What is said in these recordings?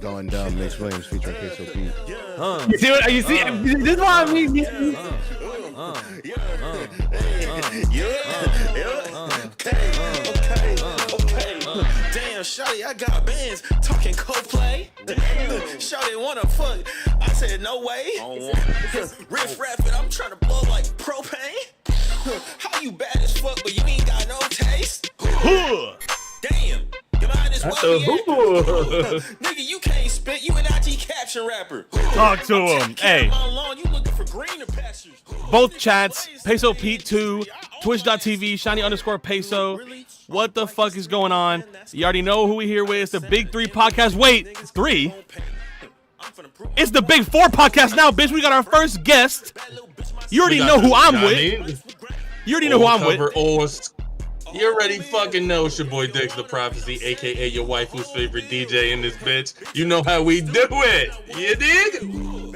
Going Dumb, Mace Williams featuring Peso Pete. You see what you see? This is what I mean. Damn, shawty, I got bands talking Coldplay. Shawty wanna fuck. I said no way. Riff rapping, I'm trying to blow like propane. How you bad as fuck, but you ain't got no taste? Damn. You might as well be nigga, you can't spit. You an IT caption rapper. Talk to him. Hey. You looking for greener pastures. Both chats, Peso Pete 2, Twitch.tv, shiny_peso. What the fuck is going on? You already know who we here with. It's the Big 3 podcast. Wait, 3? It's the Big 4 podcast now, bitch. We got our first guest. You already know who I'm with. You already know who I'm with. You already fucking know it's your boy Dix the Prophecy, aka your waifu's favorite DJ in this bitch. You know how we do it. You dig?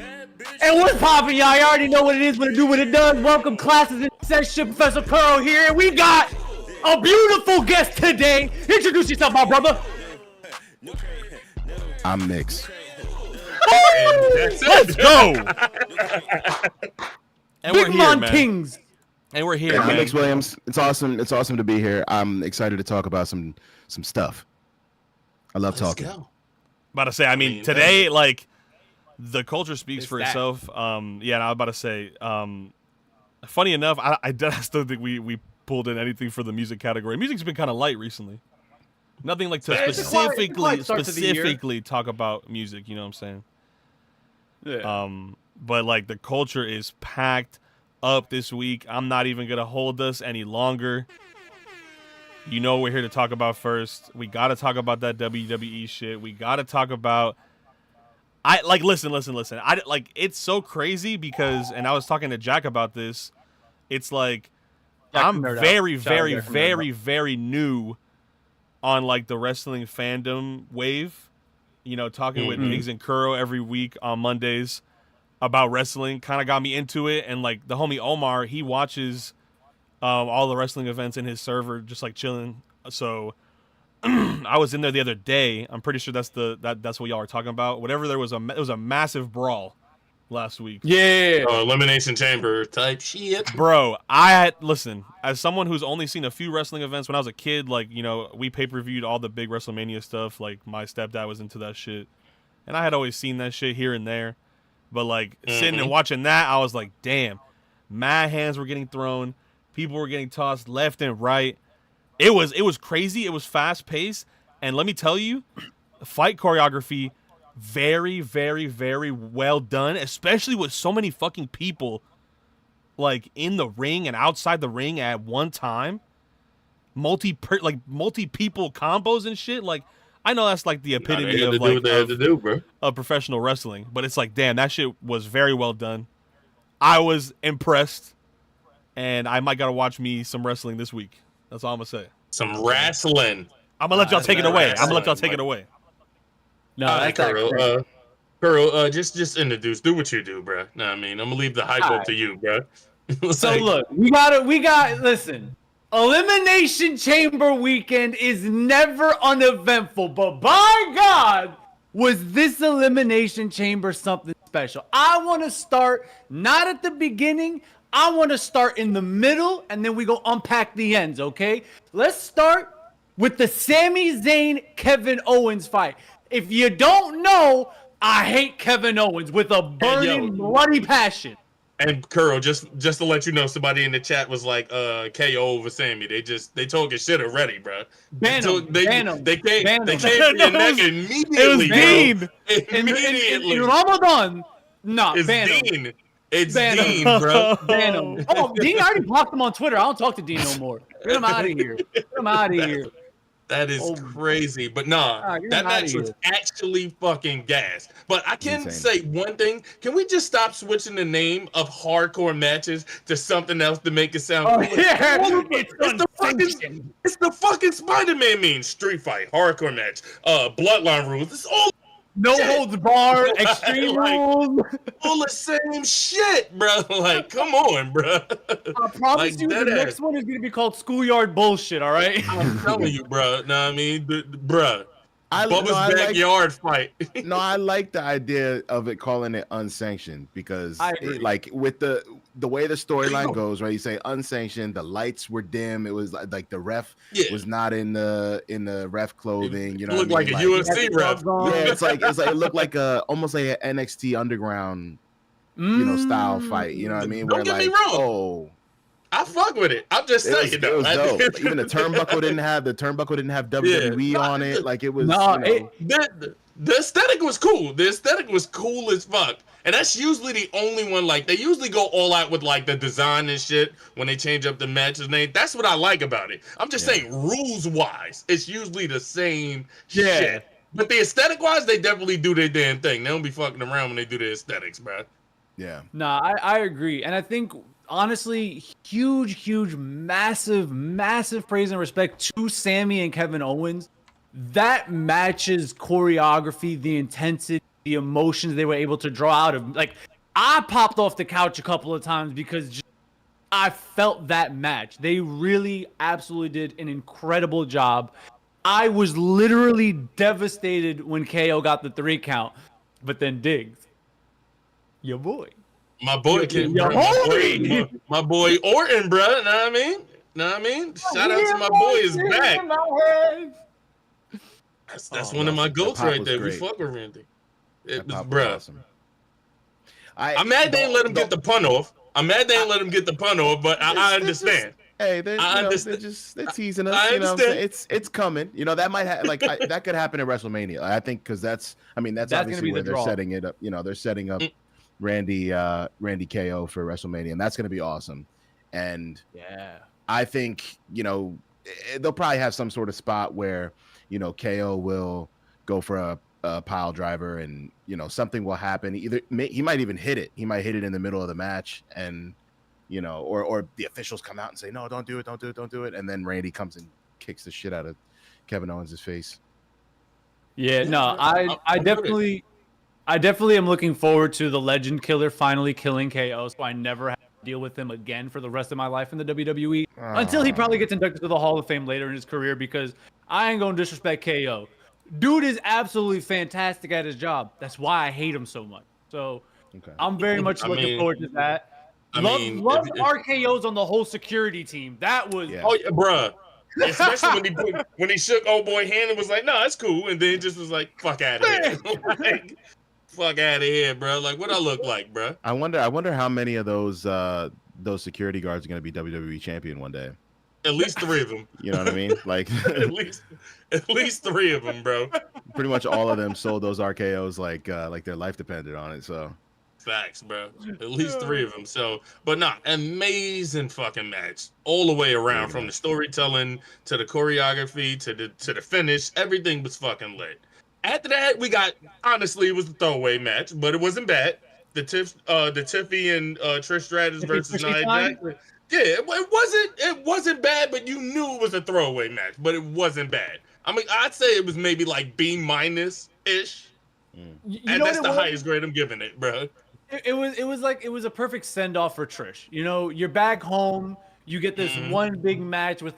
And what's poppin', y'all? You already know what it is, what it do, what it does. Welcome, classes in session. Professor Curl here, and we got a beautiful guest today. Introduce yourself, my brother. I'm Mix. Let's go. And Big we're here, Mon man. Kings. And we're here, Yeah, I'm man. Mix Williams. It's awesome. It's awesome to be here. I'm excited to talk about some stuff. I love talking. About to say, I mean, today, like, the culture speaks for itself. Yeah, and I was about to say, funny enough, I still think we pulled in anything for the music category. Music's been kind of light recently. Nothing like to specifically talk about music. You know what I'm saying? Yeah. But like the culture is packed up this week. I'm not even gonna hold us any longer. You know we're here to talk about first. We gotta talk about that WWE shit. We gotta talk about. Listen. It's so crazy because, and I was talking to Jack about this. It's like I'm very new on like the wrestling fandom wave. You know, talking with Niggs and Kuro every week on Mondays about wrestling kind of got me into it. And like the homie Omar, he watches all the wrestling events in his server, just like chilling. So I was in there the other day. I'm pretty sure that's what y'all are talking about. Whatever, it was a massive brawl last week. Yeah. Elimination Chamber type shit. Bro, listen, as someone who's only seen a few wrestling events when I was a kid, like, you know, we pay-per-viewed all the big WrestleMania stuff. Like, my stepdad was into that shit. And I had always seen that shit here and there. But, like, sitting and watching that, I was like, damn. Mad hands were getting thrown. People were getting tossed left and right. It was crazy. It was fast-paced. And let me tell you, fight choreography, very, very, very well done, especially with so many fucking people, like, in the ring and outside the ring at one time. Multi-people combos and shit. Like, I know that's like the epitome of professional wrestling, but it's like, damn, that shit was very well done. I was impressed, and I might gotta watch me some wrestling this week. That's all I'm gonna say. Some wrestling. I'm gonna let y'all take it away. No, that's not Kuro, just introduce. Do what you do, bro. No, I mean, I'm gonna leave the hype up to you, bro. So look, we got. Listen, Elimination Chamber weekend is never uneventful, but by God, was this Elimination Chamber something special? I want to start not at the beginning. I want to start in the middle, and then we go unpack the ends. Okay, let's start with the Sami Zayn Kevin Owens fight. If you don't know, I hate Kevin Owens with a burning, bloody passion. And Kuro, just to let you know, somebody in the chat was like, KO over Sammy. They talking shit already, bro. Ban him. They came for your neck immediately. It was Dean. Immediately. In Ramadan, it's ban Dean. him. It's ban Dean, him. bro. Ban him. Oh, Dean, I already blocked him on Twitter. I don't talk to Dean no more. Get him out of here. That is crazy. But nah, that match was actually fucking gas. But I can say one thing. Can we just stop switching the name of hardcore matches to something else to make it sound cool? Yeah. It's the fucking Spider-Man meme. Street fight, hardcore match, bloodline rules. It's all no holds bar, extreme rules. All the same shit, bro. Like, come on, bro. I promise you, the next one is gonna be called Schoolyard Bullshit. All right. I'm telling you, bro. Know what I mean, bro. Bubba's backyard fight. No, I like the idea of it calling it unsanctioned because like with the way the storyline goes, right? You say unsanctioned, the lights were dim. It was like the ref was not in the ref clothing. You know, looked like a UFC ref. Yeah, it's like it looked like almost like an NXT underground, style fight. You know what I mean? Don't get me wrong. Oh, I fuck with it. I'm just saying. It was dope. Even the turnbuckle didn't have WWE on it. Like it was. The aesthetic was cool. The aesthetic was cool as fuck. And that's usually the only one. Like they usually go all out with like the design and shit when they change up the matches name. That's what I like about it. I'm just saying, rules wise, it's usually the same shit. But the aesthetic wise, they definitely do their damn thing. They don't be fucking around when they do the aesthetics, bro. Yeah. Nah, I agree, and I think. Honestly, huge, massive praise and respect to Sammy and Kevin Owens. That match's choreography, the intensity, the emotions they were able to draw out of. Like, I popped off the couch a couple of times because I felt that match. They really absolutely did an incredible job. I was literally devastated when KO got the 3 count. But then Diggs, your boy. My boy, my boy Orton, bro. Know what I mean? Shout out to my boy is back. That's one of my goats right there. We fuck with Randy. Bro. Awesome. I'm mad they didn't let him get the pun off. But I understand. I understand. They're teasing us. I understand. It's coming. That might that could happen at WrestleMania. I think because that's obviously where they're setting it up. They're setting up. Randy KO for WrestleMania, and that's going to be awesome. And I think they'll probably have some sort of spot where KO will go for a pile driver, and something will happen. Either he might even hit it. He might hit it in the middle of the match, and or the officials come out and say, "No, don't do it," and then Randy comes and kicks the shit out of Kevin Owens' face. Yeah, no, I definitely am looking forward to the Legend Killer finally killing KO, so I never have to deal with him again for the rest of my life in the WWE until he probably gets inducted to the Hall of Fame later in his career, because I ain't gonna disrespect KO. Dude is absolutely fantastic at his job. That's why I hate him so much. So I'm very much looking forward to that. Love RKO's on the whole security team. That was bruh. Especially when he shook old boy hand and was like, "No, it's cool," and then just was like, "Fuck out of here." Fuck out of here, bro. Like, what I look like, bro? I wonder how many of those security guards are going to be WWE champion one day. At least 3 of them. You know what I mean? Like at least 3 of them, bro. Pretty much all of them sold those RKOs like their life depended on it. So facts, bro. At least 3 of them. So, but amazing fucking match all the way around, from the storytelling to the choreography to the finish. Everything was fucking lit. After that, we got, honestly, it was a throwaway match, but it wasn't bad. The Tiffy and Trish Stratus versus Nia Jax. Yeah, it wasn't bad, but you knew it was a throwaway match, but it wasn't bad. I mean, I'd say it was maybe like B- ish. And that's the highest grade I'm giving it, bro. It was a perfect send off for Trish. You're back home. You get this one big match with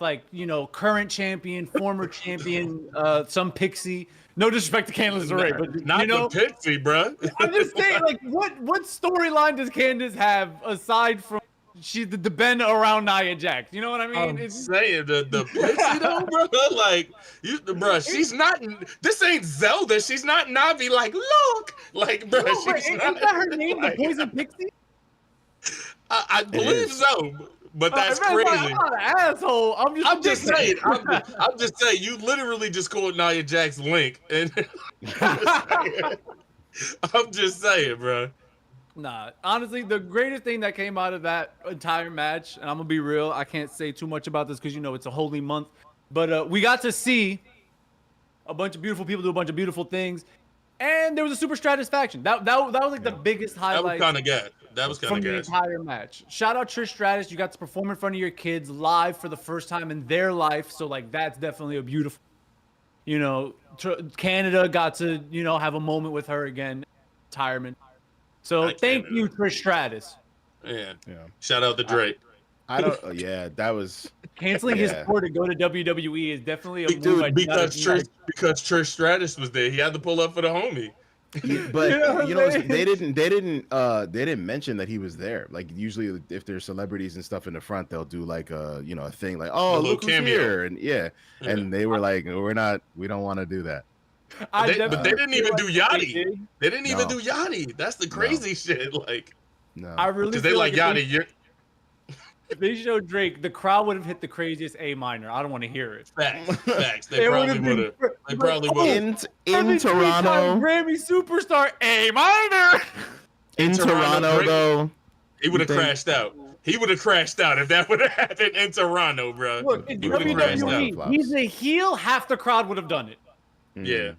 current champion, former champion, some pixie. No disrespect to Candice LeRae, but not the pixie, bro. I'm just saying, what storyline does Candice have aside from she's the Ben around Nia Jax? You know what I mean? I'm saying the pixie though, bro. Bro, she's not. This ain't Zelda. She's not Navi. Like, look, bro. Isn't that her name, the Poison Pixie? I believe so. But that's crazy. I'm not an asshole. I'm just saying. I'm just saying. You literally just called Nia Jax Link, and I'm just saying, bro. Nah, honestly, the greatest thing that came out of that entire match, and I'm gonna be real, I can't say too much about this because it's a holy month, but we got to see a bunch of beautiful people do a bunch of beautiful things, and there was a super stratisfaction. That was like the biggest highlight. That was kind of good. That was kind of the entire match. Shout out Trish Stratus. You got to perform in front of your kids live for the first time in their life. So that's definitely a beautiful, Canada got to, have a moment with her again, retirement. So thank you, Trish Stratus. Yeah. Shout out to Drake. I don't. Yeah, that was canceling his tour to go to WWE is definitely a move. Because Trish Stratus was there, he had to pull up for the homie. But you know they didn't mention that he was there. Like usually if there's celebrities and stuff in the front, they'll do like a thing like, oh, look who's here, and and they were like, we don't want to do that. But they didn't even do Yachty. They didn't even do Yachty. That's the crazy shit. Like, no, I really because they like Yachty. If they showed Drake, the crowd would have hit the craziest A minor. I don't want to hear it. Facts. They probably would have. They probably would have. In Toronto, Grammy superstar A minor. In Toronto, though, he would have crashed out. He would have crashed out if that would have happened in Toronto, bro. Look, in WWE, he's a heel. Half the crowd would have done it. Yeah.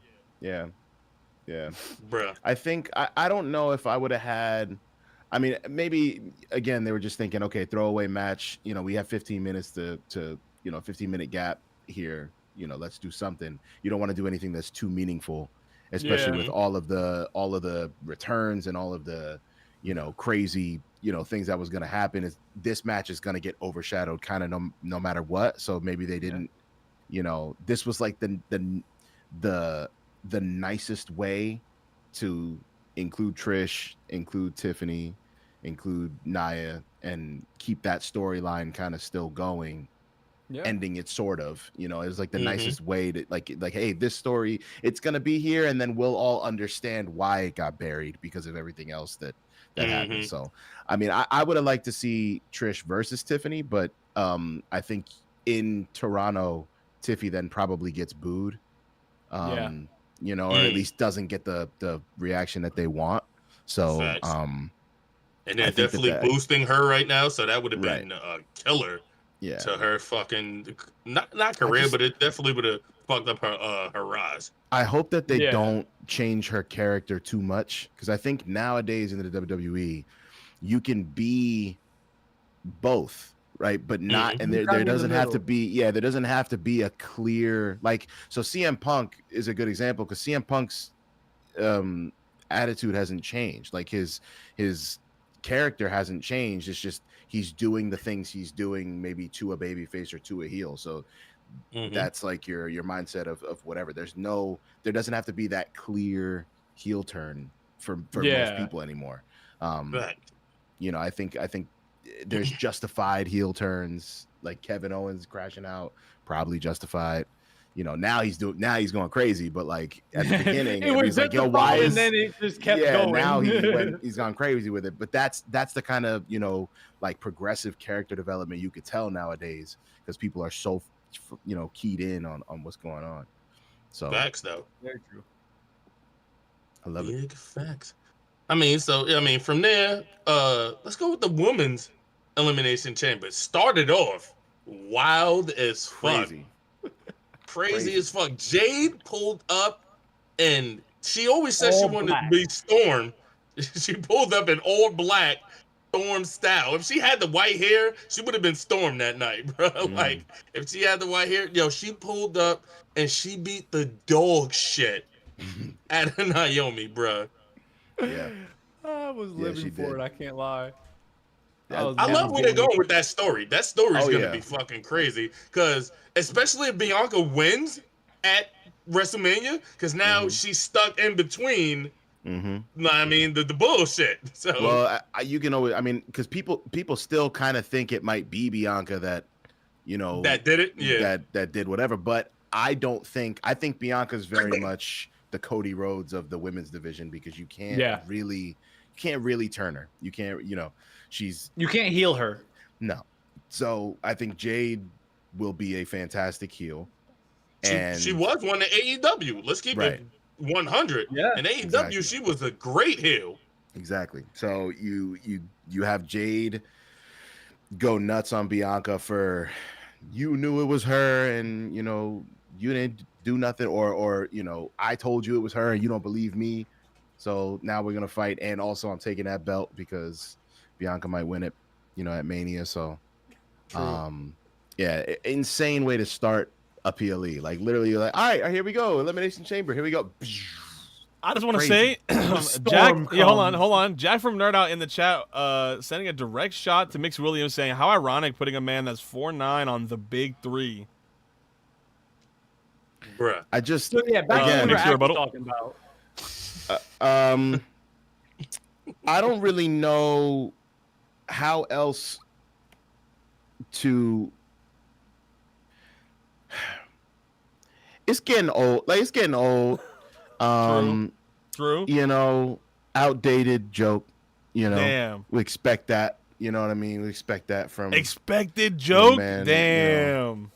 Bro, I think I don't know if I would have had. I mean, maybe again they were just thinking, okay, throwaway match. We have 15 minutes to 15-minute gap here. Let's do something. You don't want to do anything that's too meaningful, especially with all of the returns and all of the crazy things that was going to happen. Is this match is going to get overshadowed kind of no matter what. So maybe they didn't. This was like the nicest way to include Trish, include Tiffany, include Nia, and keep that storyline kind of still going, ending it sort of. It was like the nicest way to like, hey, this story, it's gonna be here, and then we'll all understand why it got buried because of everything else that happened. So, I mean, I would have liked to see Trish versus Tiffany, but I think in Toronto, Tiffy then probably gets booed. Or at least doesn't get the reaction that they want. So, and they're definitely boosting her right now. So that would have been a killer to her fucking not career, but it definitely would have fucked up her rise. I hope that they don't change her character too much, because I think nowadays in the WWE, you can be both. Right, but not, and there doesn't have to be, there doesn't have to be a clear, like, so CM Punk is a good example, because CM Punk's attitude hasn't changed, like his character hasn't changed. It's just he's doing the things he's doing, maybe to a babyface or to a heel. So that's like your mindset of whatever. There doesn't have to be that clear heel turn for most people anymore. I think there's justified heel turns, like Kevin Owens crashing out, probably justified. Now he's going crazy, but like at the beginning, it was like, yo, why is? And then it just kept going. Now he's gone crazy with it. But that's the kind of like progressive character development you could tell nowadays, because people are so keyed in on what's going on. So facts, though. Very true. I love it. Big facts. I mean, from there, let's go with the women's elimination chamber. Started off wild as fuck. Crazy as fuck. Jade pulled up, and she always said she wanted to be Storm. She pulled up in all black, Storm style. If she had the white hair, she would have been Storm that night, bro. Like, if she had the white hair, she pulled up, and she beat the dog shit out of Naomi, bro. Yeah, I was living for it. I can't lie. I love where they're going with that story. That story's gonna be fucking crazy, because especially if Bianca wins at WrestleMania, because now she's stuck in between. I mean, the bullshit. So you can always, because people still kind of think it might be Bianca that that did it, that did whatever. But I think Bianca's very much the Cody Rhodes of the women's division, because you can't really turn her. You can't, you can't heal her. No. So I think Jade will be a fantastic heel. And she was one in AEW. Let's keep it 100. Yeah. In AEW, she was a great heel. Exactly. So you have Jade go nuts on Bianca for, you knew it was her, and you didn't do nothing, or I told you it was her and you don't believe me. So now we're gonna fight, and also I'm taking that belt because Bianca might win it, at Mania. So, insane way to start a PLE. Like literally, you're like, all right, here we go, Elimination Chamber, here we go. I just want to say, Jack. Yeah, hold on. Jack from Nerd Out in the chat, sending a direct shot to Mix Williams, saying, "How ironic putting a man that's 4'9" on the big 3." Bruh. I just back to what we're actually talking about. I don't really know how else to. It's getting old. Like, it's getting old. True. You know, outdated joke. You know, damn. We expect that. You know what I mean? We expect that from expected joke. Man, damn. You know,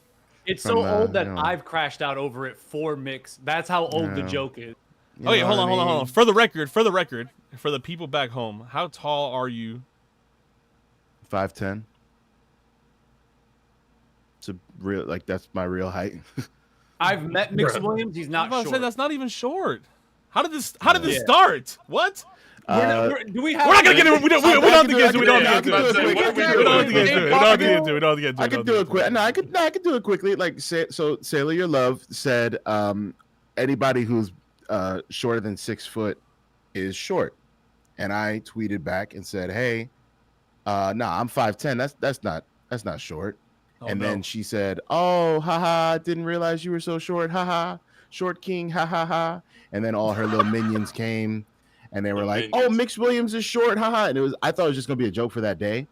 it's so old that I've crashed out over it for Mix. That's how old the joke is. Okay, hold on. For the record, for the people back home, how tall are you? 5'10". It's a real, like, that's my real height. I've met Mix Williams. He's not short. Say, that's not even short. How did this start? What? Do we have? We're not gonna get into it. We don't have to get into it. We don't have to get into it. I can do it quick. No, I could do it quickly. Like, so Sailor Your Love said, anybody who's shorter than 6 foot is short, and I tweeted back and said, hey, nah, I'm 5'10". That's not short. And then she said, oh, haha, didn't realize you were so short, haha, short king, ha ha ha. And then all her little minions came, and they were like, oh, Mix Williams is short, haha. And I thought it was just gonna be a joke for that day.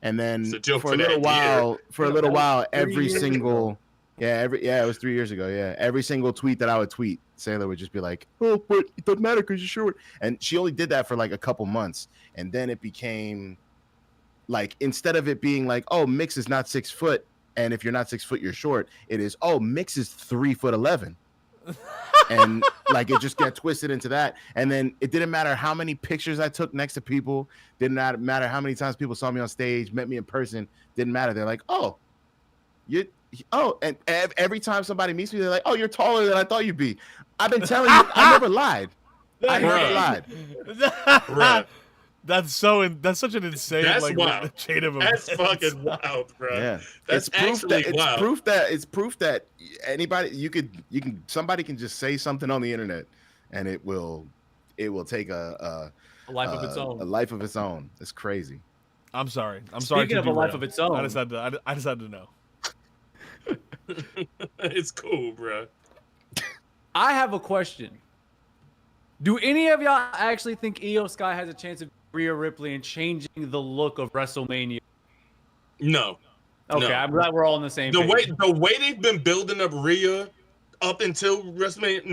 And then for a little while, every single it was 3 years ago. Yeah, every single tweet that I would tweet, Sailor would just be like, oh, but it doesn't matter because you're short. And she only did that for like a couple months, and then it became like, instead of it being like, oh, Mix is not 6 foot, and if you're not 6 foot, you're short, it is, oh, Mix is 3'11". And like, it just got twisted into that. And then it didn't matter how many pictures I took next to people, didn't matter how many times people saw me on stage, met me in person, didn't matter. They're like, and every time somebody meets me, they're like, oh, you're taller than I thought you'd be. I've been telling you, I never lied. That's such an insane chain of events. That's fucking wild, bro. Yeah, that's proof that somebody can just say something on the internet, and it will take a life of its own. A life of its own. It's crazy. I'm sorry. Speaking of a life of its own, I just had to know. It's cool, bro. I have a question. Do any of y'all actually think Io Sky has a chance of Rhea Ripley and changing the look of WrestleMania? No. Okay, I'm glad we're all on the same page. The way they've been building up Rhea up until WrestleMania,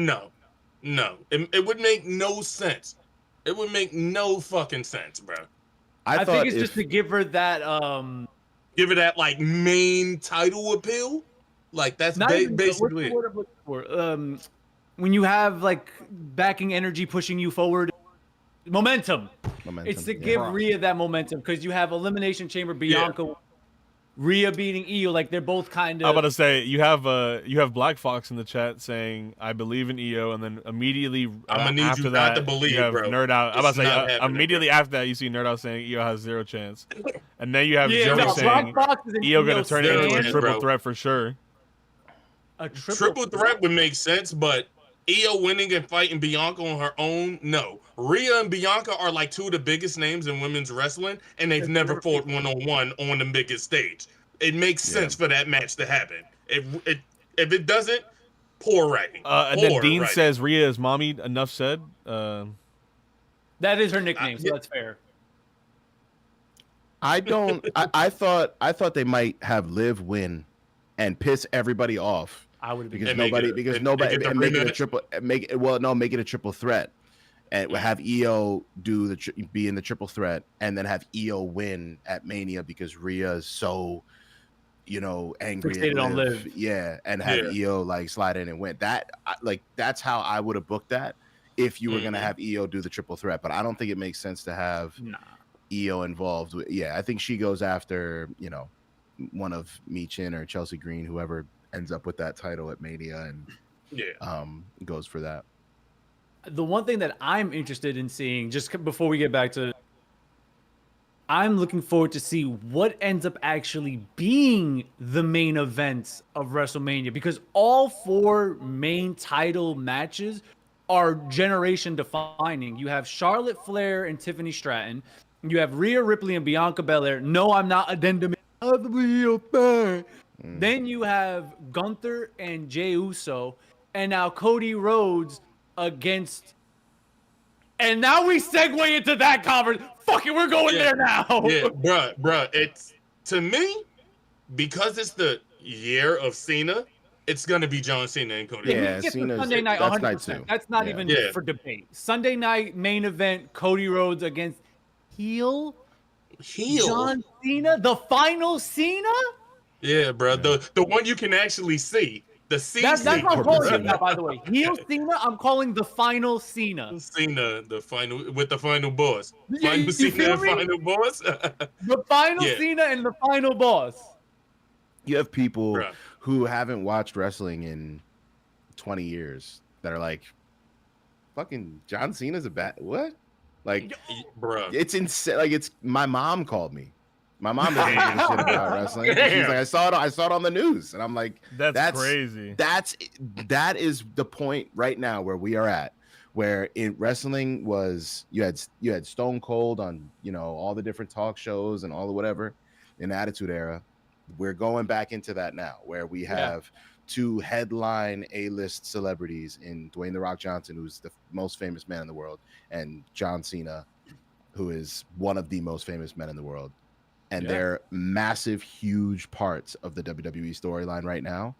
no. It would make no sense. It would make no fucking sense, bro. I think it's just to give her that give her that like main title appeal. Like, that's basically it. When you have like backing energy pushing you forward, momentum. It's to give Rhea that momentum, because you have Elimination Chamber, Bianca, Rhea beating Io. Like, they're both kind of. I'm about to say, you have Black Fox in the chat saying, I believe in Io, and then immediately after that, to believe, you have bro. Nerd Out. I'm about to say, immediately bro. after that, you see Nerd Out saying Io has 0 chance, and then you have Joey saying Io gonna turn it into a triple threat for sure. A triple threat would make sense, but Io winning and fighting Bianca on her own, no. Rhea and Bianca are like 2 of the biggest names in women's wrestling, and they've never fought one-on-one on the biggest stage. It makes sense for that match to happen. If it doesn't, poor writing. And then Dean says Rhea is mommy. Enough said. That is her nickname, so that's fair. I thought they might have Liv win and piss everybody off. I would because nobody make it a triple threat, and have Io be in the triple threat, and then have Io win at Mania because Rhea is so, angry at Liv. Yeah, and have Io like slide in and win. That's how I would have booked that if you were gonna have Io do the triple threat. But I don't think it makes sense to have Io involved. I think she goes after one of Michin or Chelsea Green, whoever ends up with that title at Mania, and goes for that. The one thing that I'm interested in seeing, just before we get back to, I'm looking forward to see what ends up actually being the main events of WrestleMania, because all 4 main title matches are generation defining. You have Charlotte Flair and Tiffany Stratton. You have Rhea Ripley and Bianca Belair. No, I'm not addendum. Then you have Gunther and Jey Uso, and now Cody Rhodes against. And now we segue into that conversation. Fuck it, we're going there now. Yeah, bruh. It's, to me, because it's the year of Cena, it's gonna be John Cena and Cody. Yeah, Cena's Sunday night, 100%. That's not even for debate. Sunday night main event: Cody Rhodes against heel John Cena, the final Cena. Yeah, bro. The one you can actually see. The Cena. That's what I'm calling him now, by the way. Heel Cena. I'm calling the final Cena. Cena, the final with the final boss. Final Cena and final boss. The final Cena and the final boss. You have people who haven't watched wrestling in 20 years that are like, fucking John Cena's a bad what? Like, bro, it's insane. Like, it's my mom called me. My mom doesn't give a shit about wrestling. She's like, I saw it on the news, and I'm like, that's crazy. That is the point right now where we are at, where in wrestling was you had Stone Cold on all the different talk shows and all the whatever in the Attitude Era. We're going back into that now, where we have two headline A-list celebrities in Dwayne "The Rock" Johnson, who's the most famous man in the world, and John Cena, who is one of the most famous men in the world. And they're massive, huge parts of the WWE storyline right now.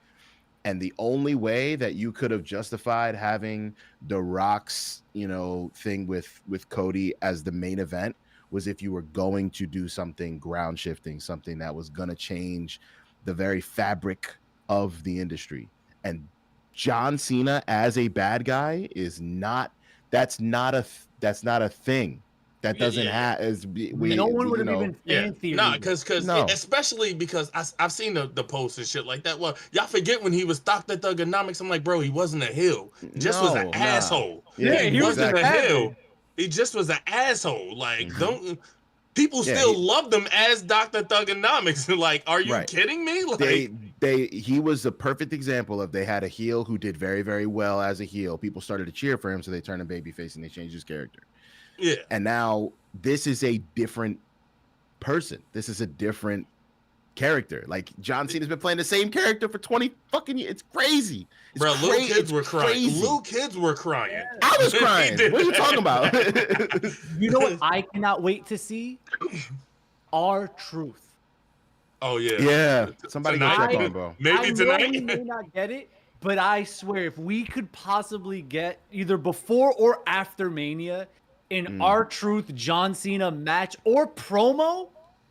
And the only way that you could have justified having The Rock's, thing with Cody as the main event was if you were going to do something ground shifting, something that was going to change the very fabric of the industry. And John Cena as a bad guy that's not a thing. That doesn't have no one would have even fan theory. No, because especially because I've seen the posts and shit like that. Well, y'all forget when he was Dr. Thugonomics. I'm like, bro, he wasn't a heel. He just was an asshole. Yeah, he wasn't a heel. He just was an asshole. Like, people still loved him as Dr. Thugonomics. Like, are you kidding me? Like, he was a perfect example of they had a heel who did very, very well as a heel. People started to cheer for him, so they turned him babyface and they changed his character. Yeah. And now this is a different person. This is a different character. Like, John Cena's been playing the same character for 20 fucking years. It's crazy. Bro, little kids were crying. Little kids were crying. I was crying. What are you talking about? You know what I cannot wait to see? R-Truth. Oh, yeah. Yeah. Somebody go check on, bro. Maybe tonight. I may not get it, but I swear, if we could possibly get either before or after Mania an R-Truth John Cena match or promo.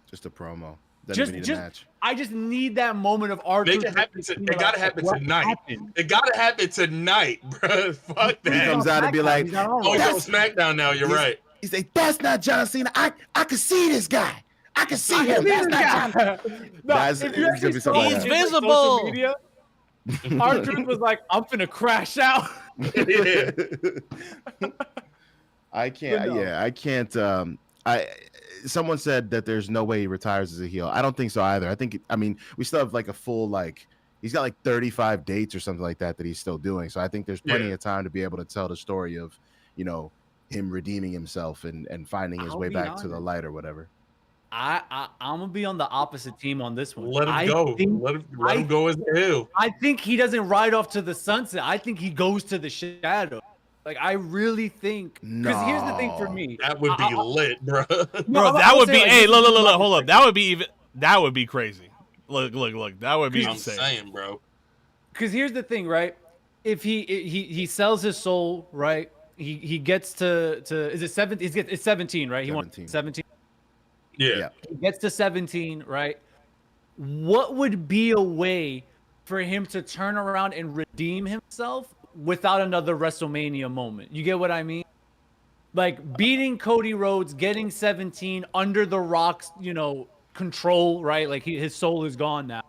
Just a promo. Doesn't even need a match. I just need that moment of R-Truth. It gotta happen tonight. It gotta happen tonight, bro. Fuck that. He comes out and be like, oh, you're on SmackDown now. You're right. He's like, that's not John Cena. I can see this guy. I can see him. That's not John Cena. He's visible. R-Truth was like, I'm finna crash out. I can't. Someone said that there's no way he retires as a heel. I don't think so either. We still have like a full, he's got like 35 dates or something like that he's still doing. So I think there's plenty of time to be able to tell the story of, him redeeming himself and finding his way back to the light or whatever. I'm gonna be on the opposite team on this one. Let him go. Let him go as a heel. I think he doesn't ride off to the sunset. I think he goes to the shadow. Like, I really think, because here's the thing for me. That would be lit, bro. Bro, that would be, hey, look, hold up. That would be crazy. Look, that would be insane. I'm saying, bro. Because here's the thing, right? If he sells his soul, right? He gets to is it 17? It's 17, right? He wants 17. Yeah. He gets to 17, right? What would be a way for him to turn around and redeem himself without another WrestleMania moment? You get what I mean? Like, beating Cody Rhodes, getting 17 under The Rock's, control, right? Like, his soul is gone now.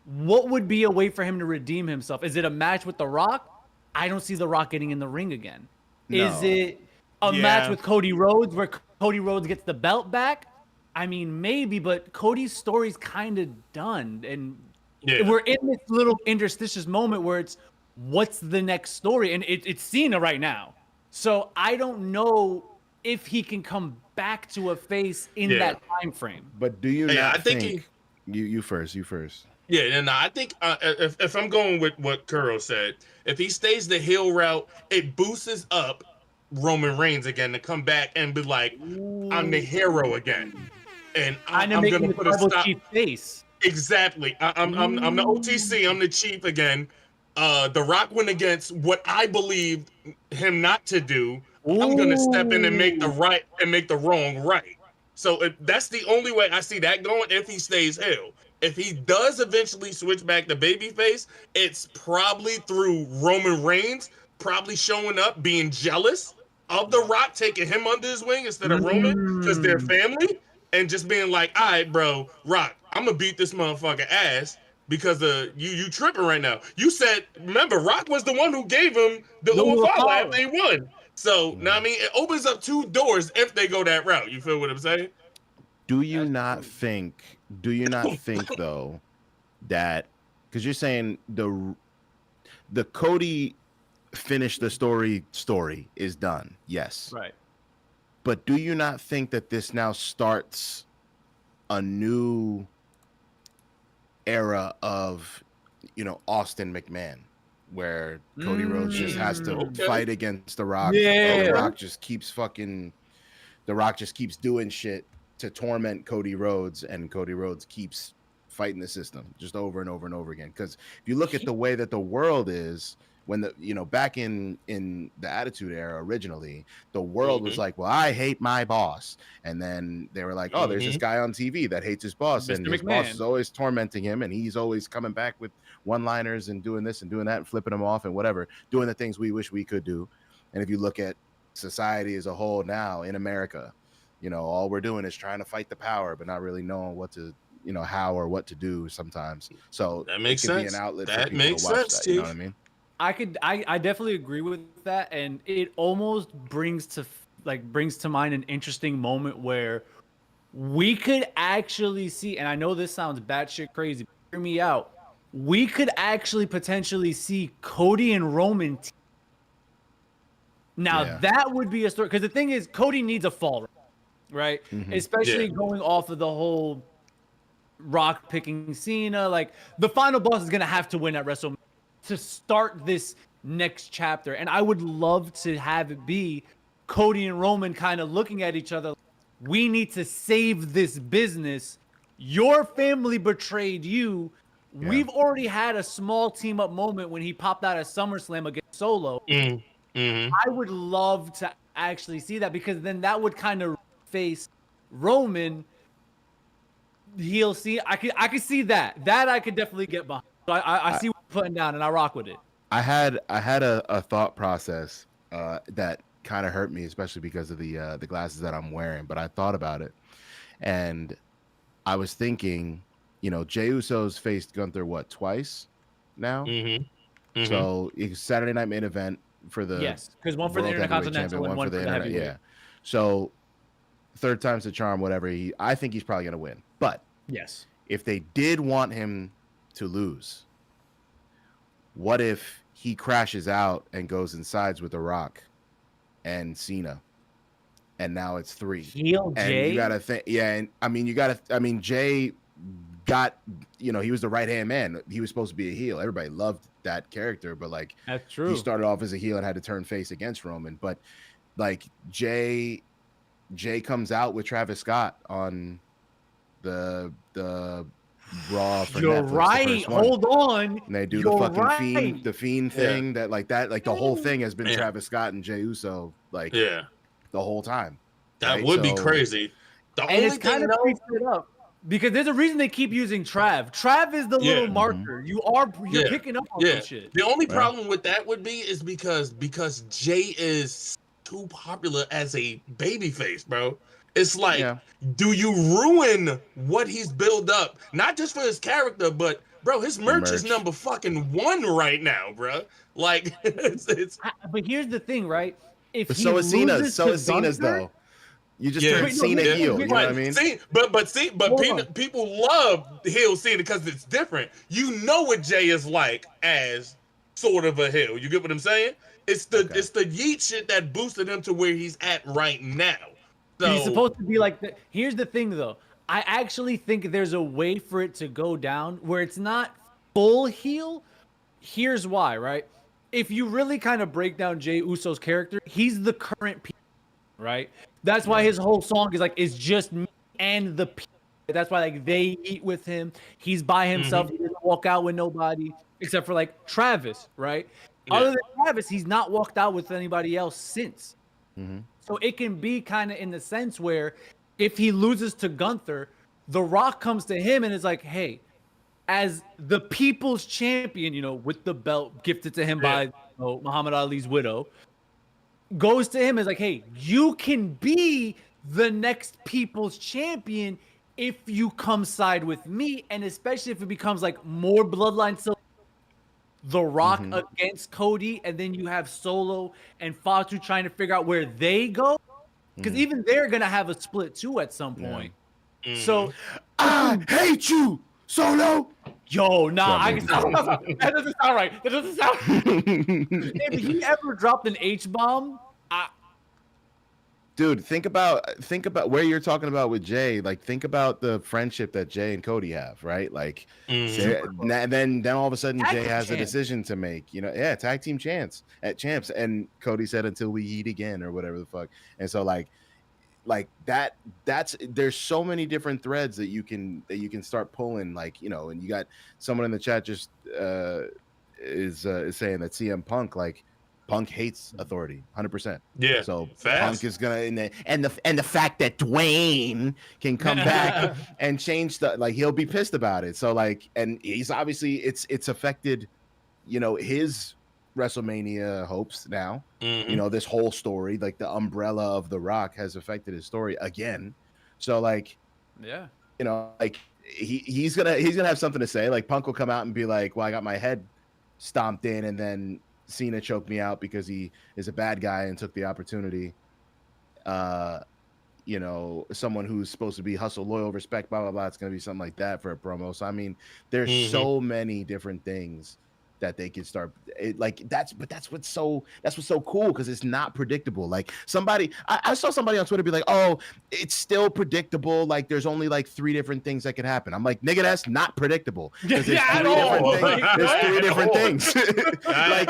What would be a way for him to redeem himself? Is it a match with The Rock? I don't see The Rock getting in the ring again. No. Is it a match with Cody Rhodes where Cody Rhodes gets the belt back? I mean, maybe, but Cody's story's kind of done. And we're in this little interstitious moment where it's, what's the next story? And it's Cena right now. So I don't know if he can come back to a face in that time frame. But do you not think you first? Yeah, and I think if I'm going with what Kuro said, if he stays the heel route, it boosts up Roman Reigns again to come back and be like, I'm the hero again, and I'm gonna put a stop. Face. Exactly. I'm the OTC. I'm the chief again. The Rock went against what I believed him not to do. I'm gonna step in and make the right and make the wrong right. So that's the only way I see that going if he stays heel. If he does eventually switch back to babyface, it's probably through Roman Reigns probably showing up, being jealous of The Rock, taking him under his wing instead of Roman because they're family, and just being like, all right, bro, Rock, I'm gonna beat this motherfucker ass because you tripping right now. You said, remember, Rock was the one who gave him the little follow after he won. So, know what I mean? It opens up 2 doors if they go that route. You feel what I'm saying? Do you not think though that, because you're saying the Cody finish the story is done? Yes. Right. But do you not think that this now starts a new era of, Austin McMahon, where Cody Rhodes just has to fight against The Rock? Yeah. The Rock just keeps doing shit to torment Cody Rhodes, and Cody Rhodes keeps fighting the system just over and over and over again. Because if you look at the way that the world is, when back in the Attitude Era originally, the world was like, well, I hate my boss, and then they were like, oh, there's this guy on TV that hates his boss, and his boss is always tormenting him, and he's always coming back with one-liners and doing this and doing that and flipping him off and whatever, doing the things we wish we could do. And if you look at society as a whole now in America, all we're doing is trying to fight the power, but not really knowing what to, how or what to do sometimes. So that makes sense. Be an outlet that for people makes to watch sense, that. You know what I mean? I definitely agree with that, and it almost brings to mind an interesting moment where we could actually see, and I know this sounds batshit crazy, but hear me out. We could actually potentially see Cody and Roman. Now that would be a story, because the thing is, Cody needs a fall, right? Especially going off of the whole Rock picking Cena. Like, the final boss is gonna have to win at WrestleMania to start this next chapter, and I would love to have it be Cody and Roman kind of looking at each other. We need to save this business. Your family betrayed you. Yeah. We've already had a small team up moment when he popped out at SummerSlam against Solo. I would love to actually see that, because then that would kind of face Roman. He'll see. I could see that. That I could definitely get behind. So I see what you're putting down, and I rock with it. I had a thought process that kind of hurt me, especially because of the glasses that I'm wearing. But I thought about it, and I was thinking, Jey Uso's faced Gunther twice now. So it's Saturday Night Main Event for the because one for the Intercontinental and one for the Heavyweight. Yeah. So third time's the charm. Whatever. I think he's probably gonna win. But yes, if they did want him to lose, what if he crashes out and goes and sides with The Rock and Cena, and now it's 3? Heel Jay. You gotta think, Jay got, he was the right hand man. He was supposed to be a heel. Everybody loved that character, but that's true. He started off as a heel and had to turn face against Roman. But Jay comes out with Travis Scott on the Raw for You're Netflix, right. Hold on. And they do the fucking fiend thing the whole thing has been Travis Scott and Jey Uso the whole time. That would be crazy. And it's kind of set up because there's a reason they keep using Trav. Trav is the little marker. You're picking up on some shit. The only problem with that would be is because Jay is too popular as a babyface, bro. It's like, do you ruin what he's built up? Not just for his character, but bro, his merch is number fucking 1 right now, bro. Like, it's. But here's the thing, right? If so is Cena's. So is Cena's though. You just turned Cena heel. You know what I mean? People love heel Cena because it's different. You know what Jay is like as sort of a hill. You get what I'm saying? It's the yeet shit that boosted him to where he's at right now. So he's supposed to be like here's the thing though. I actually think there's a way for it to go down where it's not full heel. Here's why, right? If you really kind of break down Jey Uso's character, he's the current people, right? That's why his whole song is like, it's just me and the people. That's why like they eat with him. He's by himself. He doesn't walk out with nobody except for like Travis, right? Yeah. Other than Travis, he's not walked out with anybody else since. So it can be kind of in the sense where if he loses to Gunther, The Rock comes to him and is like, hey, as the people's champion, you know, with the belt gifted to him by Muhammad Ali's widow, goes to him and is like, hey, you can be the next people's champion if you come side with me, and especially if it becomes like more bloodline. So The Rock against Cody, and then you have Solo and Fatu trying to figure out where they go, because even they're gonna have a split too at some point. So I hate you, Solo. Yo, nah, that doesn't sound right. That doesn't sound right. If he ever dropped an H-bomb, dude, think about where you're talking about with Jay. Like, think about the friendship that Jay and Cody have, right? Like, and then all of a sudden Jay has a decision to make. You know, tag team champs, and Cody said until we eat again or whatever the fuck. And so like that's there's so many different threads that you can start pulling, like, you know. And you got someone in the chat just is saying that CM Punk hates authority 100%. Yeah. So fast. Punk is gonna and the fact that Dwayne can come back and change he'll be pissed about it. So like, and he's obviously it's affected, you know, his WrestleMania hopes now. You know, this whole story, like the umbrella of The Rock has affected his story again. So like, you know, like he's gonna have something to say. Like Punk will come out and be like, well, I got my head stomped in, and then Cena choked me out because he is a bad guy and took the opportunity. You know, someone who's supposed to be hustle, loyal, respect, blah blah blah. It's gonna be something like that for a promo. So I mean, there's so many different things that they can start that's what's so cool, because it's not predictable. Like I saw somebody on Twitter be like, oh, it's still predictable, like there's only like 3 different things that could happen. I'm like, nigga, that's not predictable, because there's three different things. Like,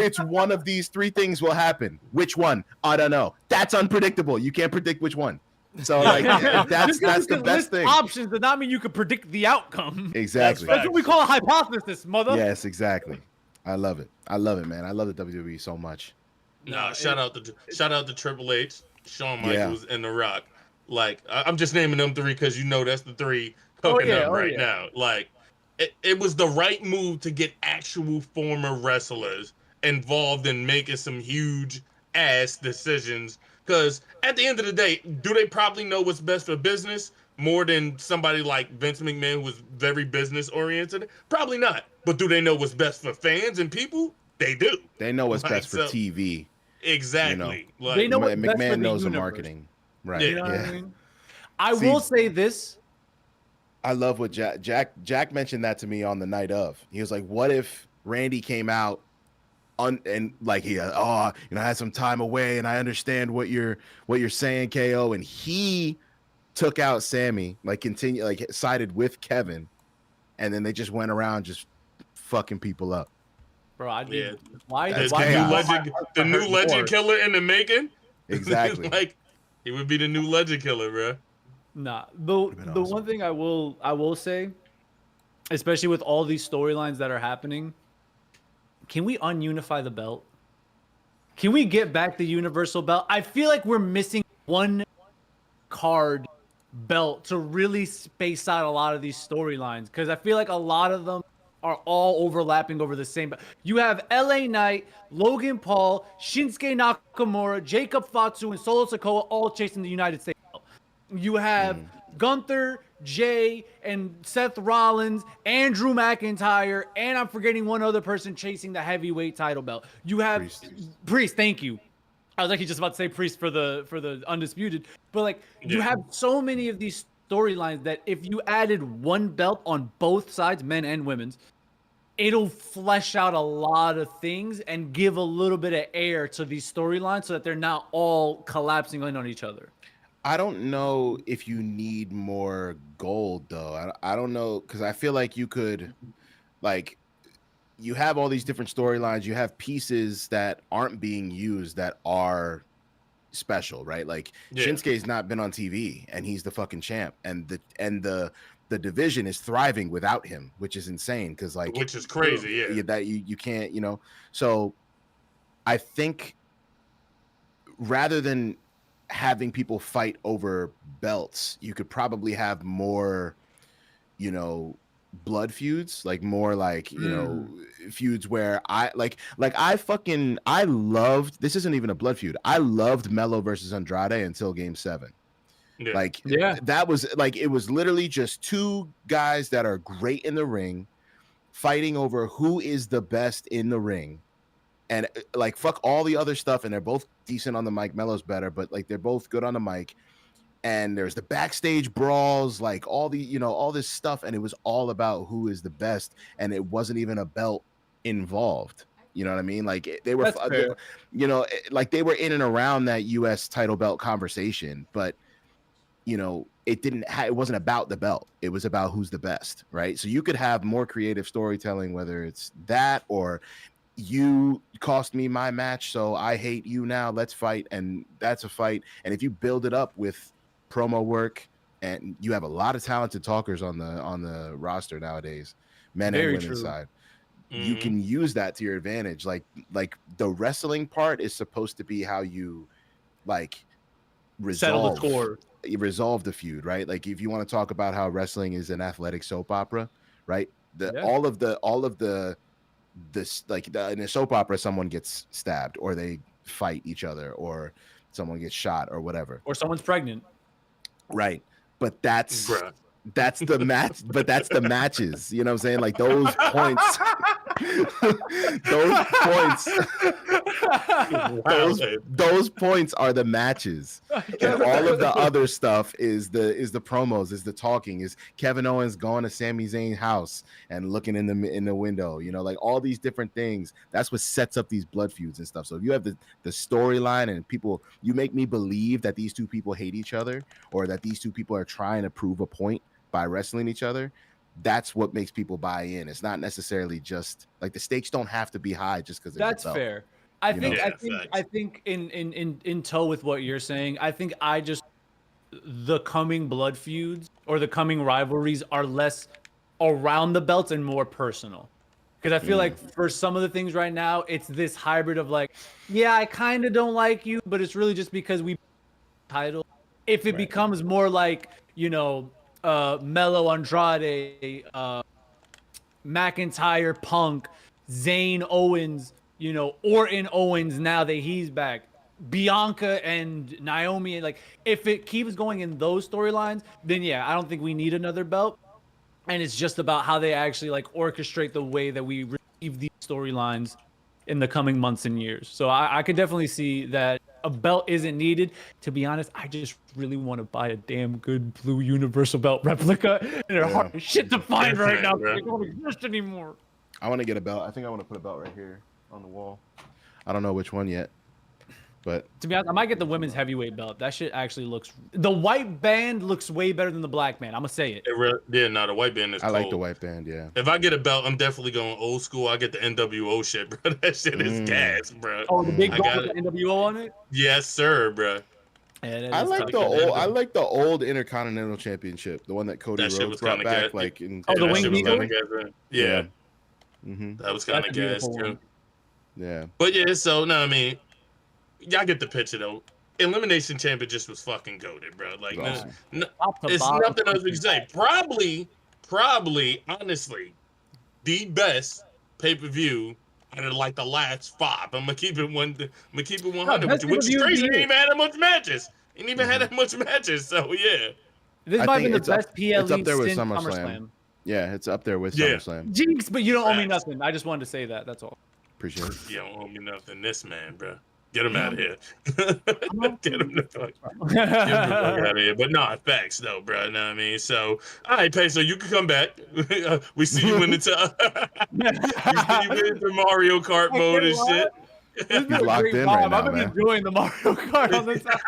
it's one of these 3 things will happen. Which one? I don't know. That's unpredictable. You can't predict which one. So like, that's the best thing. Options does not mean you can predict the outcome. Exactly. That's what we call a hypothesis, mother. Yes, exactly. I love it, man. I love the WWE so much. No, shout out to Triple H, Shawn Michaels, and The Rock. Like, I'm just naming them 3 because, you know, that's the 3 cooking up right now. Like, it was the right move to get actual former wrestlers involved in making some huge ass decisions. Because at the end of the day, do they probably know what's best for business more than somebody like Vince McMahon, who was very business oriented? Probably not. But do they know what's best for fans and people? They do. They know what's best for TV. Exactly. You know? They know what's McMahon best for knows the universe. marketing. Right. You know what I mean? I will say this. I love what Jack mentioned that to me on the night of. He was like, what if Randy came out and like I had some time away, and I understand what you're saying, KO, and he took out Sammy, sided with Kevin, and then they just went around just fucking people up. Bro, I did. Yeah. Why? The new legend killer in the making. Exactly. Like, he would be the new legend killer, bro. Nah, the awesome. One thing I will say, especially with all these storylines that are happening, can we ununify the belt? Can we get back the universal belt? I feel like we're missing one card belt to really space out a lot of these storylines, because I feel like a lot of them are all overlapping over the same. You have LA Knight, Logan Paul, Shinsuke Nakamura, Jacob Fatu, and Solo Sikoa all chasing the United States belt. You have Gunther, Jay, and Seth Rollins, Andrew McIntyre, and I'm forgetting one other person chasing the heavyweight title belt. You have Priest. Thank you. I was actually just about to say Priest for the Undisputed, but like, you have so many of these storylines that if you added one belt on both sides, men and women's, it'll flesh out a lot of things and give a little bit of air to these storylines so that they're not all collapsing in on each other. I don't know if you need more gold though. I don't know, because I feel like you could, like, you have all these different storylines. You have pieces that aren't being used that are special, right? Like Shinsuke's not been on TV and he's the fucking champ, and the division is thriving without him, which is insane, because like, which is crazy, that you can't, you know. So I think rather than having people fight over belts, you could probably have more, you know, blood feuds, like more like, you know, feuds where I I loved, this isn't even a blood feud, I loved Melo versus Andrade until Game 7. That was like, it was literally just two guys that are great in the ring fighting over who is the best in the ring. And like, fuck all the other stuff, and they're both decent on the mic. Melo's better, but like, they're both good on the mic. And there's the backstage brawls, like all the, you know, all this stuff, and it was all about who is the best, and it wasn't even a belt involved. You know what I mean? Like, they were, you know, like they were in and around that U.S. title belt conversation, but you know, it wasn't about the belt. It was about who's the best, right? So you could have more creative storytelling, whether it's that or you cost me my match, so I hate you now, let's fight, and that's a fight. And if you build it up with promo work, and you have a lot of talented talkers on the roster nowadays, men and women's side, you can use that to your advantage. Like the wrestling part is supposed to be how you like resolve the feud, right? Like, if you want to talk about how wrestling is an athletic soap opera, right? All of the this, like, in a soap opera, someone gets stabbed or they fight each other or someone gets shot or whatever, or someone's pregnant, right? But that's the match, but that's the matches, you know what I'm saying? Like, those points those points are the matches, and all of the other stuff is the promos, is the talking, is Kevin Owens going to Sami Zayn's house and looking in the window, you know, like all these different things. That's what sets up these blood feuds and stuff. So if you have the storyline and people, you make me believe that these two people hate each other, or that these two people are trying to prove a point by wrestling each other, that's what makes people buy in. It's not necessarily just like, the stakes don't have to be high just because that's fair. I think in tow with what you're saying, I think the coming blood feuds or the coming rivalries are less around the belts and more personal. Because I feel like for some of the things right now, it's this hybrid of like, yeah, I kind of don't like you, but it's really just because we title. If it becomes more like, you know, Melo Andrade, McIntyre Punk, Zayn Owens, you know, Orton Owens, now that he's back, Bianca and Naomi, like, if it keeps going in those storylines, then yeah, I don't think we need another belt. And it's just about how they actually like orchestrate the way that we receive these storylines in the coming months and years. So I could definitely see that a belt isn't needed. To be honest, I just really want to buy a damn good blue Universal Belt replica, and they're hard as shit to find right now. They don't exist anymore. I want to get a belt. I think I want to put a belt right here on the wall. I don't know which one yet, but to be honest, I might get the women's heavyweight belt. That shit actually looks. The white band looks way better than the black band. I'm gonna say it. The white band is. I like the white band. Yeah. If I get a belt, I'm definitely going old school. I get the NWO shit, bro. That shit is gas, bro. Oh, the big belt with the NWO on it. Yes, sir, bro. Yeah, I like the old Intercontinental Championship, the one that Cody Rhodes brought back, like in. Oh, the wing beater. Yeah. That was kind of gas too. Yeah. But yeah, so no, I mean, y'all get the picture though. Elimination Chamber just was fucking goated, bro. Like, awesome. it's nothing else we can say. Probably, honestly, the best pay-per-view out of like the last 5. I'm gonna keep it 100 with you, which is crazy. Ain't even had that much matches. Ain't even had that much matches. So yeah, this might be the best PLE it's up there with since SummerSlam. Yeah, it's up there with SummerSlam. Jinx, but you don't owe me nothing. I just wanted to say that. That's all. Appreciate it. You don't owe me nothing. This man, bro. Get him out of here. Get him the fuck out of here. But nah, facts though, bro. You know what I mean? So, all right, Peso, you can come back. We see you in the Mario Kart mode and shit. He's locked in right now, man. I'm enjoying the Mario Kart on this side.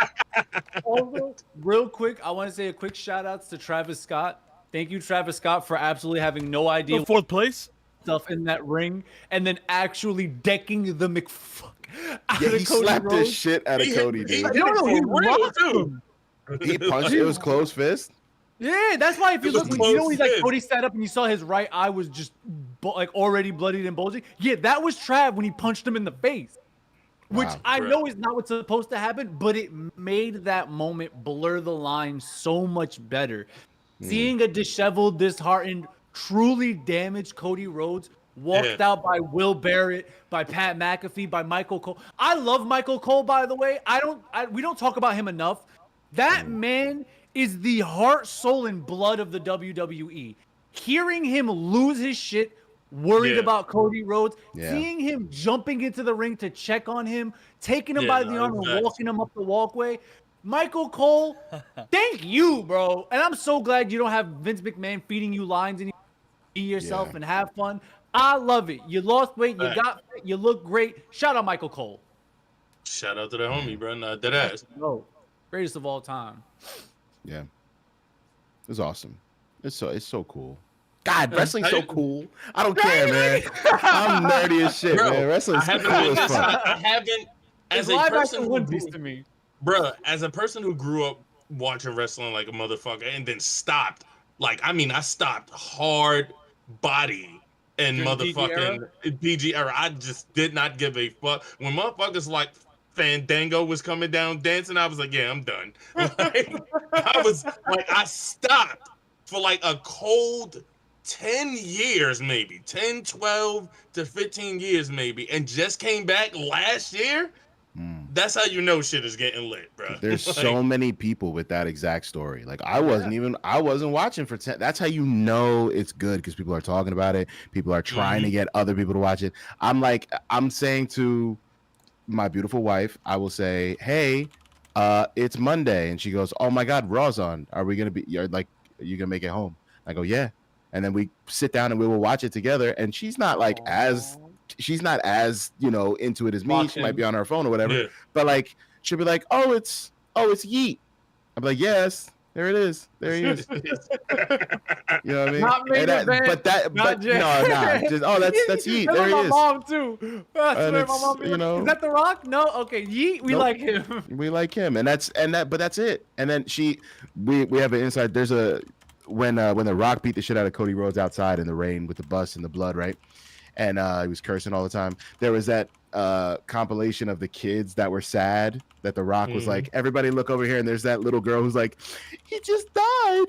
Also, real quick, I want to say a quick shout outs to Travis Scott. Thank you, Travis Scott, for absolutely having no idea. Fourth place? Stuff in that ring and then actually decking the McFuck out yeah, of he Cody slapped Rhodes. the shit out of Cody, dude. He rocked him. He punched. It was closed fist. Yeah, that's why if you look, you know, he's like Cody sat up and you saw his right eye was just like already bloodied and bulging. Yeah, that was Trav when he punched him in the face, which I know is not what's supposed to happen, but it made that moment blur the line so much better. Seeing a disheveled, disheartened, truly damaged Cody Rhodes walked out by Will Barrett, by Pat McAfee, by Michael Cole. I love Michael Cole, by the way. We don't talk about him enough. That man is the heart, soul, and blood of the WWE. Hearing him lose his shit, worried about Cody Rhodes, seeing him jumping into the ring to check on him, taking him by the arm and walking him up the walkway. Michael Cole, thank you, bro. And I'm so glad you don't have Vince McMahon feeding you lines and you be yourself and have fun. I love it. You lost weight, you got fit, you look great. Shout out Michael Cole. Shout out to the homie, bro. Not dead ass. No, greatest of all time. Yeah, it's awesome. It's so cool. God, wrestling's so cool. I don't care, man. I'm nerdy as shit, man. Wrestling's cool as fuck. I haven't. As a person, One Piece to me. Bro, as a person who grew up watching wrestling like a motherfucker and then stopped, like, I mean, I stopped hard body and motherfucking PG era. I just did not give a fuck. When motherfuckers like Fandango was coming down dancing, I was like, yeah, I'm done. Like, I stopped for like a cold 10 years, maybe 10, 12 to 15 years, maybe, and just came back last year. That's how you know shit is getting lit, bro. There's so many people with that exact story. Like I wasn't watching for 10. That's how you know it's good, because people are talking about it. People are trying to get other people to watch it. I'm saying to my beautiful wife, I will say, hey, it's Monday, and she goes, oh my God, Raw's on. Are you gonna make it home? I go, yeah. And then we sit down and we will watch it together. And she's not like she's not as, you know, into it as me. She might be on her phone or whatever. But like she'll be like, oh, it's Yeet. I'm like, yes, there it is. There he is. You know what I mean? Not me, Just that's Yeet. There he is. My mom too. That's my mom. You know, is that The Rock? No, okay, Yeet. We like him. We like him, but that's it. And then we have an inside. There's when The Rock beat the shit out of Cody Rhodes outside in the rain with the bus and the blood, right? And he was cursing all the time. There was that compilation of the kids that were sad that The Rock was like, everybody look over here, and there's that little girl who's like, he just died.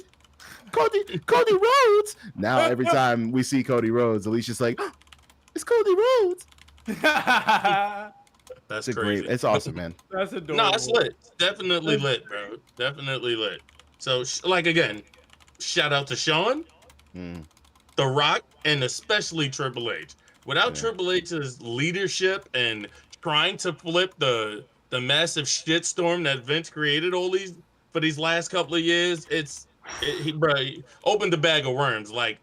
Cody Rhodes. Now every time we see Cody Rhodes, Alicia's like, oh, it's Cody Rhodes. That's crazy. It's awesome, man. That's adorable. No, it's lit. Definitely lit, bro. Definitely lit. So, like, again, shout out to Sean, The Rock, and especially Triple H. Without Triple H's leadership and trying to flip the massive shitstorm that Vince created for these last couple of years, he opened the bag of worms. Like,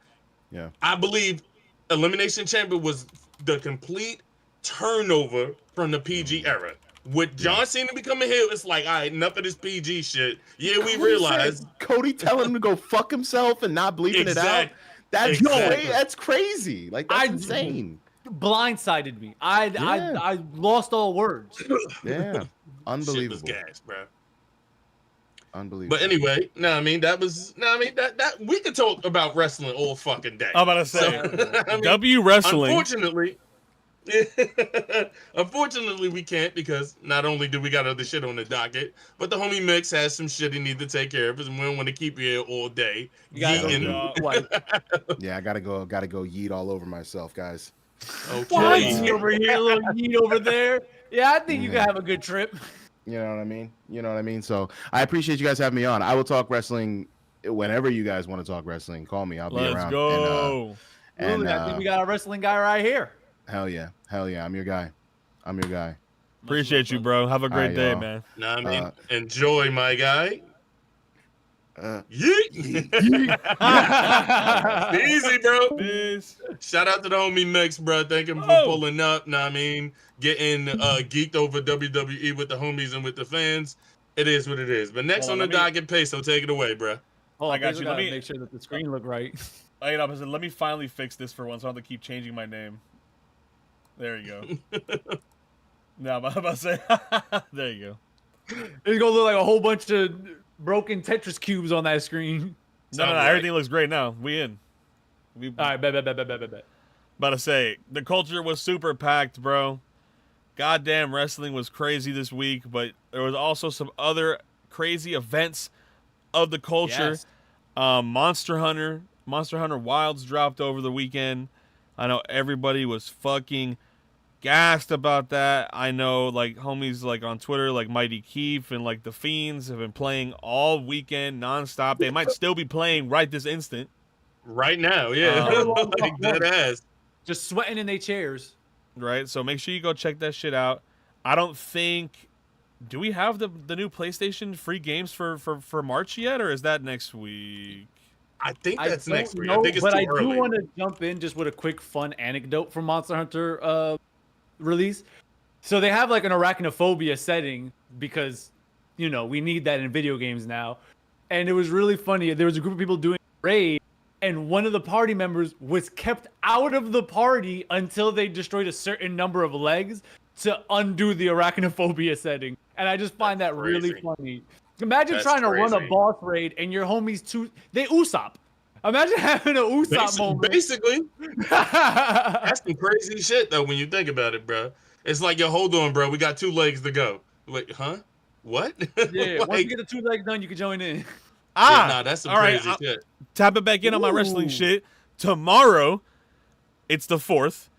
I believe Elimination Chamber was the complete turnover from the PG era. With John Cena becoming heel, it's like, all right, enough of this PG shit. Yeah, we realize Cody telling him to go fuck himself and not bleeping it out. That's crazy. Like, that's insane. Blindsided me. I lost all words. Yeah, unbelievable. Shit was gas, bro. Unbelievable. But anyway, that we could talk about wrestling all fucking day. I'm about to say, W Wrestling. Unfortunately, we can't, because not only do we got other shit on the docket, but the homie Mix has some shit he need to take care of, and we don't want to keep you here all day. Yeah, I gotta go yeet all over myself, guys. Okay. Yeet over here, a little yeet over there. Yeah, I think you can have a good trip. You know what I mean? So I appreciate you guys having me on. I will talk wrestling whenever you guys want to talk wrestling. Call me. I'll be around. Let's go. And I think we got a wrestling guy right here. Hell yeah. I'm your guy. Appreciate you, bro. Have a great day, man. No, I mean, enjoy, my guy. Yeet. Easy, bro. Peace. Shout out to the homie Mix, bro. Thank him for pulling up. Know what I mean? Getting geeked over WWE with the homies and with the fans. It is what it is. But next on the docket, Peso, take it away, bro. Oh, I got you. Let me make sure that the screen look right. Let me finally fix this for once. I don't have to keep changing my name. There you go. No, I'm about to say. There you go. It's gonna look like a whole bunch of broken Tetris cubes on that screen. No, everything looks great now. We in. All right, bet. About to say, the culture was super packed, bro. Goddamn, wrestling was crazy this week, but there was also some other crazy events of the culture. Yes. Monster Hunter Wilds dropped over the weekend. I know everybody was fucking gassed about that. I know, like, homies like on Twitter, like Mighty Keith and like the Fiends have been playing all weekend nonstop. They might still be playing right this instant. Right now, yeah. Like that ass. Just sweating in their chairs. Right, so make sure you go check that shit out. I don't think... Do we have the new PlayStation free games for March yet, or is that next week? I think that's next week. Know, I think it's but too I early. do want to jump in just with a quick fun anecdote from Monster Hunter release. So they have like an arachnophobia setting because, you know, we need that in video games now. And it was really funny. There was a group of people doing a raid, and one of the party members was kept out of the party until they destroyed a certain number of legs to undo the arachnophobia setting. And I just find that really funny. Imagine trying to run a boss raid and your homies they Usopp. Imagine having a Usopp moment. Basically. That's some crazy shit, though, when you think about it, bro. It's like, yo, hold on, bro. We got 2 legs to go. Wait, huh? What? Yeah, once you get the 2 legs done, you can join in. That's some crazy shit. Tapping back in on my wrestling shit. Tomorrow, it's the 4th.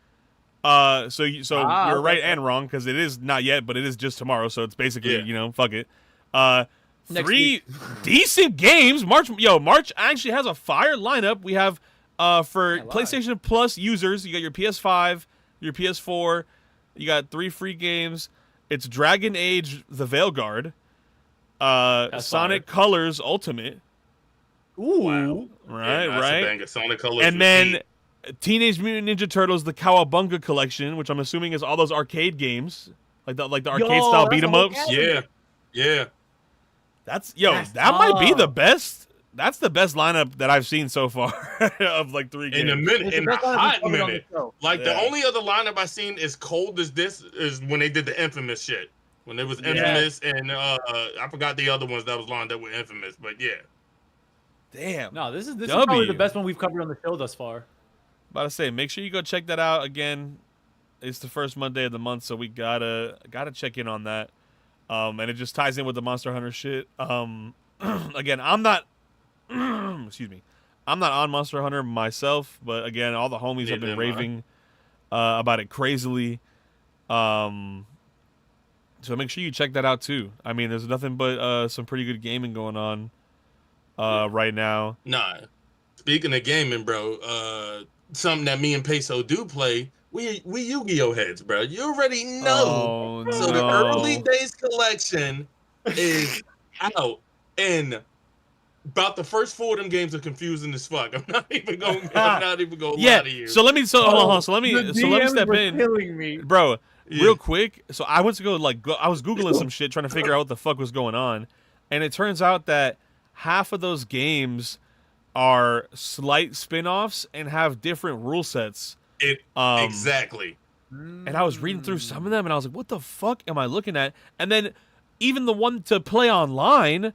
So you're right and wrong because it is not yet, but it is just tomorrow. So it's basically, you know, fuck it. 3 decent games. March actually has a fire lineup. We have for PlayStation Plus users, you got your PS5, your PS4, you got 3 free games. It's Dragon Age: The Veilguard, Sonic Colors Ultimate. Ooh, wow. Right. Sonic Colors, and then Teenage Mutant Ninja Turtles: The Cowabunga Collection, which I'm assuming is all those arcade games, like the arcade style beat 'em ups. Yeah. That might be the best. That's the best lineup that I've seen so far of like 3 games. In a hot minute. Like the only other lineup I've seen as cold as this is when they did the Infamous shit. When it was Infamous and I forgot the other ones that was lined up with Infamous, but yeah. Damn. No, this is probably the best one we've covered on the show thus far. About to say, make sure you go check that out again. It's the first Monday of the month, so we gotta check in on that. And it just ties in with the Monster Hunter shit. Again, I'm not excuse me. I'm not on Monster Hunter myself, but again, all the homies have been raving about it crazily. So make sure you check that out too. I mean, there's nothing but some pretty good gaming going on right now. Nah. Speaking of gaming, bro, something that me and Peso do play, we Yu-Gi-Oh heads, bro. You already know. So the Early Days collection is out, and about the first 4 of them games are confusing as fuck. I'm not even going lie to you. So let me step in, killing me. bro. Real quick. So I went to I was Googling some shit trying to figure out what the fuck was going on, and it turns out that half of those games are slight spin-offs and have different rule sets. Exactly. And I was reading through some of them, and I was like, what the fuck am I looking at? And then even the one to play online,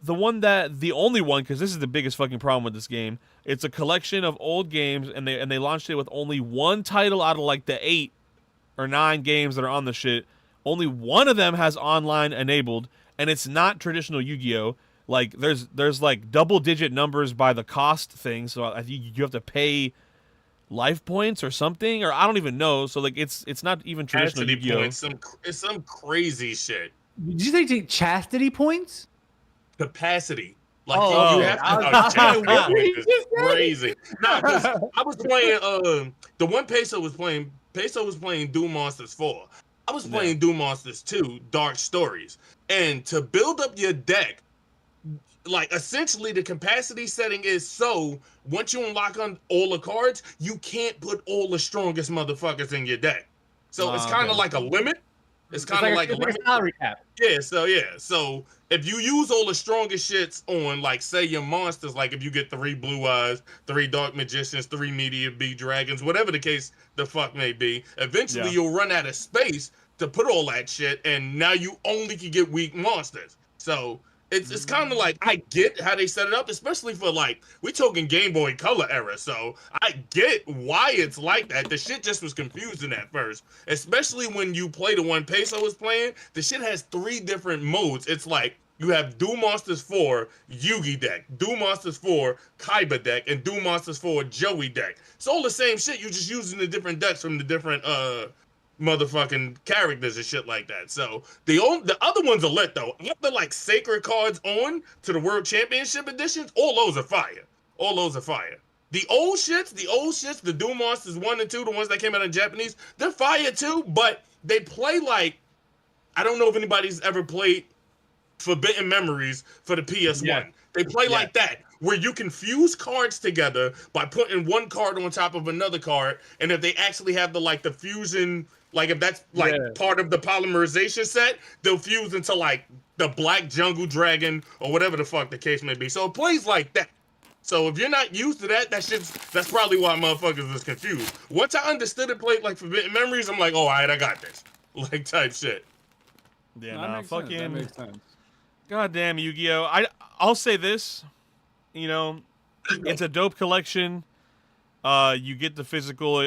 the only one, because this is the biggest fucking problem with this game, it's a collection of old games, and they launched it with only one title out of like the 8 or 9 games that are on the shit. Only one of them has online enabled, and it's not traditional Yu-Gi-Oh! Like, there's like double-digit numbers by the cost thing, so I think you have to pay life points or something, or I don't even know. So like, it's not even traditional Yu-Gi-Oh! It's some crazy shit. Did you say chastity points? Capacity. Like you have to it's crazy. Nah, because I was playing the one Peso was playing Doom Monsters 4. I was playing Doom Monsters 2, Dark Stories, and to build up your deck, like essentially the capacity setting is so once you unlock on all the cards, you can't put all the strongest motherfuckers in your deck. So it's kind of like a limit. It's kind of like a salary cap. Yeah. So if you use all the strongest shits on, like, say your monsters, like if you get 3 Blue Eyes, 3 Dark Magicians, 3 Meteor Bee Dragons, whatever the case the fuck may be, eventually you'll run out of space to put all that shit, and now you only can get weak monsters. So it's kind of like, I get how they set it up, especially for, like, we talking Game Boy Color era, so I get why it's like that. The shit just was confusing at first, especially when you play the one PESO was playing. The shit has 3 different modes. It's like, you have Doom Monsters 4 Yugi deck, Doom Monsters 4 Kaiba deck, and Doom Monsters 4 Joey deck. It's all the same shit, you're just using the different decks from the different motherfucking characters and shit like that. So the other ones are lit though. After like Sacred Cards on to the World Championship editions, all those are fire. All those are fire. The old shits, the Doom Monsters 1 and 2, the ones that came out in Japanese, they're fire too, but they play like, I don't know if anybody's ever played Forbidden Memories for the PS1. Yeah. They play like that, where you can fuse cards together by putting one card on top of another card, and if they actually have the fusion, like if that's part of the polymerization set, they'll fuse into like the Black Jungle Dragon or whatever the fuck the case may be. So it plays like that. So if you're not used to that, that's probably why motherfuckers was confused. Once I understood it played like Forbidden Memories, I'm like, oh, all right, I got this. Like type shit. Yeah, fucking. That makes sense. Goddamn Yu-Gi-Oh! I'll say this, it's a dope collection. You get the physical,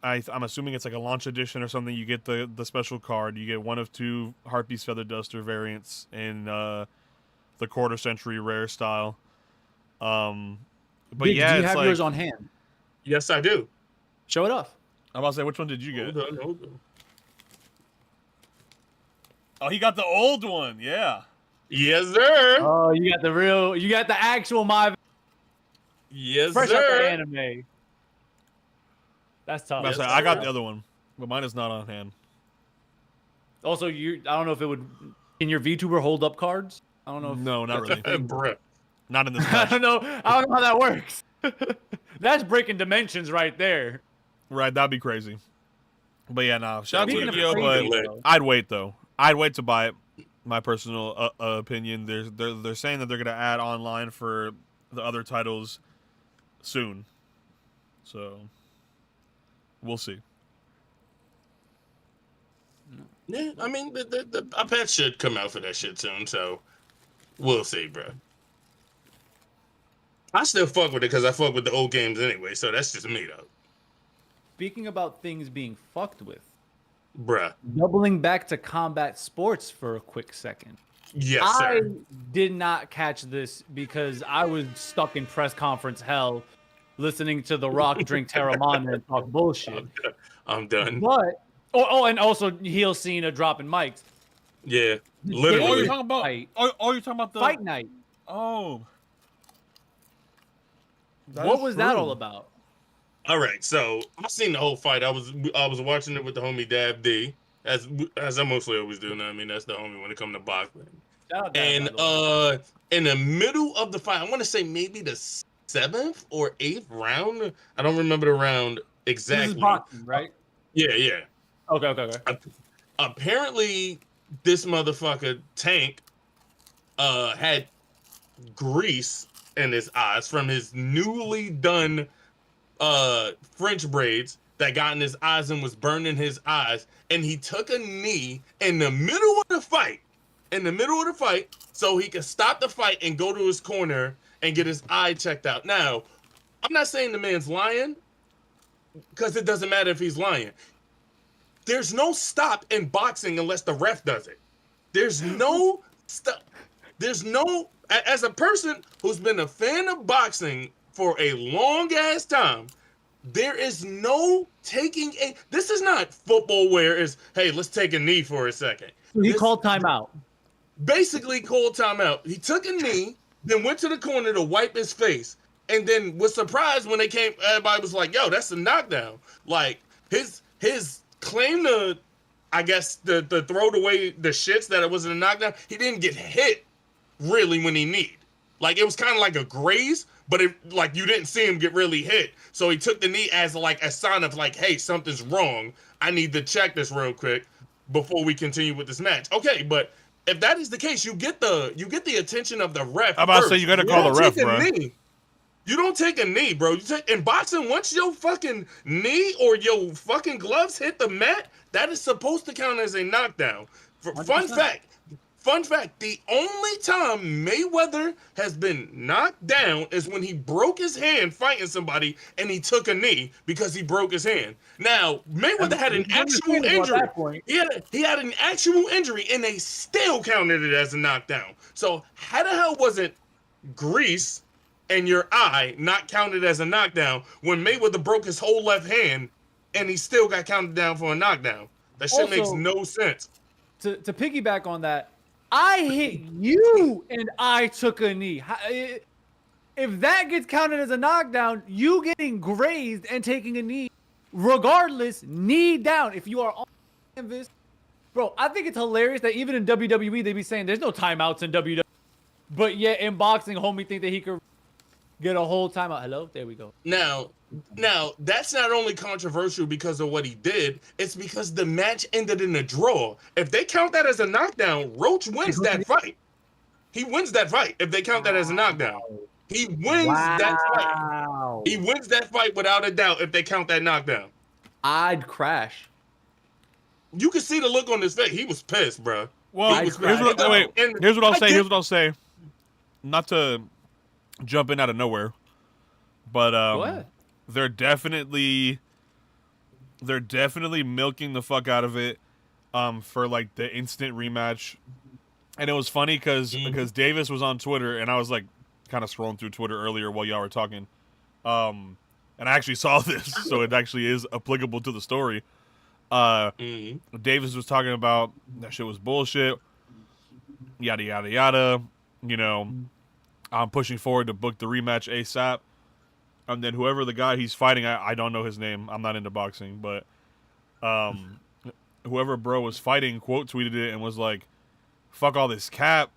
I'm assuming it's like a launch edition or something. You get the special card. You get one of 2 Harpy's Feather Duster variants in the quarter century rare style. But Biggs, yeah, do you have yours on hand? Yes, I do. Show it off. I'm about to say, which one did you get? Hold on. Oh, he got the old one. Yeah. Yes, sir. Oh, you got the actual Marvel. Yes, Fresh sir. out the anime. That's tough. Yes, I got the other one, but mine is not on hand. Also, I don't know if it would. Can your VTuber hold up cards? I don't know. No, not really. Bruh. Not in this. I don't know how that works. That's breaking dimensions right there. Right, that'd be crazy. But yeah, no. Shout out to Yu-Gi-Oh! But I'd wait though. I'd wait to buy it. My personal opinion. They're saying that they're gonna add online for the other titles soon. So we'll see. Yeah, I mean the iPad should come out for that shit soon. So we'll see, bro. I still fuck with it because I fuck with the old games anyway. So that's just me though. Speaking about things being fucked with. Bruh. Doubling back to combat sports for a quick second. Yes, sir. I did not catch this because I was stuck in press conference hell listening to The Rock drink Terramana and talk bullshit. I'm done. But, and also heel Cena dropping mics. Yeah, literally. Oh, you're talking about, you're talking about the Fight Night. Oh. What was that all about? All right, so I've seen the whole fight. I was watching it with the homie Dab D, as I mostly always do. I mean, that's the homie when it comes to boxing. And in the middle of the fight, I want to say maybe the 7th or 8th round. I don't remember the round exactly. This is boxing, right? Yeah. Okay. Apparently, this motherfucker Tank had grease in his eyes from his newly done French braids that got in his eyes and was burning his eyes, and he took a knee in the middle of the fight so he could stop the fight and go to his corner and get his eye checked out. Now, I'm not saying the man's lying, because it doesn't matter if he's lying. There's no stop in boxing unless the ref does it. There's no stop. As a person who's been a fan of boxing for a long ass time, there is no taking this is not football where it's, hey, let's take a knee for a second. He called timeout. Basically called timeout. He took a knee, then went to the corner to wipe his face, and then was surprised when they came, everybody was like, yo, that's a knockdown. Like his claim to I guess the throw away the shits that it wasn't a knockdown. He didn't get hit really when he kneed. Like it was kind of like a graze, but it like you didn't see him get really hit. So he took the knee as like a sign of like, hey, something's wrong. I need to check this real quick before we continue with this match. Okay, but if that is the case, you get the attention of the ref. I'm about to say you got to call the ref, bro. You don't take a knee, bro. You take in boxing, once your fucking knee or your fucking gloves hit the mat, that is supposed to count as a knockdown. Fun fact, the only time Mayweather has been knocked down is when he broke his hand fighting somebody and he took a knee because he broke his hand. Now, Mayweather had an actual injury. He had an actual injury and they still counted it as a knockdown. So how the hell was it grease and your eye not counted as a knockdown when Mayweather broke his whole left hand and he still got counted down for a knockdown? That shit makes no sense. To piggyback on that, I hit you and I took a knee. If that gets counted as a knockdown, you getting grazed and taking a knee, regardless, knee down. If you are on canvas, bro, I think it's hilarious that even in WWE, they be saying there's no timeouts in WWE. But yet in boxing, homie think that he could get a whole timeout. Hello? There we go. Now, that's not only controversial because of what he did, it's because the match ended in a draw. If they count that as a knockdown, Roach wins that fight. He wins that fight if they count that as a knockdown. He wins that fight. He wins that fight without a doubt if they count that knockdown. I'd crash. You can see the look on his face. He was pissed, bro. Well, here's what I'll say. Not to jump in out of nowhere, but they're definitely milking the fuck out of it for like the instant rematch. And it was funny because Davis was on Twitter and I was like kind of scrolling through Twitter earlier while y'all were talking, and I actually saw this, so it actually is applicable to the story. Davis was talking about that shit was bullshit, yada yada yada. You know, I'm pushing forward to book the rematch ASAP. And then whoever the guy he's fighting, I don't know his name. I'm not into boxing, but whoever bro was fighting quote tweeted it and was like, fuck all this cap.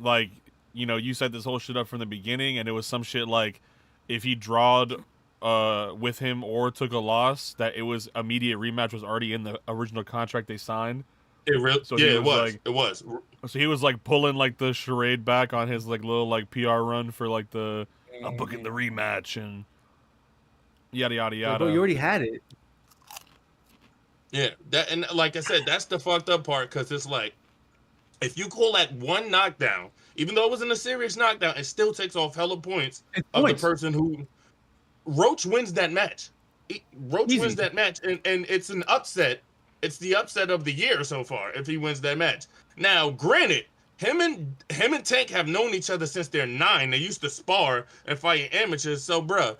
Like, you know, you set this whole shit up from the beginning, and it was some shit like if he drawed with him or took a loss, that it was immediate rematch was already in the original contract they signed. It was. So he was like pulling like the charade back on his like little like PR run for like the I'm booking the rematch and yada yada yada. Bro, you already had it. Yeah, that and like I said, that's the fucked up part because it's like if you call that one knockdown, even though it wasn't a serious knockdown, it still takes off hella points of the person who Roach wins that match. Roach wins that match, and it's an upset. It's the upset of the year so far if he wins that match. Now, granted, him and Tank have known each other since they're 9. They used to spar and fight amateurs. So, bro,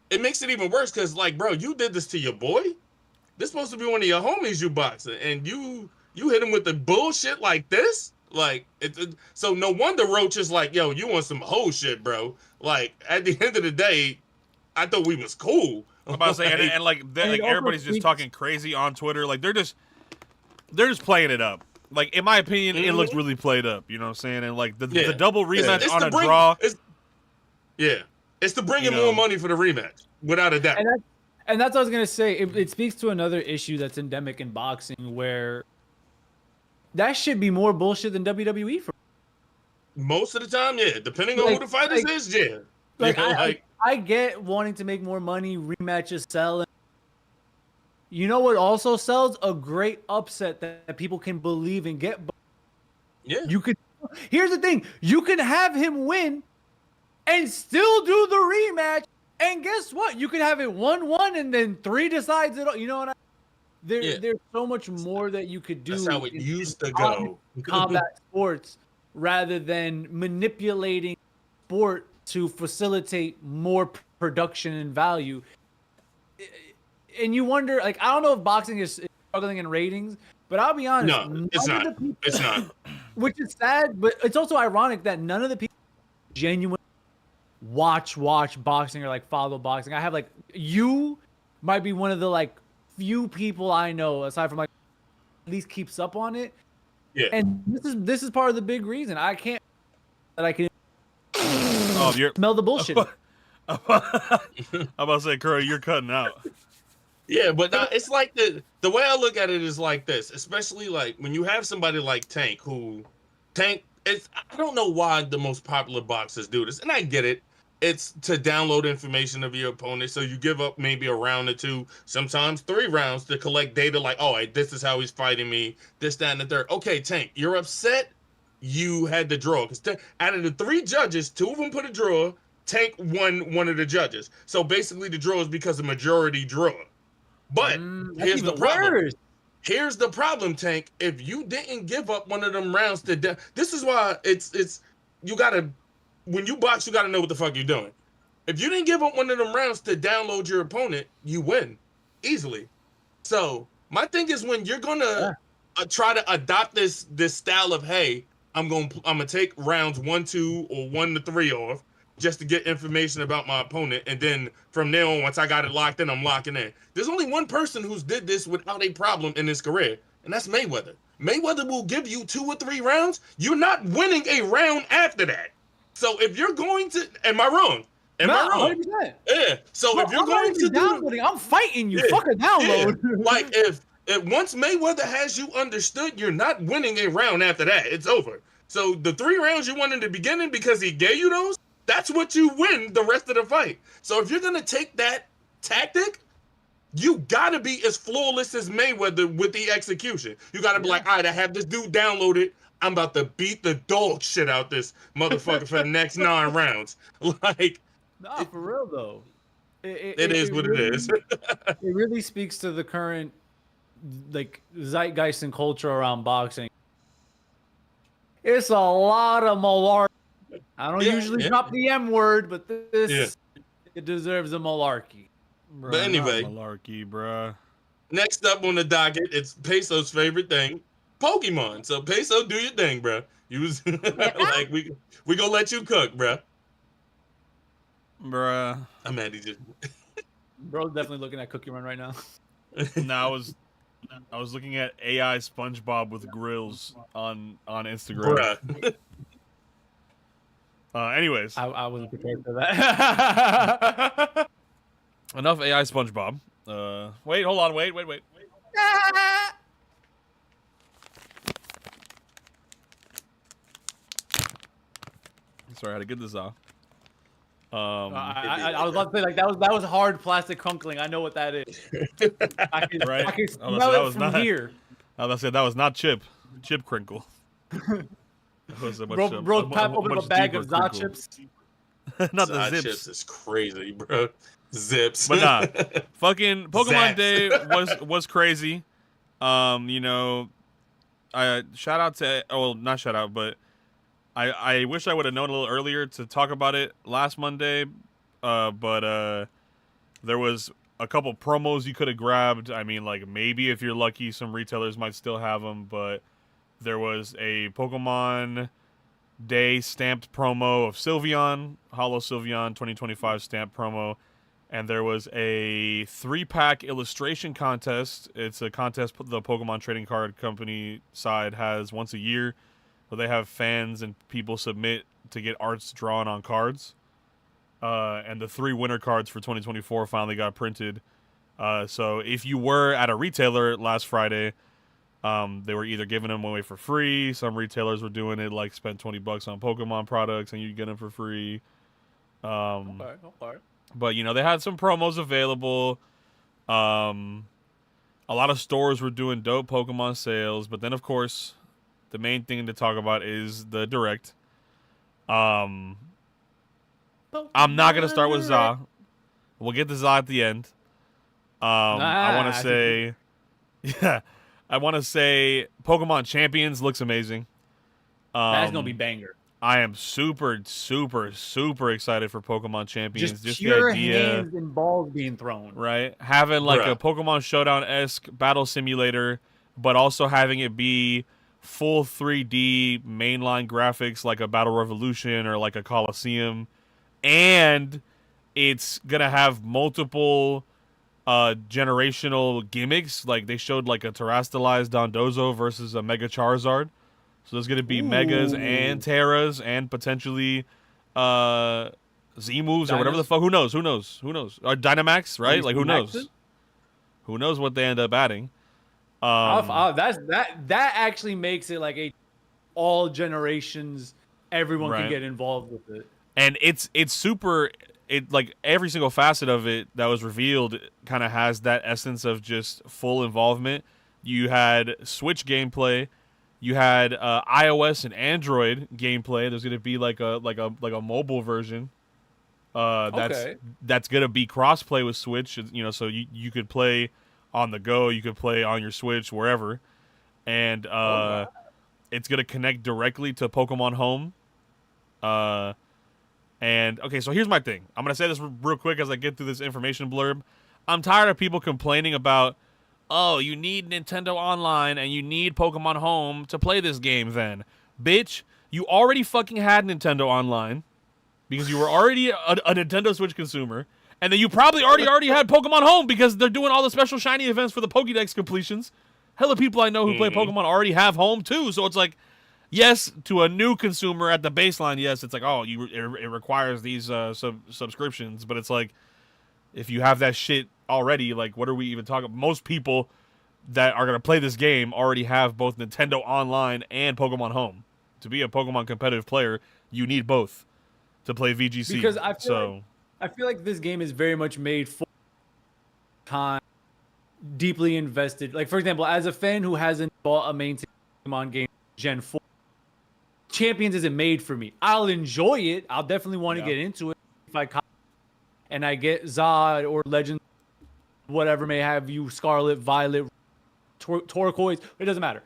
it makes it even worse because, like, bro, you did this to your boy. This supposed to be one of your homies you boxing, and you hit him with the bullshit like this. Like, so no wonder Roach is like, yo, you want some whole shit, bro. Like, at the end of the day, I thought we was cool. I'm about to say, and like everybody's just talking crazy on Twitter. Like they're just playing it up. Like in my opinion, it looks really played up. You know what I'm saying? And like the double rematch on a draw. It's to bring in more money for the rematch, without a doubt. And that's what I was gonna say. It speaks to another issue that's endemic in boxing, where that should be more bullshit than WWE for most of the time. Yeah, depending on who the fighters is. Yeah, I get wanting to make more money, rematches sell. You know what also sells? A great upset that people can believe and get. Yeah. Here's the thing. You can have him win and still do the rematch. And guess what? You can have it 1-1 and then 3 decides it all. You know what There's so much more that you could do. That's how it used to go. Combat sports rather than manipulating sport to facilitate more production and value. And you wonder, like, I don't know if boxing is struggling in ratings, but I'll be honest. No, it's not. It's not. Which is sad, but it's also ironic that none of the people genuinely watch boxing or like follow boxing. I have like, you might be one of the like few people I know aside from like least keeps up on it. Yeah. And this is part of the big reason I can smell the bullshit. I'm about to say, Curry, you're cutting out. Yeah, but it's like the way I look at it is like this, especially like when you have somebody like Tank, I don't know why the most popular boxers do this, and I get it. It's to download information of your opponent, so you give up maybe a round or two, sometimes 3 rounds to collect data like, oh, hey, this is how he's fighting me, this, that, and the third. Okay, Tank, you're upset you had the draw. Because out of the 3 judges, 2 of them put a draw, Tank won one of the judges. So basically the draw is because of majority draw. But here's the problem. Worse. Here's the problem, Tank. If you didn't give up one of them rounds this is why it's you gotta, when you box, you gotta know what the fuck you're doing. If you didn't give up one of them rounds to download your opponent, you win easily. So my thing is when you're gonna try to adopt this style of, hey, I'm gonna take rounds 1, 2, or 1 to 3 off just to get information about my opponent, and then from there on, once I got it locked in, I'm locking in. There's only one person who's did this without a problem in his career, and that's Mayweather. Mayweather will give you 2 or 3 rounds. You're not winning a round after that. So if you're going to, am I wrong? Am I wrong? 100%. Yeah. So if you're going to downloading, I'm fighting you. Fuck a download. Yeah. Like if once Mayweather has you understood, you're not winning a round after that. It's over. So the 3 rounds you won in the beginning because he gave you those, that's what you win the rest of the fight. So if you're going to take that tactic, you got to be as flawless as Mayweather with the execution. You got to be like, all right, I have this dude downloaded. I'm about to beat the dog shit out this motherfucker for the next 9 rounds. Like, nah, for real though. It is what really, it is. It really speaks to the current like zeitgeist and culture around boxing. It's a lot of malarkey. I don't usually drop the M word, but this it deserves a malarkey. Bruh, but anyway, malarkey, bruh. Next up on the docket, it's Peso's favorite thing, Pokemon. So Peso, do your thing, bruh. You was like we gonna let you cook, bruh. I'm mad he just. Bro's definitely looking at Cookie Run right now. No, I was looking at AI SpongeBob with grills on Instagram. Bruh. Anyways, I wasn't prepared for that. Enough AI SpongeBob. Wait, hold on, wait. Sorry, I had to get this off. I was about to say like that was hard plastic crunkling. I know what that is. I can smell it from here. I was that was not chip crinkle. Bro, pop open a bag of Za chips. Not the zips. Chips is crazy, bro. Zips. But nah, fucking Pokemon Day was crazy. You know, I shout out to not shout out, but I wish I would have known a little earlier to talk about it last Monday. But there was a couple promos you could have grabbed. I mean, like maybe if you're lucky, some retailers might still have them, but there was a Pokemon Day stamped promo of Sylveon, Holo Sylveon 2025 stamped promo, and there was a 3-pack illustration contest. It's a contest the Pokemon Trading Card Company side has once a year, where they have fans and people submit to get arts drawn on cards. And the 3 winner cards for 2024 finally got printed. So if you were at a retailer last Friday, they were either giving them away for free. Some retailers were doing it like spend $20 on Pokemon products and you get them for free. Okay. But you know, they had some promos available. A lot of stores were doing dope Pokemon sales, but then of course, the main thing to talk about is the Direct. I'm not gonna start with Za. We'll get to Za at the end. I want to say, I want to say Pokemon Champions looks amazing. That's gonna be banger. I am super, super, super excited for Pokemon Champions. Just pure the idea, hands and balls being thrown. Right? Having like a Pokemon Showdown-esque battle simulator, but also having it be full 3D mainline graphics like a Battle Revolution or like a Coliseum. And it's going to have multiple generational gimmicks. Like they showed like a terastallized Dondozo versus a Mega Charizard. So there's gonna be Megas and Terras and potentially Z moves or whatever the fuck. Who knows? Or Dynamax, right? Like who knows? Who knows what they end up adding? That actually makes it like all generations. Everyone can get involved with it, and it's super. It like every single facet of it that was revealed kind of has that essence of just full involvement. You had Switch gameplay, you had iOS and Android gameplay. There's gonna be like a mobile version. That's gonna be crossplay with Switch. You know, so you could play on the go, you could play on your Switch wherever, and it's gonna connect directly to Pokemon Home. And okay, so here's my thing. I'm gonna say this real quick as I get through this information blurb. I'm tired of people complaining about, oh, you need Nintendo Online and you need Pokemon Home to play this game. Then, bitch, you already fucking had Nintendo Online because you were already a Nintendo Switch consumer, and then you probably already had Pokemon Home because they're doing all the special shiny events for the Pokédex completions. Hella people I know who play Pokemon already have Home too, so it's like, yes, to a new consumer at the baseline, yes, it's like, oh, it requires these subscriptions, but it's like, if you have that shit already, like, what are we even talking about? Most people that are going to play this game already have both Nintendo Online and Pokemon Home. To be a Pokemon competitive player, you need both to play VGC. Because I feel like this game is very much made for time, deeply invested. Like, for example, as a fan who hasn't bought a main Pokemon game Gen 4, Champions isn't made for me. I'll enjoy it. I'll definitely want to get into it if I and I get Zod or Legend, whatever may have you, Scarlet, Violet, Turquoise. It doesn't matter.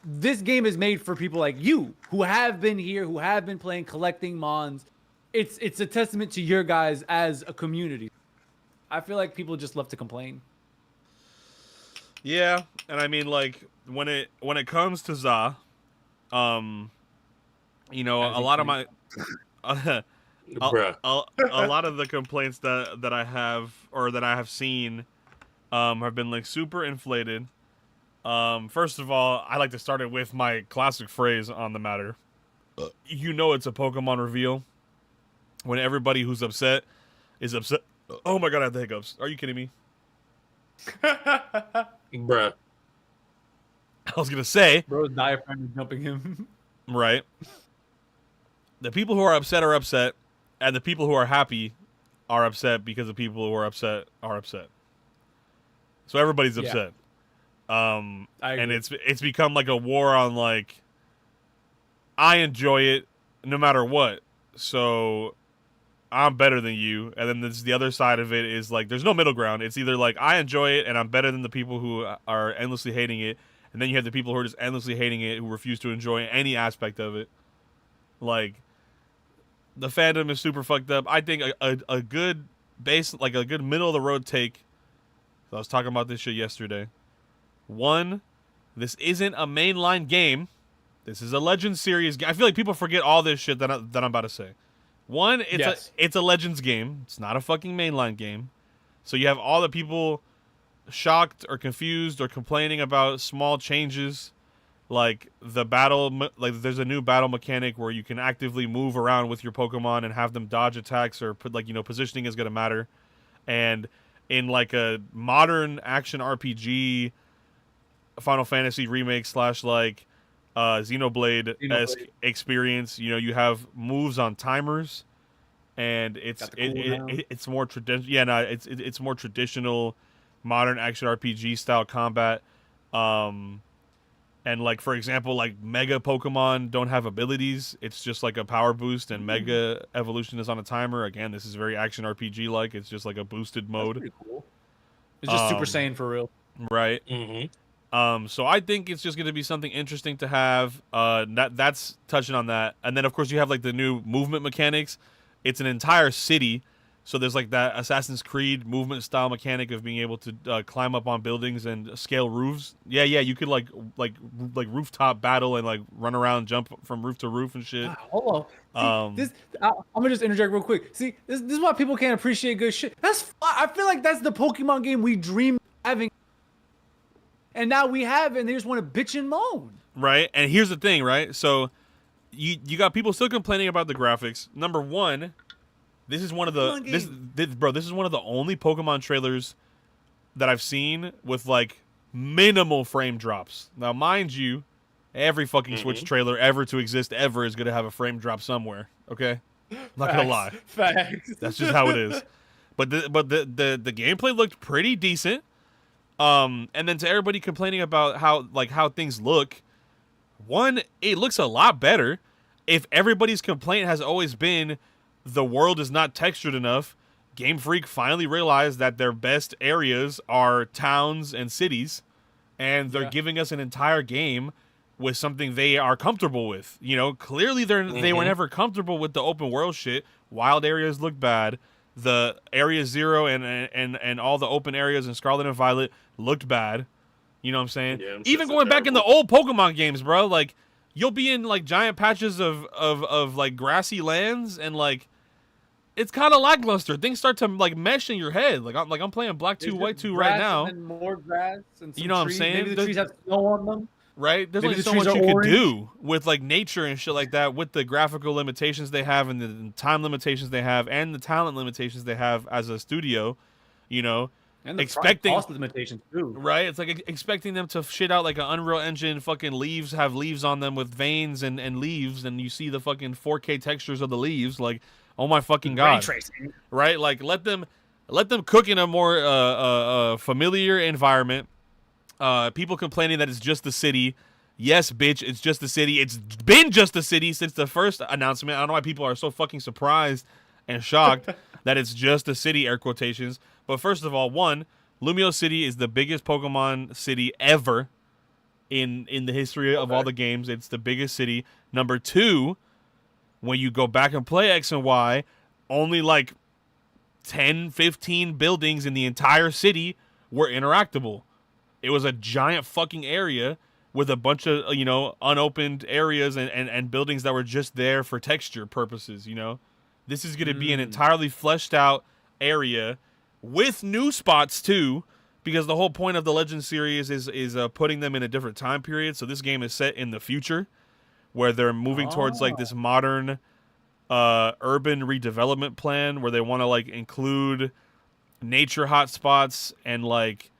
This game is made for people like you who have been here, who have been playing, collecting Mons. It's a testament to your guys as a community. I feel like people just love to complain. Yeah, and I mean, like, when it comes to Za, you know, a lot of my a lot of the complaints that I have or that I have seen have been like super inflated. First of all, I like to start it with my classic phrase on the matter. You know, it's a Pokemon reveal when everybody who's upset is upset. Oh my god, I have the hiccups. Are you kidding me? Bruh. I was gonna say, bro's diaphragm is jumping him. Right. The people who are upset, and the people who are happy are upset because the people who are upset are upset. So everybody's upset. And it's become like a war on, like, I enjoy it no matter what, so I'm better than you. And then the other side of it is like there's no middle ground. It's either like I enjoy it and I'm better than the people who are endlessly hating it, and then you have the people who are just endlessly hating it who refuse to enjoy any aspect of it. Like, the fandom is super fucked up. I think a good base, like a good middle of the road take. I was talking about this shit yesterday. One, this isn't a mainline game. This is a Legends series. I feel like people forget all this shit that I'm about to say. One, it's a Legends game. It's not a fucking mainline game. So you have all the people shocked or confused or complaining about small changes, like the battle. Like, there's a new battle mechanic where you can actively move around with your Pokemon and have them dodge attacks, or put, like, you know, positioning is gonna matter. And in like a modern action RPG, Final Fantasy remake / like Xenoblade-esque experience, you know, you have moves on timers, and it's more traditional. Yeah, no, it's more traditional modern action RPG style combat. And like, for example, like Mega Pokemon don't have abilities. It's just like a power boost, and Mega Evolution is on a timer. Again, this is very action RPG like. It's just like a boosted mode. That's pretty cool. It's just Super Saiyan for real. Right. Mm-hmm. So I think it's just going to be something interesting to have. That's touching on that. And then, of course, you have like the new movement mechanics. It's an entire city. So there's like that Assassin's Creed movement style mechanic of being able to climb up on buildings and scale roofs. Yeah, you could like rooftop battle and like run around, jump from roof to roof and shit. Hold on. See, I'm gonna just interject real quick. See, this is why people can't appreciate good shit. I feel like that's the Pokemon game we dreamed of having, and now we have it, and they just want to bitch and moan. Right, and here's the thing, right? So you got people still complaining about the graphics. Number one, this is one of the this is one of the only Pokemon trailers that I've seen with like minimal frame drops. Now, mind you, every fucking Switch trailer ever to exist ever is gonna have a frame drop somewhere. Okay, not gonna lie. Facts. That's just how it is. But the gameplay looked pretty decent. And then to everybody complaining about how things look, one, it looks a lot better. If everybody's complaint has always been the world is not textured enough, Game Freak finally realized that their best areas are towns and cities, and they're giving us an entire game with something they are comfortable with. You know, clearly they were never comfortable with the open world shit. Wild areas look bad. The Area Zero and all the open areas in Scarlet and Violet looked bad. You know what I'm saying? Yeah, even going back in the old Pokemon games, bro, like you'll be in like giant patches of like grassy lands, and like it's kind of lackluster. Things start to like mesh in your head. Like I'm playing Black 2 White 2 right now. And more grass and some you know what I'm trees. saying? Maybe the trees have snow on them. Right? There's Maybe only the so trees much are you orange. can do with like nature and shit like that, with the graphical limitations they have and the time limitations they have and the talent limitations they have as a studio, you know. And the cost limitations too. Right? It's like expecting them to shit out like an Unreal Engine fucking leaves, have leaves on them with veins and leaves, and you see the fucking 4K textures of the leaves, like, oh my fucking god. Ray tracing. Right? Like let them cook in a more familiar environment. People complaining that it's just the city. Yes, bitch, it's just the city. It's been just the city since the first announcement. I don't know why people are so fucking surprised and shocked that it's just the city, air quotations. But first of all, one, Lumio City is the biggest Pokemon city ever in the history of all the games. It's the biggest city. Number two, when you go back and play X and Y, only like 10, 15 buildings in the entire city were interactable. It was a giant fucking area with a bunch of, you know, unopened areas and buildings that were just there for texture purposes, you know. This is going to be an entirely fleshed out area with new spots too, because the whole point of the Legend series is putting them in a different time period. So this game is set in the future where they're moving towards like this modern urban redevelopment plan where they want to like include nature hotspots and like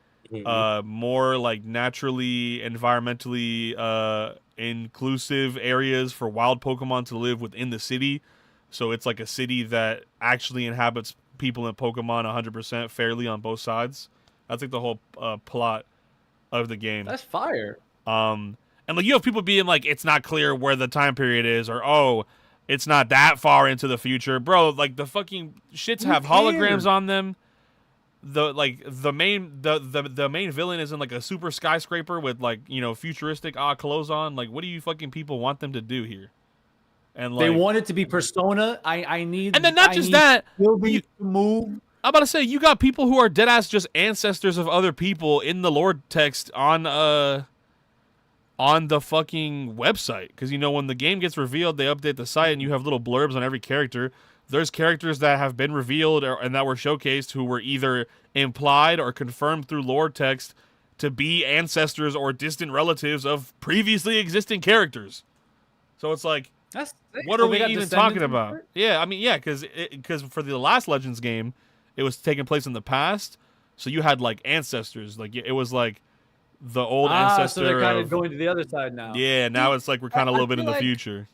more like naturally, environmentally inclusive areas for wild Pokemon to live within the city. So it's like a city that actually inhabits people and Pokemon 100% fairly on both sides. That's like the whole plot of the game. That's fire. And like you have people being like, it's not clear where the time period is, or oh, it's not that far into the future, bro. Like the fucking shits have holograms on them. The main villain is in like a super skyscraper with like, you know, futuristic clothes on. Like, what do you fucking people want them to do here? And like, they want it to be Persona. I need, and then not just that, you move. I'm about to say you got people who are dead ass just ancestors of other people in the lore text on the fucking website, because you know when the game gets revealed, they update the site and you have little blurbs on every character. There's characters that have been revealed and that were showcased who were either implied or confirmed through lore text to be ancestors or distant relatives of previously existing characters. So it's like, what are we even talking about? Yeah, I mean, yeah, because for the last Legends game, it was taking place in the past, so you had like ancestors. Like it was like the old ancestor. So they're kind of going to the other side now. Yeah, now it's like we're kind of a little bit in the future.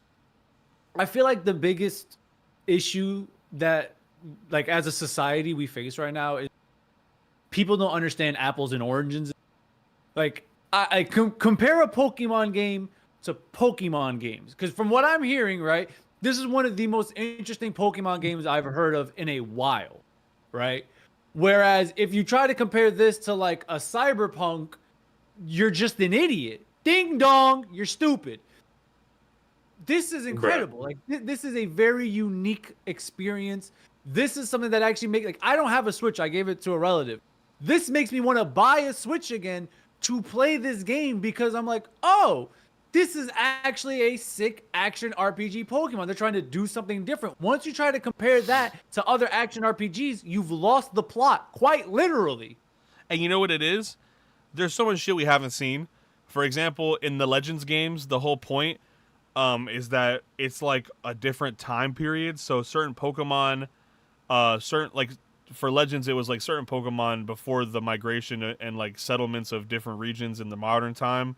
I feel like the biggest issue that, like, as a society we face right now is people don't understand apples and oranges. Like, I compare a Pokemon game to Pokemon games, because from what I'm hearing, right, this is one of the most interesting Pokemon games I've heard of in a while, right? Whereas if you try to compare this to like a Cyberpunk, you're just an idiot. Ding dong, you're stupid. This is incredible. Like this is a very unique experience. this is something that actually makes, like, I don't have a Switch. I gave it to a relative. This makes me want to buy a Switch again to play this game because I'm like, oh, this is actually a sick action RPG Pokemon. They're trying to do something different. Once you try to compare that to other action RPGs, you've lost the plot, quite literally. And you know what it is? There's so much shit we haven't seen. For example, in the Legends games, the whole point is that it's like a different time period. So certain Pokemon, for Legends, it was like certain Pokemon before the migration and like settlements of different regions in the modern time.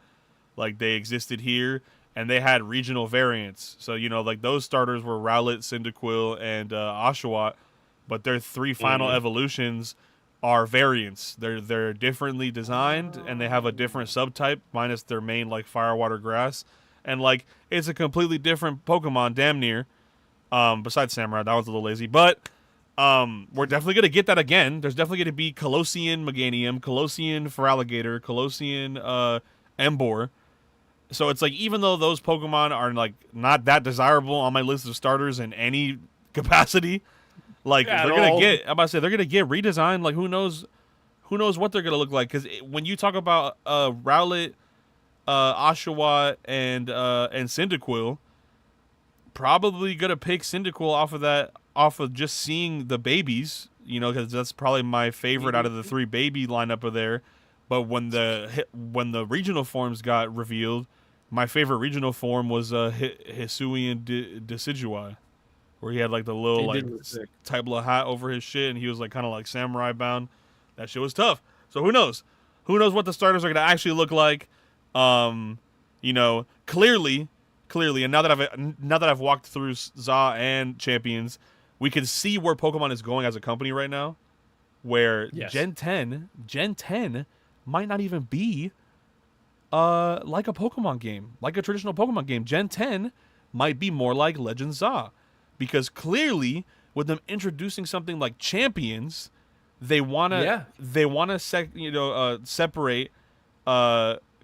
Like, they existed here, and they had regional variants. So, you know, like, those starters were Rowlet, Cyndaquil, and Oshawott, but their 3 final evolutions are variants. They're differently designed, and they have a different subtype, minus their main, like, Fire, Water, Grass. And, like, it's a completely different Pokemon, damn near, besides Samurai. That was a little lazy. But we're definitely going to get that again. There's definitely going to be Colossian Meganium, Colossian Feraligatr, Colossian Emboar. So it's like, even though those Pokemon are like not that desirable on my list of starters in any capacity, like they're gonna get redesigned. Like, who knows what they're gonna look like? Because when you talk about Rowlet, Oshawott, and Cyndaquil, probably gonna pick Cyndaquil off of just seeing the babies. You know, because that's probably my favorite out of the 3 baby lineup of there. But when the regional forms got revealed, my favorite regional form was Hisuian Decidueye, where he had like the little like type of hat over his shit, and he was like kind of like samurai bound. That shit was tough. So who knows? Who knows what the starters are gonna actually look like? You know, clearly, and now that I've walked through ZA and Champions, we can see where Pokemon is going as a company right now. Where Gen 10 might not even be like a Pokemon game, like a traditional Pokemon game. Gen 10 might be more like Legends ZA, because clearly with them introducing something like Champions, they wanna separate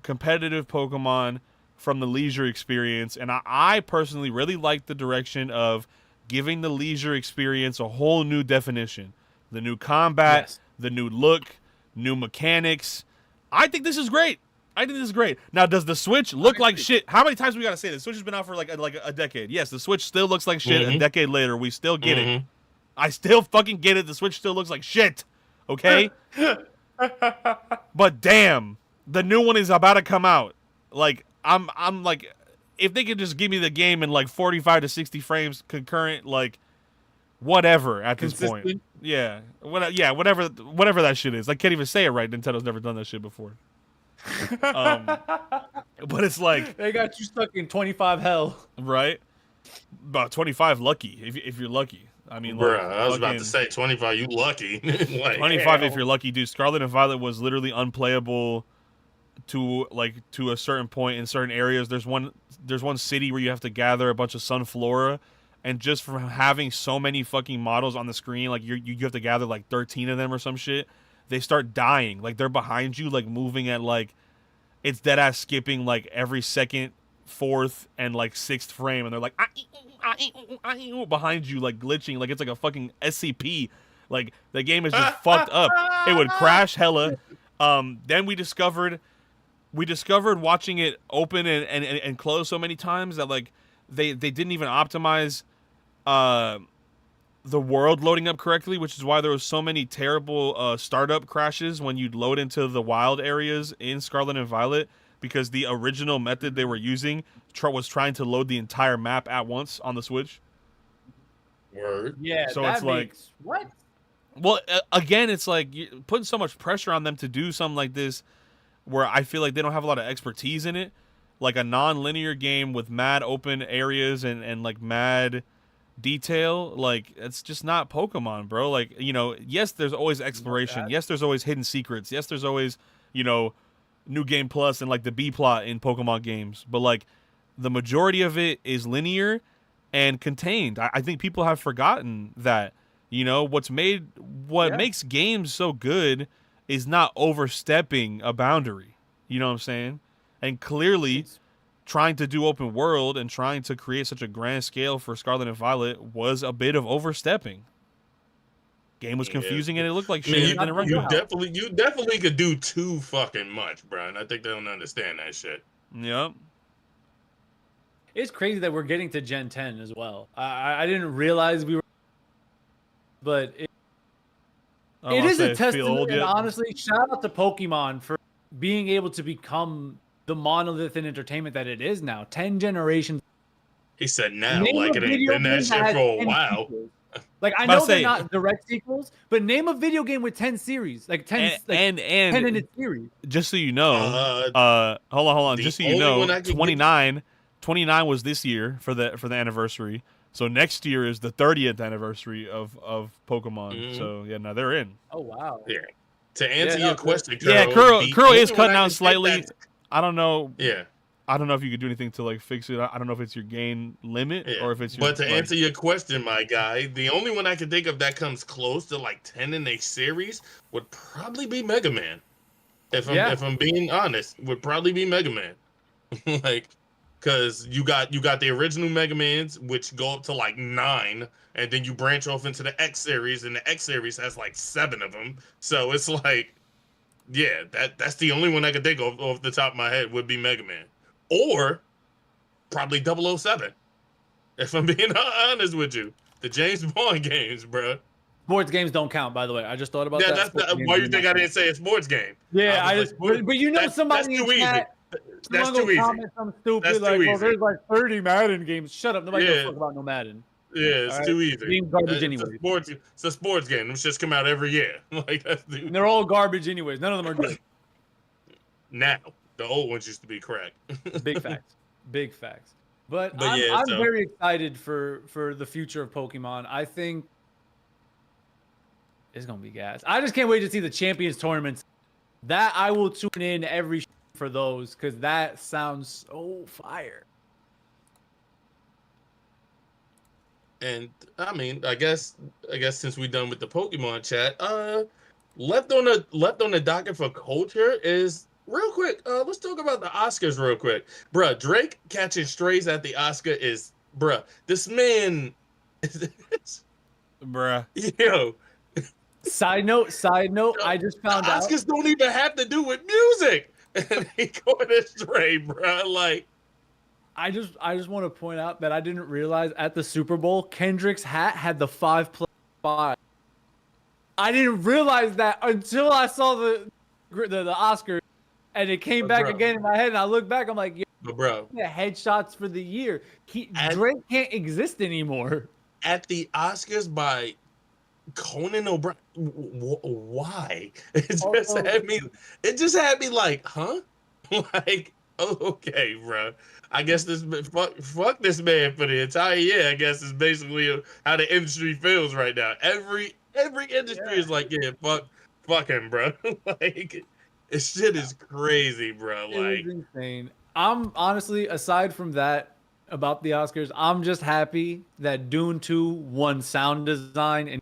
competitive Pokemon from the leisure experience. And I personally really like the direction of giving the leisure experience a whole new definition. The new combat, the new look, new mechanics. I think this is great. Now, does the Switch look like shit? How many times we got to say this? The Switch has been out for like a decade. Yes, the Switch still looks like shit. A decade later, we still get it. I still fucking get it. The Switch still looks like shit. Okay? But damn, the new one is about to come out. Like, I'm like, if they could just give me the game in like 45 to 60 frames concurrent, like, whatever at this point. Yeah, whatever that shit is. I can't even say it right. Nintendo's never done that shit before. But it's like, they got you stuck in 25 hell, right? About 25 lucky, if you're lucky. I mean, bruh, I was about to say 25. You lucky? Like, 25 if you're lucky, dude. Scarlet and Violet was literally unplayable to a certain point in certain areas. There's one city where you have to gather a bunch of Sunflora. And just from having so many fucking models on the screen, like you have to gather like 13 of them or some shit, they start dying. Like, they're behind you, like moving at like, it's dead ass skipping like every second, 4th, and like 6th frame, and they're like behind you, like glitching, like it's like a fucking SCP. Like, the game is just fucked up. It would crash hella. Then we discovered watching it open and close so many times that like they didn't even optimize the world loading up correctly, which is why there was so many terrible startup crashes when you'd load into the wild areas in Scarlet and Violet, because the original method they were using was trying to load the entire map at once on the Switch. Word. Yeah, so it's like, what? Well, again, it's like you're putting so much pressure on them to do something like this, where I feel like they don't have a lot of expertise in it. Like a non-linear game with mad open areas and like mad detail, like, it's just not Pokemon, bro. Like, you know, yes, there's always exploration. Yes, there's always hidden secrets. Yes, there's always, you know, New Game Plus and like the B plot in Pokemon games. But like, the majority of it is linear and contained. I think people have forgotten that, you know, what makes games so good is not overstepping a boundary. You know what I'm saying? And clearly, trying to do open world and trying to create such a grand scale for Scarlet and Violet was a bit of overstepping. Game was confusing and it looked like I mean, shit. you definitely could do too fucking much, bro. And I think they don't understand that shit. Yep. It's crazy that we're getting to Gen 10 as well. I didn't realize we were, but it is a testament. And honestly, shout out to Pokemon for being able to become the monolith in entertainment that it is now. 10 generations. He said now, like it ain't been that shit for a while. Like, I know they're not direct sequels, but name a video game with 10 series, like 10 10 in its series. Just so you know, hold on. Just so you know, 29 was this year for the anniversary. So next year is the 30th anniversary of Pokemon. Mm-hmm. So yeah, now they're in. Oh wow. Yeah. To answer your question, Curl is cutting out slightly. I don't know. Yeah. I don't know if you could do anything to like fix it. I don't know if it's your gain limit or if it's your. But to answer your question, my guy, the only one I can think of that comes close to like 10 in a series would probably be Mega Man. If I'm being honest, would probably be Mega Man. Like, because you got the original Mega Mans, which go up to like 9, and then you branch off into the X series, and the X series has like 7 of them. So it's like, yeah, that's the only one I can think of off the top of my head would be Mega Man. Or probably 007, if I'm being honest with you. The James Bond games, bro. Sports games don't count, by the way. I just thought about that. That's why you think I didn't say a sports game. Yeah, but you know somebody in chat. That's too easy. Something stupid like, well, there's like 30 Madden games. Shut up. Nobody gives a fuck about no Madden. Yeah, it's too easy. Being garbage anyway. It's a sports game. It's just come out every year. Like and they're all garbage anyways. None of them are good. Now. The old ones used to be correct. Big facts. Big facts. But I'm very excited for the future of Pokemon. I think it's going to be gas. I just can't wait to see the Champions tournaments. That I will tune in every for those because that sounds so fire. And I mean, I guess since we're done with the Pokemon chat, left on the docket for culture is real quick. Let's talk about the Oscars real quick, bruh. Drake catching strays at the Oscar is, bruh. This man, bruh. Yo. Side note. I just found out Oscars don't even have to do with music, and he going astray, bruh. Like. I just want to point out that I didn't realize at the Super Bowl Kendrick's hat had the 5+5. I didn't realize that until I saw the Oscars, and it came back again in my head. And I look back, I'm like, yeah, bro, the headshots for the year. Drake can't exist anymore. At the Oscars by Conan O'Brien. Why? It just had me like, huh? Like, oh, okay, bro. I guess this fuck this man for the entire year. I guess is basically how the industry feels right now. Every industry is like, yeah, fuck him, bro. Like, this shit is crazy, bro. Like, it's insane. I'm honestly, aside from that about the Oscars, I'm just happy that Dune 2 won sound design, and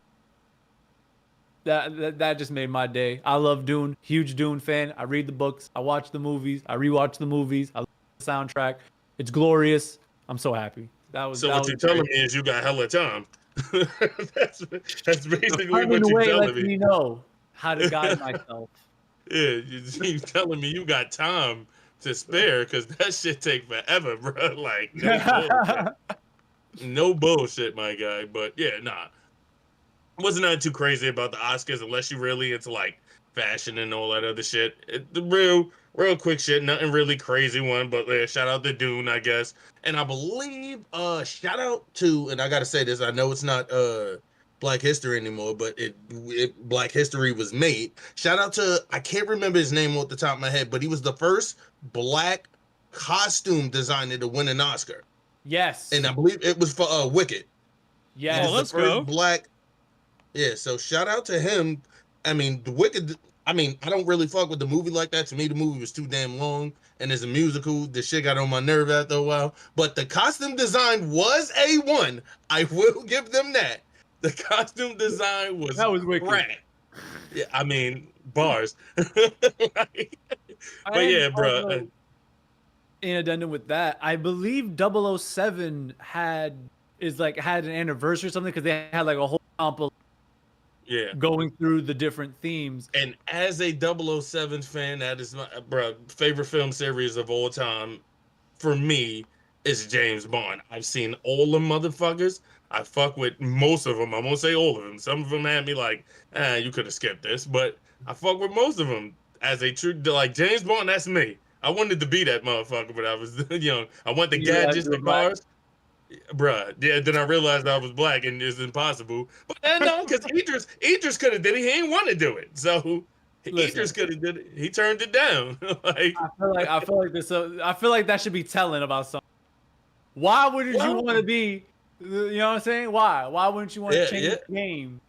that just made my day. I love Dune, huge Dune fan. I read the books, I watch the movies, I rewatch the movies. I love the soundtrack. It's glorious. I'm so happy. What you're telling me is you got hella time. that's basically what you're telling me. Me know how to guide myself. Yeah, you're telling me you got time to spare because that shit take forever, bro. Like, no bullshit, my guy. But yeah, nah. Wasn't nothing too crazy about the Oscars unless you really into like fashion and all that other shit. The real quick shit, nothing really crazy one, but shout out to Dune, I guess. And I believe shout out to, and I gotta say this, I know it's not Black History anymore, but it Black History was made. Shout out to, I can't remember his name off the top of my head, but he was the first black costume designer to win an Oscar. Yes. And I believe it was for Wicked. Yeah, let's go. Black. Yeah, so shout out to him. I mean, the Wicked, I don't really fuck with the movie like that. To me, the movie was too damn long. And as a musical, the shit got on my nerve after a while. But the costume design was A1. I will give them that. The costume design was wicked. Rad. Yeah, I mean, bars. But yeah, bro. In addendum with that, I believe 007 had an anniversary or something because they had like a whole compilation going through the different themes. And as a 007 fan, that is my favorite film series of all time. For me, is James Bond. I've seen all the motherfuckers. I fuck with most of them. I won't say all of them. Some of them had me like, you could have skipped this, but I fuck with most of them. As a true, like James Bond, that's me. I wanted to be that motherfucker when I was young. I want the gadgets, the cars. Bruh, yeah, then I realized I was black and it's impossible. But no, because Idris could have did it. He ain't want to do it. So Idris could have did it. He turned it down. I feel like that should be telling about something. Why wouldn't you want to be? You know what I'm saying? Why wouldn't you want to change the game?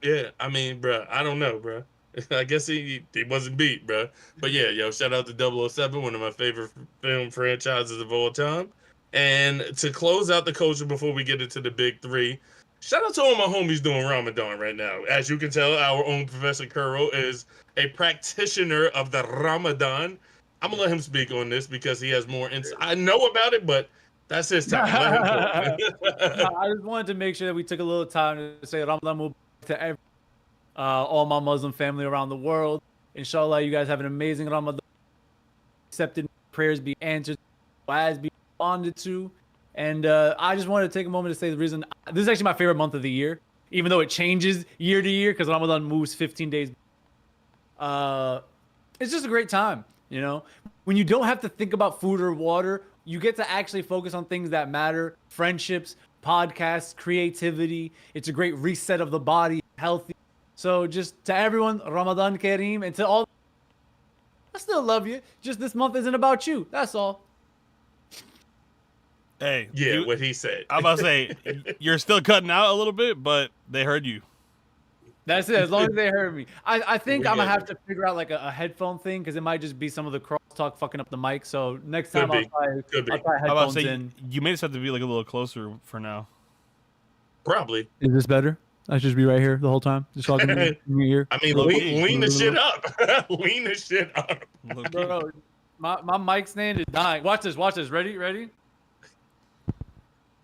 Yeah, I mean, bruh, I don't know, bruh. I guess he wasn't beat, bruh. But yeah, yo, shout out to 007, one of my favorite film franchises of all time. And to close out the culture before we get into the big three, shout out to all my homies doing Ramadan right now. As you can tell, our own Professor Kuro is a practitioner of the Ramadan. I'm going to let him speak on this because he has more insight. I know about it, but that's his time. I just wanted to make sure that we took a little time to say Ramadan Mubarak to all my Muslim family around the world. Inshallah, you guys have an amazing Ramadan. Accepted prayers be answered, du'as be responded to. And I just wanted to take a moment to say the reason this is actually my favorite month of the year, even though it changes year to year because Ramadan moves 15 days. It's just a great time, you know, when you don't have to think about food or water, you get to actually focus on things that matter, friendships, podcasts, creativity. It's a great reset of the body, healthy. So just to everyone, Ramadan Kareem, and to all, I still love you. Just this month isn't about you. That's all. Hey. Yeah, what he said. I'm about to say, you're still cutting out a little bit, but they heard you. That's it. As long as they heard me. I think I'm going to have to figure out like a headphone thing because it might just be some of the crosstalk fucking up the mic. So next time I'll try headphones in. You may just have to be like a little closer for now. Probably. Is this better? I should just be right here the whole time. Just talking to your ear. I mean, lean the shit up. Lean the shit up. Bro, my mic stand is dying. Watch this. Ready?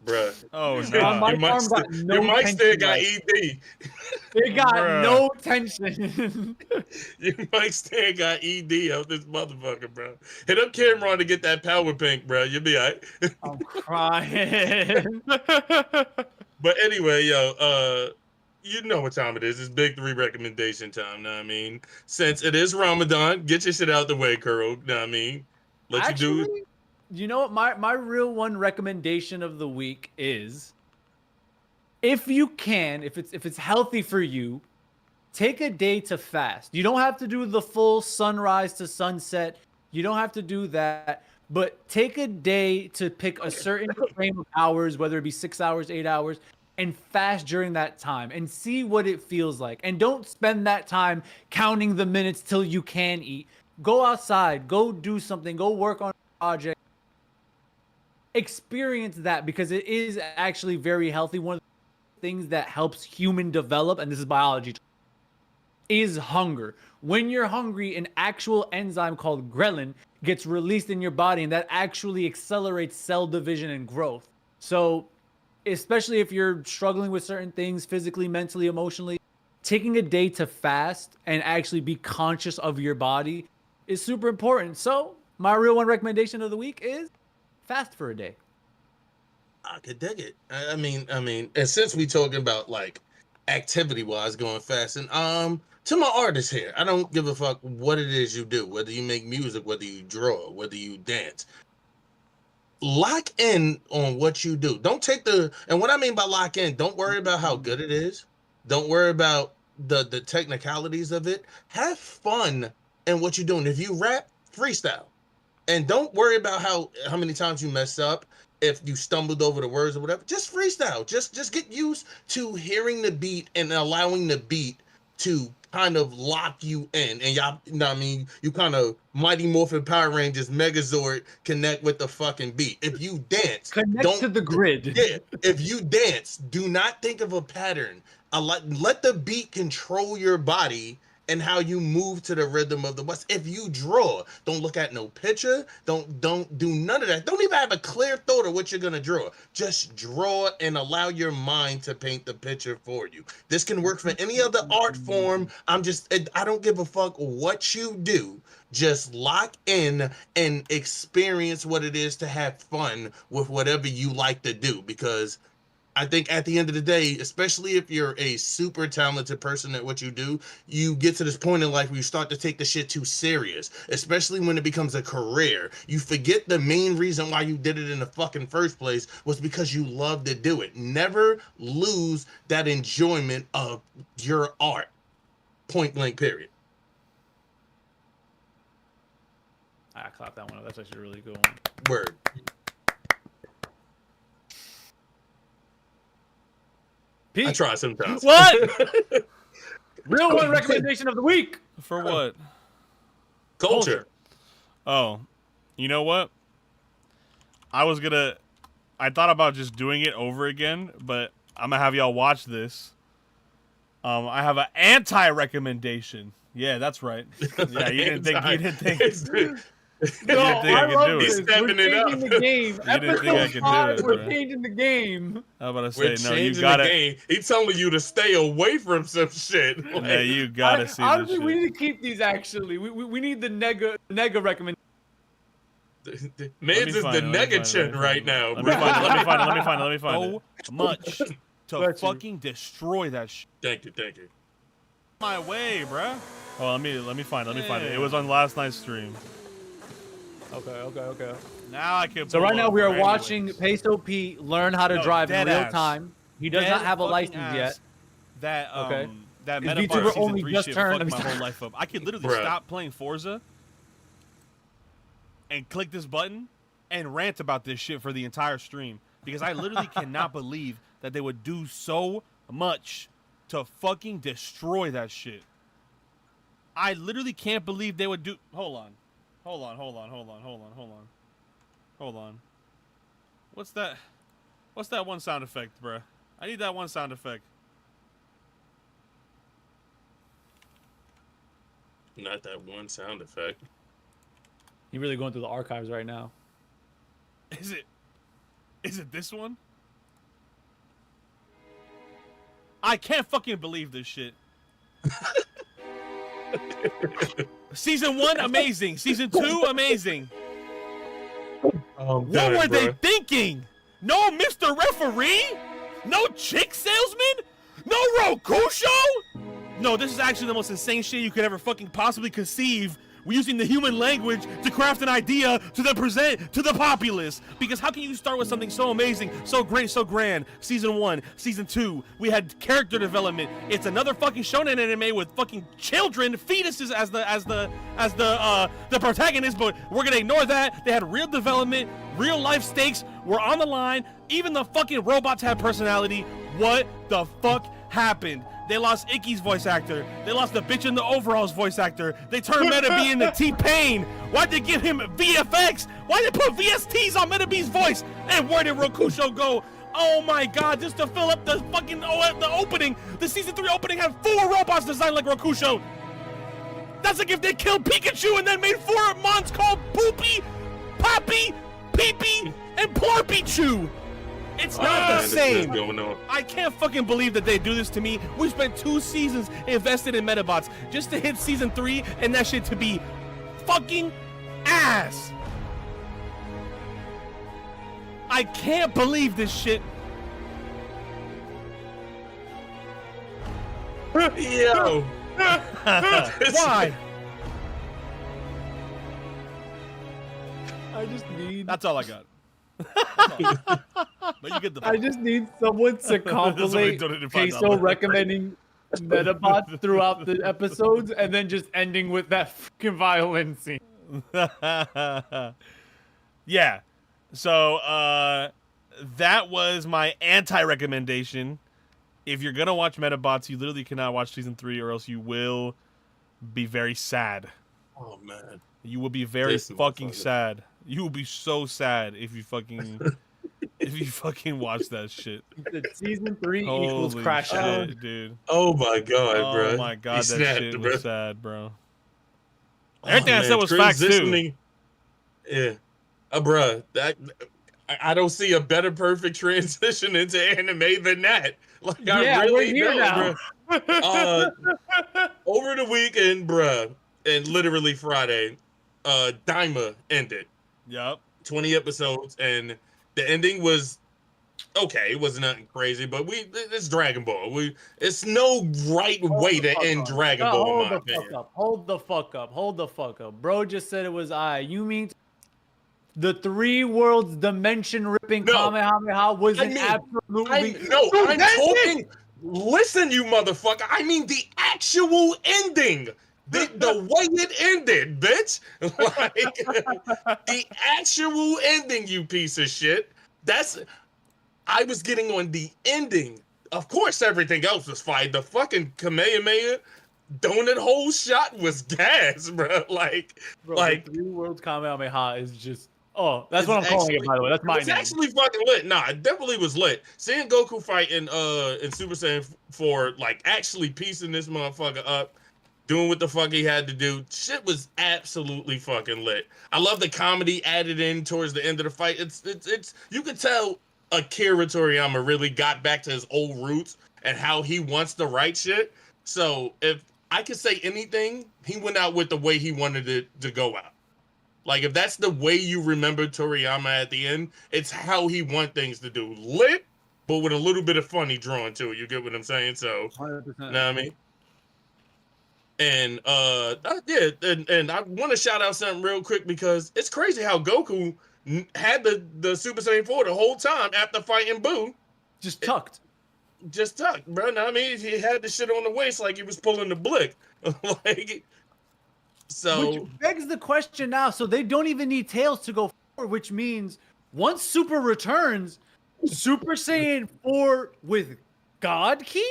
Bruh. Oh, no. Your mic stand got ED. It got no tension. Your mic stand got ED out this motherfucker, bro. Hit up Cameron to get that power pink, bro. You'll be all right. I'm crying. But anyway, yo, you know what time it is. It's big three recommendation time, know what I mean? Since it is Ramadan, get your shit out the way, Kuro, know what I mean? You know what? My real one recommendation of the week is, if you can, if it's healthy for you, take a day to fast. You don't have to do the full sunrise to sunset. You don't have to do that. But take a day to pick a certain frame of hours, whether it be 6 hours, 8 hours, and fast during that time and see what it feels like. And don't spend that time counting the minutes till you can eat. Go outside, go do something, go work on a project. Experience that because it is actually very healthy. One of the things that helps human develop, and this is biology, is hunger. When you're hungry, an actual enzyme called ghrelin gets released in your body, and that actually accelerates cell division and growth. So especially if you're struggling with certain things physically, mentally, emotionally, taking a day to fast and actually be conscious of your body is super important. So my real one recommendation of the week is fast for a day. I could dig it. I mean, and since we talking about like activity-wise going fast, and to my artists here, I don't give a fuck what it is you do, whether you make music, whether you draw, whether you dance. Lock in on what you do. Don't take and what I mean by lock in, don't worry about how good it is. Don't worry about the technicalities of it. Have fun in what you're doing. If you rap, freestyle. And don't worry about how many times you mess up, if you stumbled over the words or whatever. Just freestyle. Just get used to hearing the beat and allowing the beat to kind of lock you in. And y'all, you know what I mean? You kind of Mighty Morphin Power Rangers Megazord connect with the fucking beat. If you dance, connect to the grid. Yeah. If you dance, do not think of a pattern. Let the beat control your body and how you move to the rhythm of the West. If you draw, don't look at no picture. Don't do none of that. Don't even have a clear thought of what you're gonna draw. Just draw and allow your mind to paint the picture for you. This can work for any other art form. I don't give a fuck what you do. Just lock in and experience what it is to have fun with whatever you like to do, because I think at the end of the day, especially if you're a super talented person at what you do, you get to this point in life where you start to take the shit too serious, especially when it becomes a career. You forget the main reason why you did it in the fucking first place was because you love to do it. Never lose that enjoyment of your art. Point blank, period. I clapped that one up. That's actually a really good one. Word. Pete. I try sometimes. What? Real one recommendation of the week. For what? Culture. Oh, you know what? I thought about just doing it over again, but I'm gonna have y'all watch this. I have an anti-recommendation. Yeah, that's right. Yeah, you didn't think. No, I love this. We're changing the game. You didn't think I could do it, We're bro. changing the game. I'm about to We're say, no, you changing gotta. the game. He's telling you to stay away from some shit. Yeah, you gotta see Honestly, this we shit. need to keep these. Actually, we need the nega recommendation. Man's is the nega-chin right now. Let me find it. So much to fucking destroy that shit. Thank you. My way, bruh. Oh, let me find it. It was on last night's stream. Okay. Now I can. So right now we are watching PESO Pete learn how to drive in real time. He does not have a license yet. That that His Metabot VTuber season only 3 just shit turned. fucked my whole life up. I could literally stop playing Forza and click this button and rant about this shit for the entire stream, because I literally cannot believe that they would do so much to fucking destroy that shit. I literally can't believe they would do. Hold on. What's that? What's that one sound effect, bruh? I need that one sound effect. Not that one sound effect. You're really going through the archives right now. Is it this one? I can't fucking believe this shit. Season 1, amazing. Season 2, amazing. What were they thinking? No Mr. Referee? No chick salesman? No Rokusho? No, this is actually the most insane shit you could ever fucking possibly conceive. We're using the human language to craft an idea to then present to the populace. Because how can you start with something so amazing, so great, so grand? Season 1, Season 2, we had character development. It's another fucking shonen anime with fucking children, fetuses as the protagonist, but we're gonna ignore that. They had real development, real life stakes were on the line. Even the fucking robots had personality. What the fuck happened? They lost Icky's voice actor. They lost the bitch in the overalls voice actor. They turned Metabee into T-Pain. Why'd they give him VFX? Why'd they put VSTs on Metabee's voice? And where did Rokusho go? Oh my god, just to fill up the fucking the opening. The season 3 opening had 4 robots designed like Rokusho. That's like if they killed Pikachu and then made 4 mons called Poopy, Poppy, Peepee, and Plorpichu. It's not the same. I can't fucking believe that they do this to me. We spent 2 seasons invested in Metabots just to hit season 3 and that shit to be fucking ass. I can't believe this shit. Yo. Why? I just need. That's all I got. But you get the I just need someone to compliment PESO recommending Metabots throughout the episodes, and then just ending with that fucking violin scene. Yeah. So that was my anti-recommendation. If you're gonna watch Metabots, you literally cannot watch season 3, or else you will be very sad. Oh man. You will be very fucking sad. You will be so sad if you fucking If you fucking watch that shit. Season 3 equals Holy Crash shit, Out. dude. Oh my god, bro. Oh my god, that shit was sad, bro. Everything I said was facts too. Yeah, bro. I don't see a better perfect transition into anime than that. Like, Yeah, I really we're here don't, now. bro. Over the weekend, bro, and literally Friday, Daima ended. Yep. 20 episodes, and the ending was okay. It wasn't nothing crazy, but it's Dragon Ball. It's no right way to end Dragon Ball, in my opinion. Hold the fuck up. Bro just said it was You mean the 3 worlds dimension ripping Kamehameha was absolutely I'm talking. Listen, you motherfucker. I mean the actual ending. The way it ended, bitch. Like, the actual ending, you piece of shit. I was getting on the ending. Of course, everything else was fine. The fucking Kamehameha donut hole shot was gas, bro. The 3 worlds Kamehameha is just. Oh, that's what I'm calling it, by the way. That's my name. It's actually fucking lit. Nah, it definitely was lit. Seeing Goku fight in Super Saiyan 4, like, actually piecing this motherfucker up, doing what the fuck he had to do, shit was absolutely fucking lit. I love the comedy added in towards the end of the fight. It's you could tell Akira Toriyama really got back to his old roots and how he wants to write shit. So if I could say anything, he went out with the way he wanted it to go out. Like, if that's the way you remember Toriyama at the end, it's how he wants things to do. Lit, but with a little bit of funny drawn to it. You get what I'm saying? So, 100%. You know what I mean? And, and I want to shout out something real quick because it's crazy how Goku had the Super Saiyan 4 the whole time after fighting Boo. Just tucked, bro. Now, I mean, he had the shit on the waist like he was pulling the blick. Like... So, which begs the question now. So they don't even need Tails to go forward, which means once Super returns, Super Saiyan 4 with God Ki?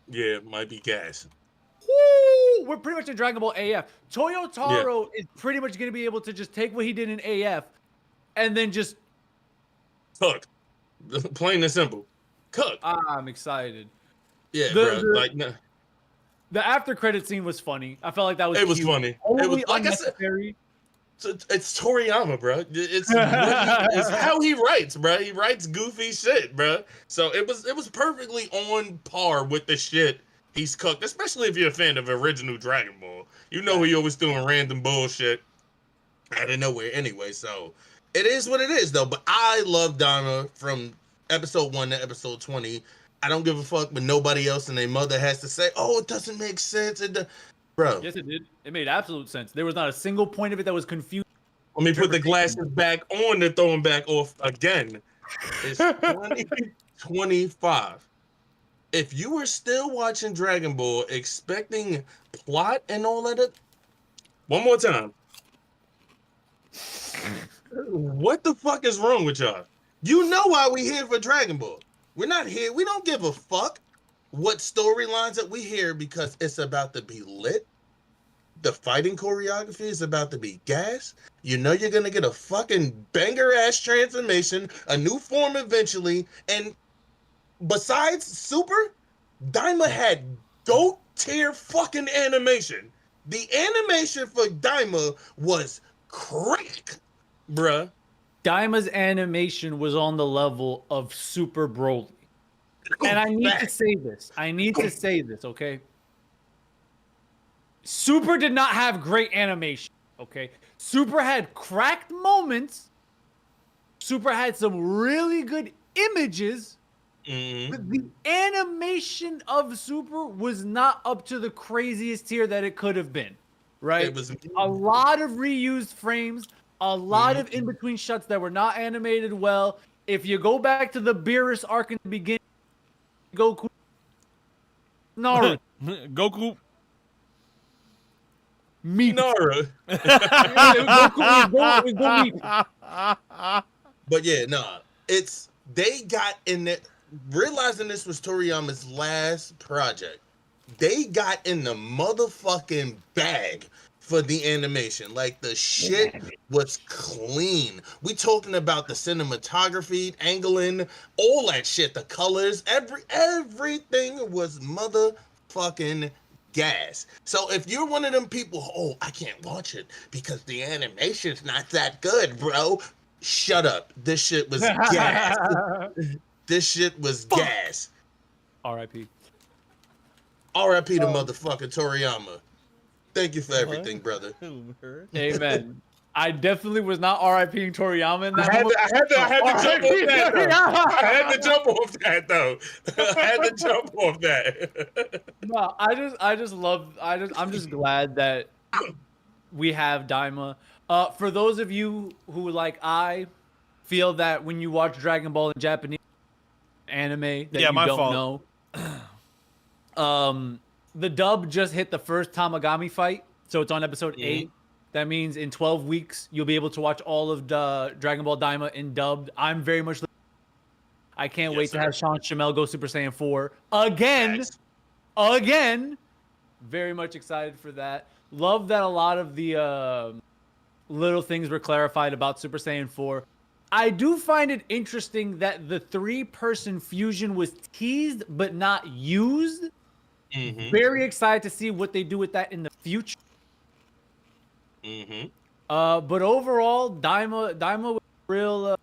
Yeah, it might be gas. Woo! We're pretty much in Dragon Ball AF. Toyotaro is pretty much going to be able to just take what he did in AF and then just cook. Plain and simple. Cook. I'm excited. Yeah, bro. The after credit scene was funny. I felt like that was It was funny. Only it was like unnecessary. I said, it's Toriyama, bro. It's how he writes, bro. He writes goofy shit, bro. So it was perfectly on par with the shit he's cooked, especially if you're a fan of original Dragon Ball. You know he always doing random bullshit out of nowhere anyway. So it is what it is, though. But I love Daima from episode 1 to episode 20. I don't give a fuck, but nobody else and their mother has to say, "Oh, it doesn't make sense." Bro. Yes, it did. It made absolute sense. There was not a single point of it that was confused. Let me put the glasses back on to throw them back off again. It's 2025. If you were still watching Dragon Ball expecting plot and all that, one more time. What the fuck is wrong with y'all? You know why we here for Dragon Ball. We're not here. We don't give a fuck what storylines that we hear because it's about to be lit. The fighting choreography is about to be gas. You know you're going to get a fucking banger-ass transformation, a new form eventually. And besides Super, Daima had GOAT-tier fucking animation. The animation for Daima was crack, bruh. Daima's animation was on the level of Super Broly. And I need to say this. Okay? Super did not have great animation, okay? Super had cracked moments. Super had some really good images. But the animation of Super was not up to the craziest tier that it could have been, right? It was a lot of reused frames. A lot of in-between shots that were not animated well. If you go back to the Beerus arc in the beginning, Goku, Naruto, Goku, me, Naruto. But yeah, nah, they got in there realizing this was Toriyama's last project. They got in the motherfucking bag for the animation. Like, the shit was clean. We talking about the cinematography, angling, all that shit, the colors, everything was motherfucking gas. So if you're one of them people, oh, I can't watch it because the animation's not that good, bro. Shut up. This shit was gas. This shit was gas. R.I.P. R.I.P. to motherfucking Toriyama. Thank you for everything, brother. Amen. I definitely was not R.I.P.ing Toriyama in that moment. I had to jump off that, though. I had to jump off that. No, I'm just glad that we have Daima. For those of you who, like I, feel that when you watch Dragon Ball in Japanese anime that you don't know, the dub just hit the first Tamagami fight, so it's on episode 8. That means in 12 weeks you'll be able to watch all of the Dragon Ball Daima in dubbed. I'm very much. I can't wait to have Sean Shamel go Super Saiyan 4 again. Very much excited for that. Love that a lot of the little things were clarified about Super Saiyan 4. I do find it interesting that the 3-person fusion was teased but not used. Very excited to see what they do with that in the future. But overall, Daima was real.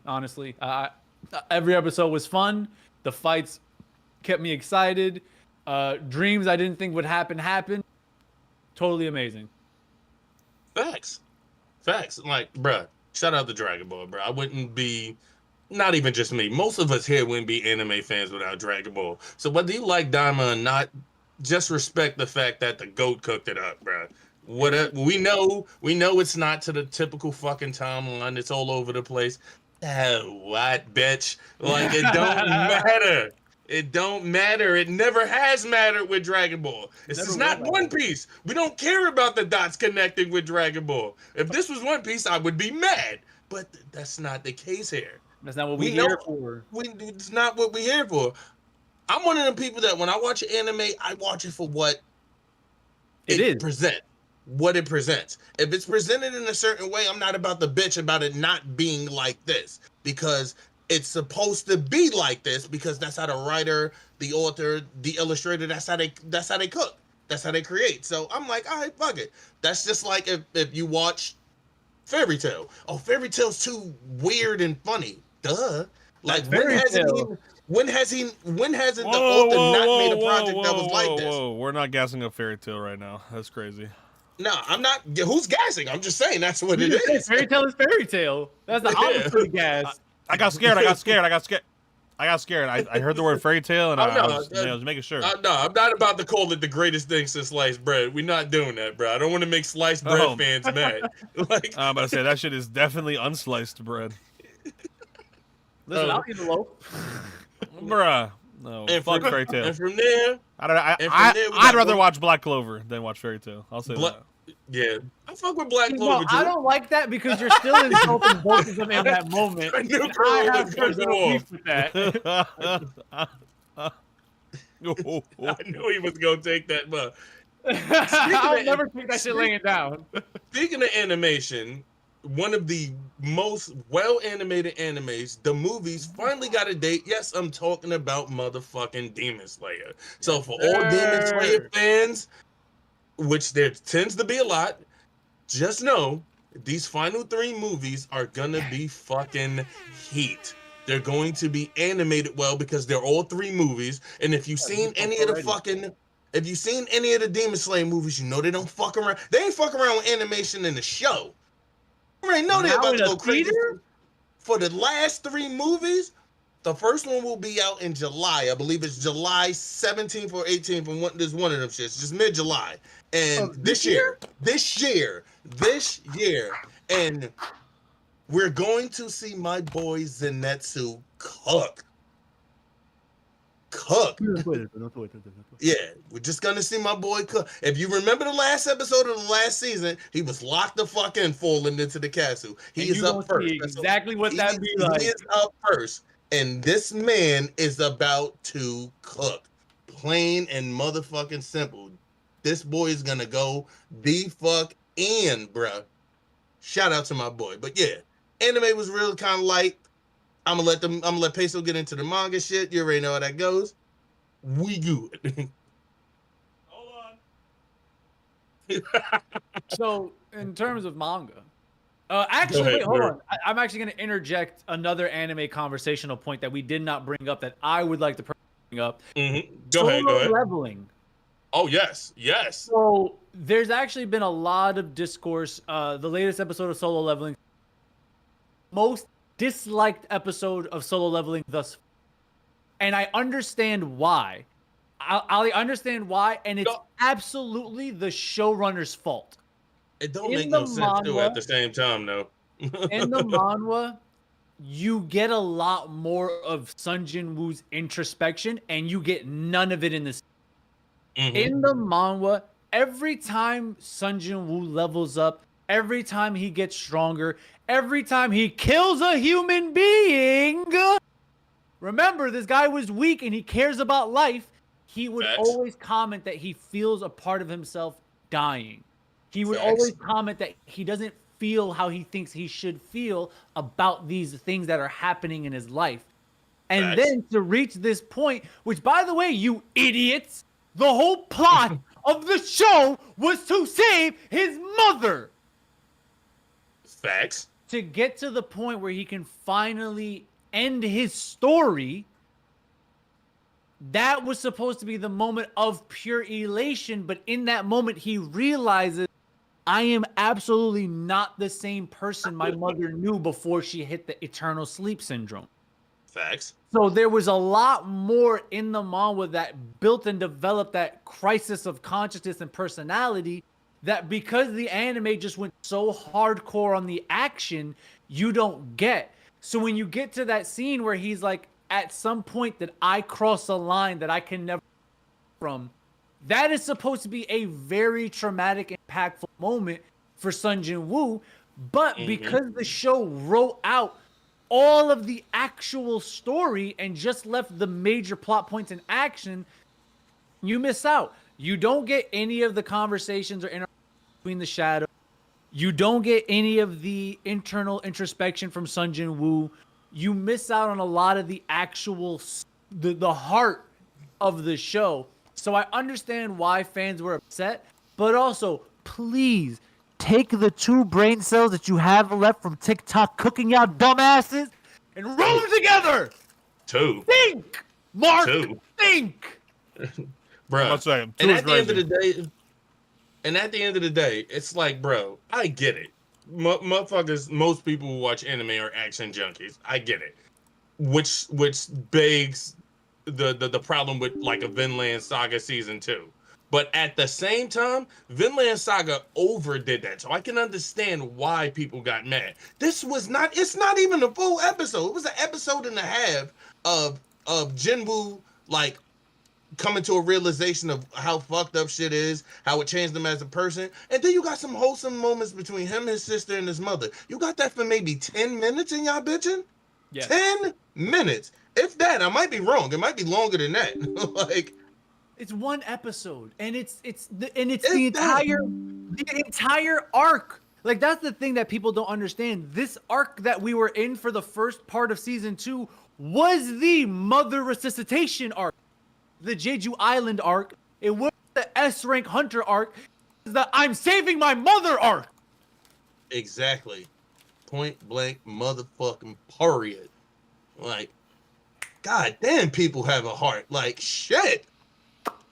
Honestly, every episode was fun. The fights kept me excited. Dreams I didn't think would happen. Totally amazing. Facts. Like, bruh, shout out to Dragon Ball, bruh. I wouldn't be, not even just me, most of us here wouldn't be anime fans without Dragon Ball. So whether you like Daima or not, just respect the fact that the GOAT cooked it up, bruh. We know it's not to the typical fucking timeline. It's all over the place. What, bitch? Like, it don't matter. It don't matter. It never has mattered with Dragon Ball. This is not One Piece. We don't care about the dots connecting with Dragon Ball. If this was One Piece, I would be mad. But that's not the case here. That's not what we're here for. It's not what we're here for. I'm one of them people that when I watch an anime, I watch it for what it presents. What it presents. If it's presented in a certain way, I'm not about the bitch about it not being like this, because it's supposed to be like this, because that's how the writer, the author, the illustrator, that's how they cook. That's how they create. So I'm like, all right, fuck it. That's just like if you watch Fairy Tail. Oh, Fairy Tail's too weird and funny. Duh. Like, when hasn't the author not made a project that was like this? Whoa, we're not gassing up Fairy Tail right now. That's crazy. No, I'm not. Who's gassing? I'm just saying that's what it is. Fairy Tail is Fairy Tail. That's the opposite of gas. I got scared. I heard the word fairy tale, and I was making sure. No, I'm not about to call it the greatest thing since sliced bread. We're not doing that, bro. I don't want to make sliced bread fans mad. Like, I'm about to say that shit is definitely unsliced bread. Listen, I'll eat a loaf. Bruh. No, fuck Fairy Tail. And from there, I'd rather watch Black Clover than watch Fairy Tail. I'll say that. Yeah, I fuck with Black Clover. No, I don't like that because you're still insulting both of them in that moment. I knew I have personal beef with that. I knew he was gonna take that, but I'll never take that shit laying down. Speaking of animation, one of the most well-animated animes, the movies, finally got a date. Yes, I'm talking about motherfucking Demon Slayer. So for all Demon Slayer fans, which there tends to be a lot, just know these final 3 movies are gonna be fucking heat. They're going to be animated well because they're all 3 movies. And if you've seen any of the Demon Slayer movies, you know they don't fuck around. They ain't fuck around with animation in the show. You already know they're about to go crazy. For the last 3 movies, the first one will be out in July. I believe it's July 17th or 18th. There's one of them shits. Just mid-July. And this year, and we're going to see my boy Zenitsu cook. Yeah, we're just gonna see my boy cook. If you remember the last episode of the last season, he was locked the fuck in, falling into the castle. He is up first. Exactly what that be like. He is up first, and this man is about to cook. Plain and motherfucking simple. This boy is gonna go the fuck in, bruh. Shout out to my boy. But yeah, anime was really kind of light. I'm gonna let Peso get into the manga shit. You already know how that goes. We good. Hold on. So in terms of manga, actually, wait, hold on. I'm actually going to interject another anime conversational point that we did not bring up that I would like to bring up. Go ahead. Leveling. Oh, yes. So there's actually been a lot of discourse. The latest episode of Solo Leveling, most disliked episode of Solo Leveling thus far. And I understand why. I understand why, and it's absolutely the showrunner's fault. It don't make no sense too at the same time, though. In the manhwa, you get a lot more of Sun Jin-woo's introspection, and you get none of it in this. In the manhwa, every time Sun Jin-woo levels up, every time he gets stronger, every time he kills a human being, remember, this guy was weak and he cares about life, he would always comment that he feels a part of himself dying. He would always comment that he doesn't feel how he thinks he should feel about these things that are happening in his life. And then to reach this point, which, by the way, you idiots, the whole plot of the show was to save his mother. Facts. To get to the point where he can finally end his story, that was supposed to be the moment of pure elation, but in that moment he realizes, I am absolutely not the same person my mother knew before she hit the eternal sleep syndrome. Facts. So there was a lot more in the manga that built and developed that crisis of consciousness and personality, that because the anime just went so hardcore on the action, you don't get. So when you get to that scene where he's like, at some point that I cross a line that I can never from, that is supposed to be a very traumatic, impactful moment for Sun Jin-woo. But because the show wrote out all of the actual story and just left the major plot points in action, you miss out. You don't get any of the conversations or interaction between the shadows. You don't get any of the internal introspection from Sun Jin-woo. You miss out on a lot of the actual, the heart of the show. So I understand why fans were upset, but also, please, take the 2 brain cells that you have left from TikTok cooking out dumbasses and roll them together! 2. Think! Mark! 2. Think! Bro, I'll say, and at the end of the day, it's like, bro, I get it. Motherfuckers, most people who watch anime are action junkies. I get it. Which begs the problem with like a Vinland Saga season 2. But at the same time, Vinland Saga overdid that. So I can understand why people got mad. It's not even a full episode. It was an episode and a half of Jinwoo like coming to a realization of how fucked up shit is, how it changed him as a person. And then you got some wholesome moments between him, his sister, and his mother. You got that for maybe 10 minutes and y'all bitching? Yeah. 10 minutes. If that, I might be wrong. It might be longer than that. Like, it's one episode, and it's the entire arc. Like, that's the thing that people don't understand. This arc that we were in for the first part of season 2 was the mother resuscitation arc, the Jeju Island arc. It was the S rank hunter arc. The I'm saving my mother arc. Exactly. Point blank motherfucking period. Like, god damn, people have a heart. Like, shit.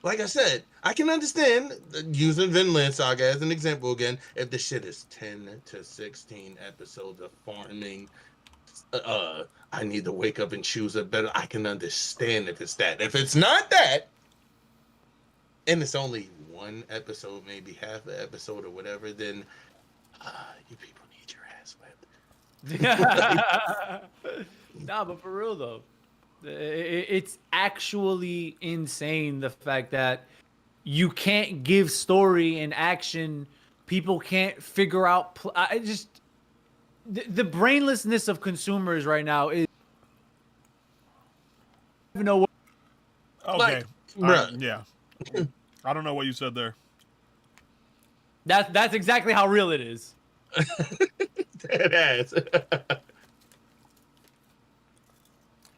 Like I said, I can understand using Vinland Saga as an example again. If the shit is 10 to 16 episodes of farming, I need to wake up and choose a better. I can understand if it's that. If it's not that, and it's only one episode, maybe half an episode or whatever, then you people need your ass whipped. Nah, but for real though, it's actually insane the fact that you can't give story and action. People can't figure out. The brainlessness of consumers right now is. I don't know what. Okay. Like, yeah. I don't know what you said there. That's exactly how real it is. Dead ass.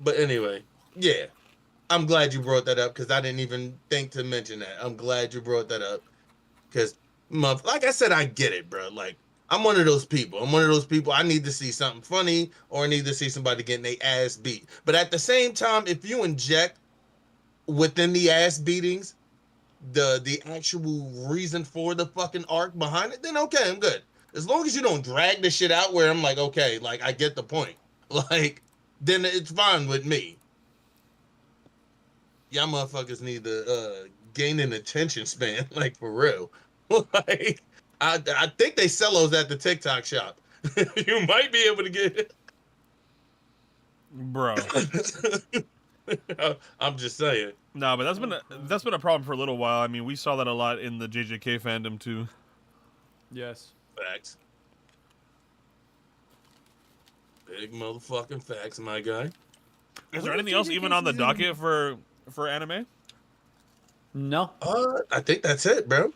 But anyway, yeah. I'm glad you brought that up because I didn't even think to mention that. I'm glad you brought that up because, like I said, I get it, bro. Like, I'm one of those people. I need to see something funny or I need to see somebody getting their ass beat. But at the same time, if you inject within the ass beatings the actual reason for the fucking arc behind it, then okay, I'm good. As long as you don't drag the shit out where I'm like, okay, like I get the point. Like, then it's fine with me. Y'all motherfuckers need to gain an attention span, like for real. Like, I think they sell those at the TikTok shop. You might be able to get it. Bro. I'm just saying. No, but that's been a problem for a little while. I mean, we saw that a lot in the JJK fandom too. Yes. Facts. Big motherfucking facts, my guy. Is there anything else even on the docket for anime? No. I think that's it, bro.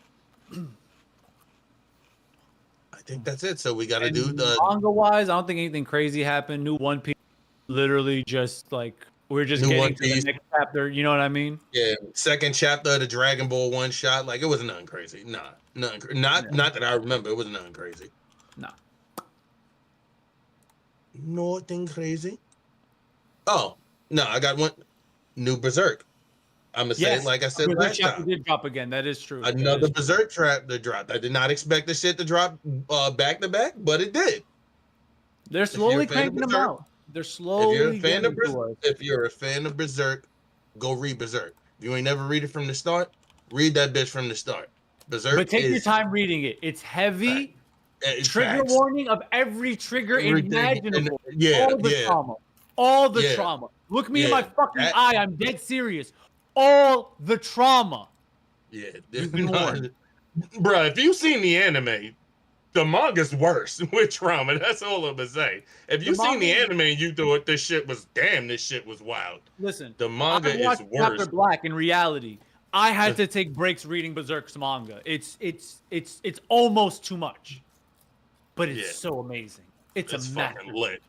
I think that's it. So we got to do the manga-wise. I don't think anything crazy happened. New One Piece, literally just like we're just getting to the next chapter. You know what I mean? Yeah, second chapter of the Dragon Ball one shot. Like it was nothing crazy. Not that I remember. It was nothing crazy. Nah. Nothing crazy. Oh no, I got one. New Berserk. I'm gonna say it like I said last time. Did drop again. That is true. Another Berserk trap that dropped. I did not expect the shit to drop back to back, but it did. They're slowly cranking them out. They're slowly. If you're a fan of Berserk, go read Berserk. If you ain't never read it from the start, read that bitch from the start. Berserk. But take your time reading it. It's heavy. Trigger warning of every trigger imaginable. All the trauma. Look me in my fucking eye. I'm dead serious. All the trauma. Yeah. Bro, if you've seen the anime, the manga's worse with trauma. That's all I'm gonna say. If you've seen the anime and you thought this shit was wild. Listen, the manga is worse. Chapter Black in reality. I had to take breaks reading Berserk's manga. It's almost too much. But it's so amazing. It's a fucking lit.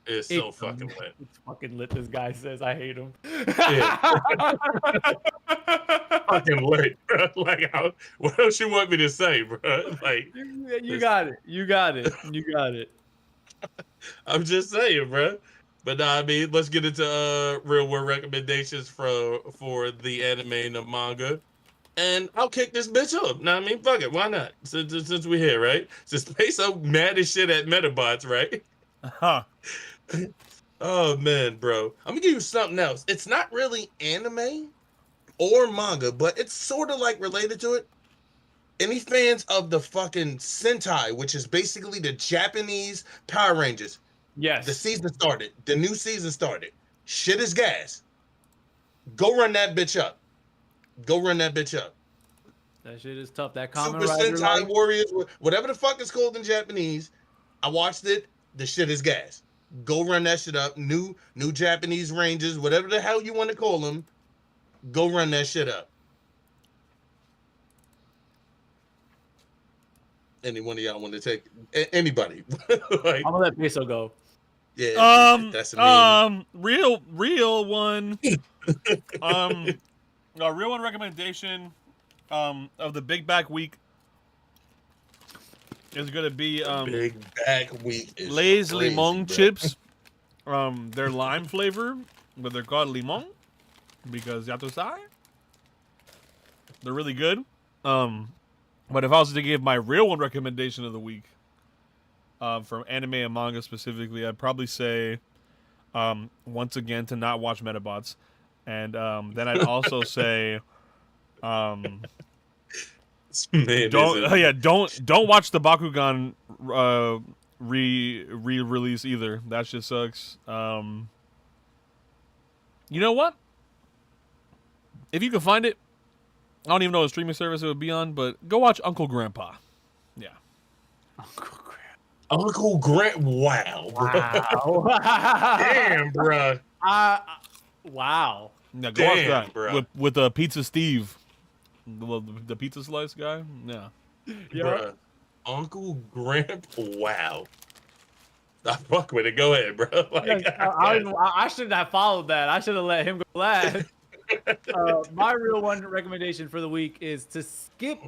It's so fucking lit. It's fucking lit, this guy says. I hate him. Yeah. Fucking lit, bro. Like, what else you want me to say, bro? Like, you got it. I'm just saying, bro. But I mean, let's get into real world recommendations for the anime and the manga. And I'll kick this bitch up. Now, I mean, fuck it. Why not? Since we're here, right? Since PESO mad as shit at Metabots, right? Huh. Oh, man, bro. I'm going to give you something else. It's not really anime or manga, but it's sort of like related to it. Any fans of the fucking Sentai, which is basically the Japanese Power Rangers? Yes. The season started. The new season started. Shit is gas. Go run that bitch up. That shit is tough. That Kamen Super Rider Sentai Warriors, whatever the fuck it's called in Japanese. I watched it. The shit is gas. Go run that shit up. New Japanese Rangers, whatever the hell you want to call them. Go run that shit up. Any one of y'all want to take anybody? Like, I'm gonna let PESO go. Yeah. That's real one. A real one recommendation of the Big Back Week is gonna be Big Back Week. Lay's Limon chips. They're lime flavor, but they're called limon because ya tu sabes. They're really good. But if I was to give my real one recommendation of the week, from anime and manga specifically, I'd probably say, once again, to not watch Metabots. And then I'd also say, don't watch the Bakugan re-release either. That shit sucks. You know what? If you can find it, I don't even know what streaming service it would be on, but go watch Uncle Grandpa. Yeah. Uncle Grant. Wow. Damn, bro. Wow. Yeah, go watch that, bro. With Pizza Steve, the pizza slice guy. Yeah. Bruh. Uncle Grandpa. Wow. I fuck with it. Go ahead, bro. Like, I shouldn't have followed that. I should have let him go last. My real one recommendation for the week is to skip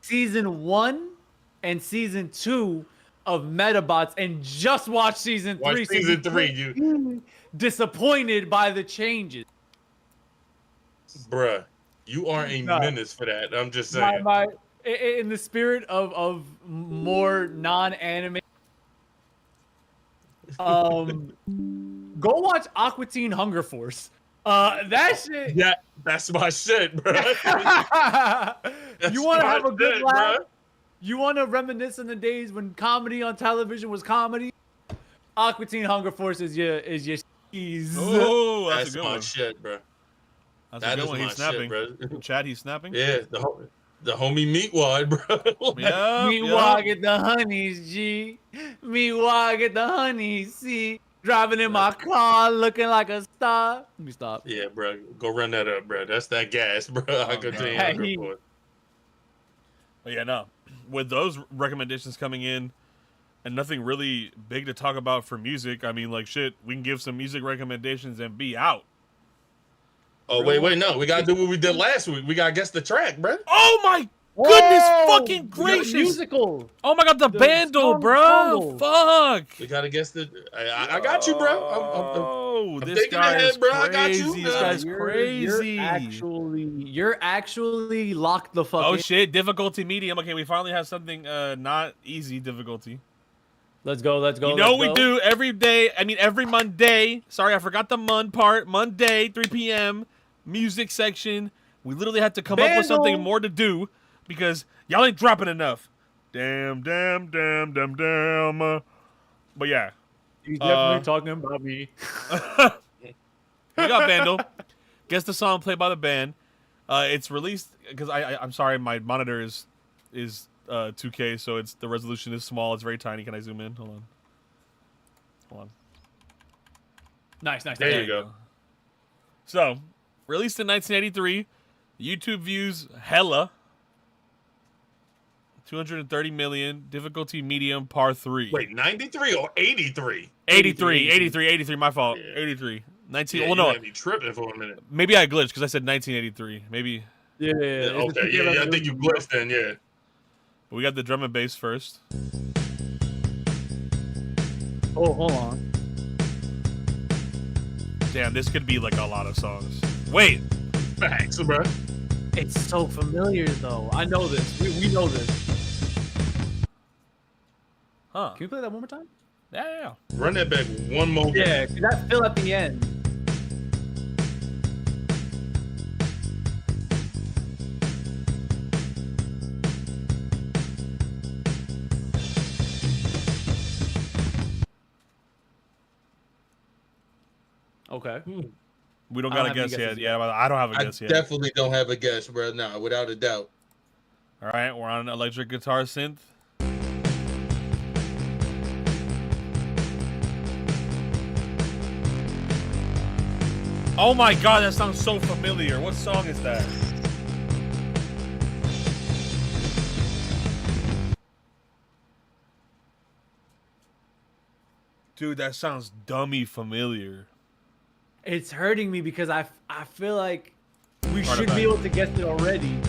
season 1 and season 2 of Metabots and just watch season 3. Watch season 3. You disappointed by the changes. Bruh, you are a menace for that. I'm just saying. In the spirit of more non-anime, go watch Aqua Teen Hunger Force. That shit. Yeah, that's my shit, bro. You want to have a good laugh? Bro. You want to reminisce in the days when comedy on television was comedy? Aqua Teen Hunger Force is your skis. Oh, that's my shit, bro. That's a good one. He's snapping, bro. Chad, he's snapping. Yeah, the homie Meatwad, bro. Meatwad get the honeys, G. Meatwad get the honeys, C. Driving in my car, looking like a star. Let me stop. Yeah, bro. Go run that up, bro. That's that gas, bro. I could tell you. But yeah, no. With those recommendations coming in, and nothing really big to talk about for music, I mean, like, shit, we can give some music recommendations and be out. Oh, wait, no. We got to do what we did last week. We got to guess the track, bro. Oh, my goodness fucking gracious. Musical. Oh, my God, the bando, bro. Fuck. We got to guess the... I got you, bro. I'm this guy is bro. crazy. I got you. This guy's crazy. You're actually locked the fuck in. Oh, shit. Difficulty medium. Okay, we finally have something not easy difficulty. Let's go. You know we do every day. I mean, every Monday. Sorry, I forgot the Mon part. Monday, 3 p.m. Music section. We literally had to come up with something more to do because y'all ain't dropping enough. Damn. But yeah. He's definitely talking about me. We got Vandal. Guess the song played by the band. It's released because I'm sorry, my monitor is 2K, so the resolution is small. It's very tiny. Can I zoom in? Hold on. Nice. There you go. So, released in 1983. YouTube views hella. 230 million. Difficulty medium, par 3. Wait, 93 or 83? 83. My fault. Yeah. 83. 19. Yeah, well, no. You might be tripping for a minute. Maybe I glitched because I said 1983. Maybe. Yeah. Okay. Yeah. I think you glitched then. Yeah. But we got the drum and bass first. Oh, hold on. Damn, this could be like a lot of songs. Wait. Facts, bro. It's so familiar, though. I know this. We know this. Huh. Can we play that one more time? Yeah. Run that back one more time. Yeah, that's still at the end. Okay. We don't got a guess yet. Yeah, I don't have a guess yet. Definitely don't have a guess, bro. Nah, without a doubt. All right, we're on electric guitar synth. Oh my God, that sounds so familiar. What song is that? Dude, that sounds dummy familiar. It's hurting me because I feel like we should be able to guess it already.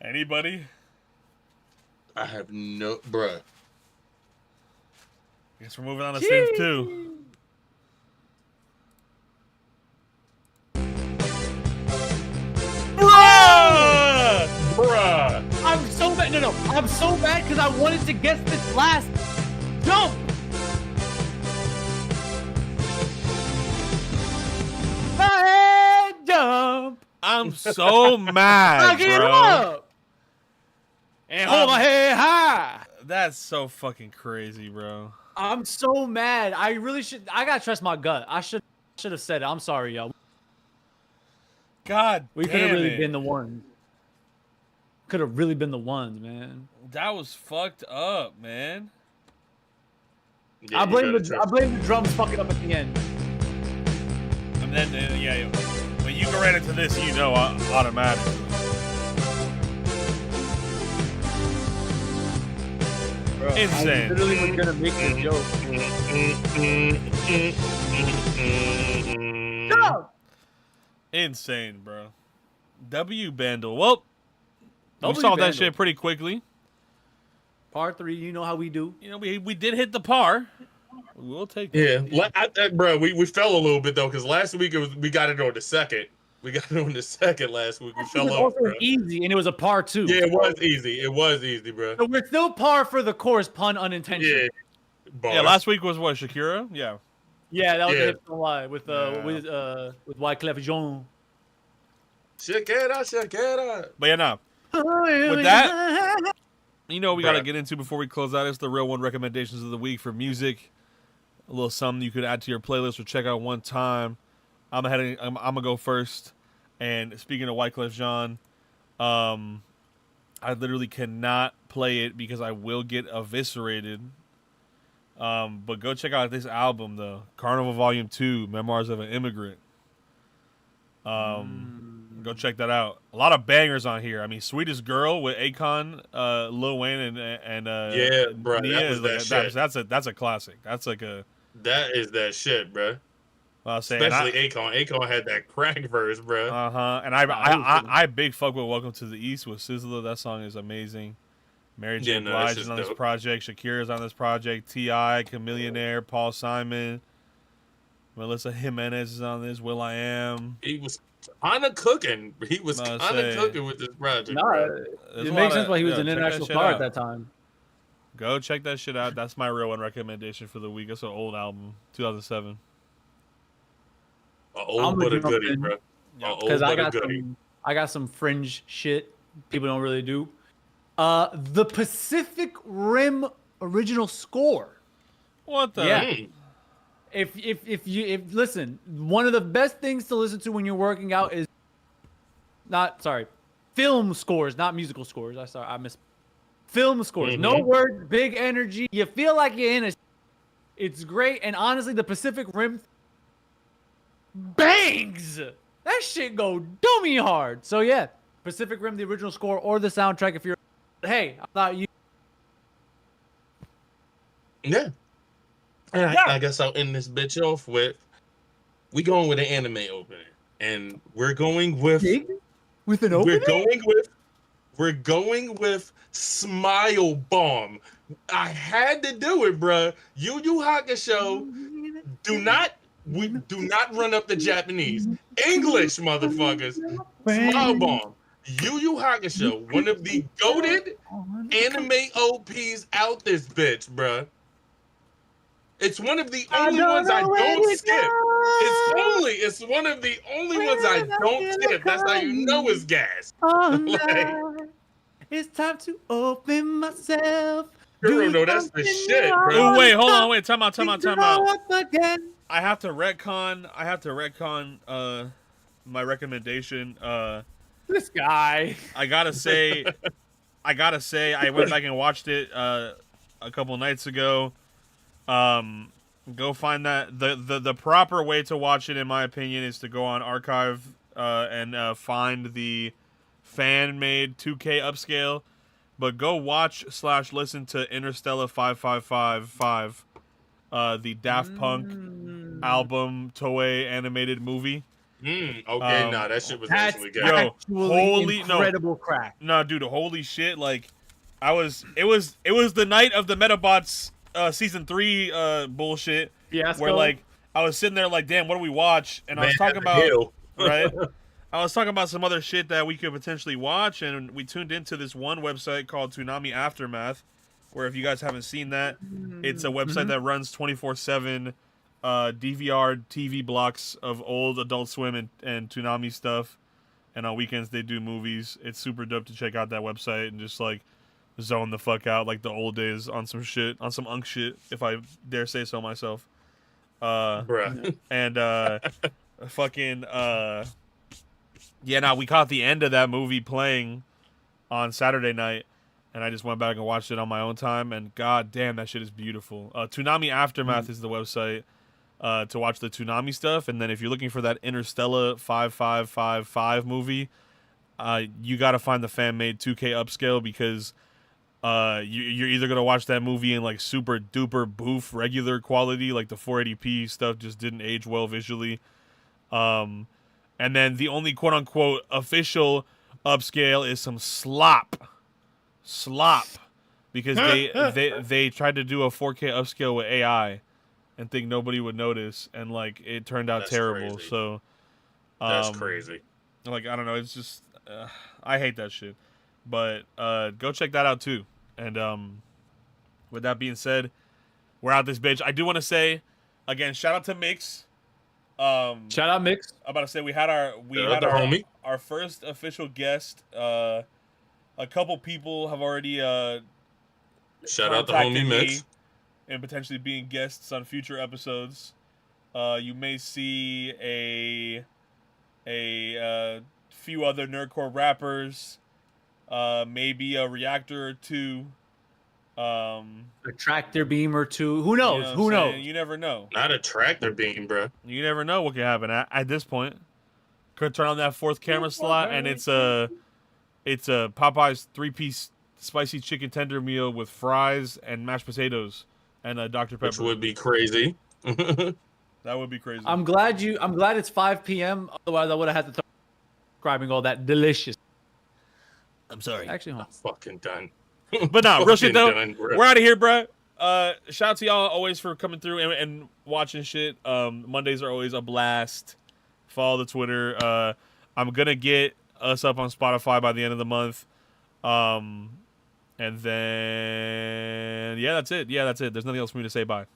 Anybody? I have no, bruh. Guess we're moving on to synth 2. Bruh! I'm so bad. No. I'm so bad because I wanted to guess this last jump. My head jump. I'm so mad, Get bro. up. And hold my head high. That's so fucking crazy, bro. I'm so mad. I really should. I gotta trust my gut. I should have said it. I'm sorry, y'all. God, we could have really been the one. could have really been the ones, man. That was fucked up, man. Yeah, I blame the drums fucking up at the end. And then when you go right into this, you know automatically. Bro, insane. I literally was gonna make a joke. No! Insane, bro. W Bandle. Well, we saw that shit pretty quickly. Par 3, you know how we do. You know, we did hit the par. We'll take that. Yeah, bro, we fell a little bit though because last week we got it on the second. We got it on the second last week. We fell off. It was easy, and it was a par 2. Yeah, it was easy. It was easy, bro. So we're still par for the course, pun unintentional. Yeah, last week was what, Shakira? Yeah. Yeah, that was a hit line with Wyclef Jean. Shakira. But yeah, no. With that, you know what we got to get into before we close out? It's the Real One recommendations of the week for music. A little something you could add to your playlist or check out one time. I'm gonna go first. And speaking of Wyclef Jean, I literally cannot play it because I will get eviscerated. But go check out this album though, Carnival Volume 2, Memoirs of an Immigrant. Go check that out. A lot of bangers on here. I mean, Sweetest Girl with Akon, Lil Wayne, and yeah, bro, Nia that's a classic. That's like a that shit, bro. Especially Akon. Akon had that crack verse, bro. And I big fuck with Welcome to the East with SZA. That song is amazing. Mary J. Blige is on this project. Shakira's on this project. T.I., Chameleonaire, Paul Simon, Melissa Jimenez is on this. Will.i.am. He was kind of cooking. He was kind of cooking with this project. It makes sense why he was an international star at that time. Go check that shit out. That's my Real One recommendation for the week. It's an old album, 2007. Old but a goodie, bro. Because I got some fringe shit people don't really do. The Pacific Rim original score. What the? Yeah. If listen, one of the best things to listen to when you're working out is film scores, not musical scores. I miss film scores. No word, big energy. You feel like you're in a. It's great, and honestly, the Pacific Rim bangs. That shit go dummy hard. So yeah, Pacific Rim, the original score or the soundtrack. If you're, hey, I thought you. Yeah. I guess I'll end this bitch off with we going with an anime opening, and we're going with an opening. We're going with Smile Bomb. I had to do it, bruh. Yu Yu Hakusho. Do not run up the Japanese. English, motherfuckers. Smile Bomb. Yu Yu Hakusho, one of the goated anime OPs out this bitch, bruh. It's one of the only ones I don't skip. It's one of the only ones I don't skip. That's how you know it's gas. It's time to open myself. No, that's the shit, bro. Oh, wait, hold on, wait, time out. I have to retcon my recommendation. This guy. I gotta say, I went back and watched it a couple nights ago. Go find that. The proper way to watch it, in my opinion, is to go on Archive and find the fan-made 2K upscale. But go watch / listen to Interstellar 5555, the Daft Punk album Toei animated movie. Okay, that shit was actually good. Incredible crack. No, dude, holy shit! Like, it was the night of the Metabots season 3 bullshit. Fiasco. Where like I was sitting there like, damn, what do we watch? And I was talking about right. I was talking about some other shit that we could potentially watch, and we tuned into this one website called Toonami Aftermath, where if you guys haven't seen that, it's a website that runs 24/7 DVR TV blocks of old Adult Swim and Toonami stuff, and on weekends they do movies. It's super dope to check out that website and just like zone the fuck out like the old days on some shit, on some unk shit, if I dare say so myself. Bruh. And fucking yeah, now we caught the end of that movie playing on Saturday night, and I just went back and watched it on my own time, and god damn, that shit is beautiful. Toonami Aftermath is the website to watch the Toonami stuff, and then if you're looking for that Interstellar 5555 movie, you got to find the fan-made 2K upscale, because you're either going to watch that movie in like super duper boof regular quality, like the 480p stuff just didn't age well visually, and then the only quote-unquote official upscale is some slop, because they tried to do a 4K upscale with AI and think nobody would notice, and like it turned out terrible. Crazy. So that's crazy. Like, I don't know, it's just I hate that shit. But go check that out too. And with that being said, we're out this bitch. I do want to say again, shout out to Mix. Shout out Mix. I'm about to say we had our first official guest. A couple people have already shout out the homie Mix, and potentially being guests on future episodes. You may see a few other nerdcore rappers, maybe a reactor or two, a tractor beam or two. Who knows? Who knows? You never know. Not a tractor beam, bro. You never know what could happen at this point. Could turn on that fourth camera slot, and it's a Popeye's 3-piece spicy chicken tender meal with fries and mashed potatoes and Dr. Pepper. Which would be crazy. That would be crazy. I'm glad it's 5 p.m. Otherwise, I would have had to start describing all that delicious. I'm sorry. Actually, I'm fucking done. But no, real shit though. We're out of here, bro. Shout out to y'all always for coming through and watching shit. Mondays are always a blast. Follow the Twitter. I'm gonna get us up on Spotify by the end of the month. And then that's it. There's nothing else for me to say. Bye.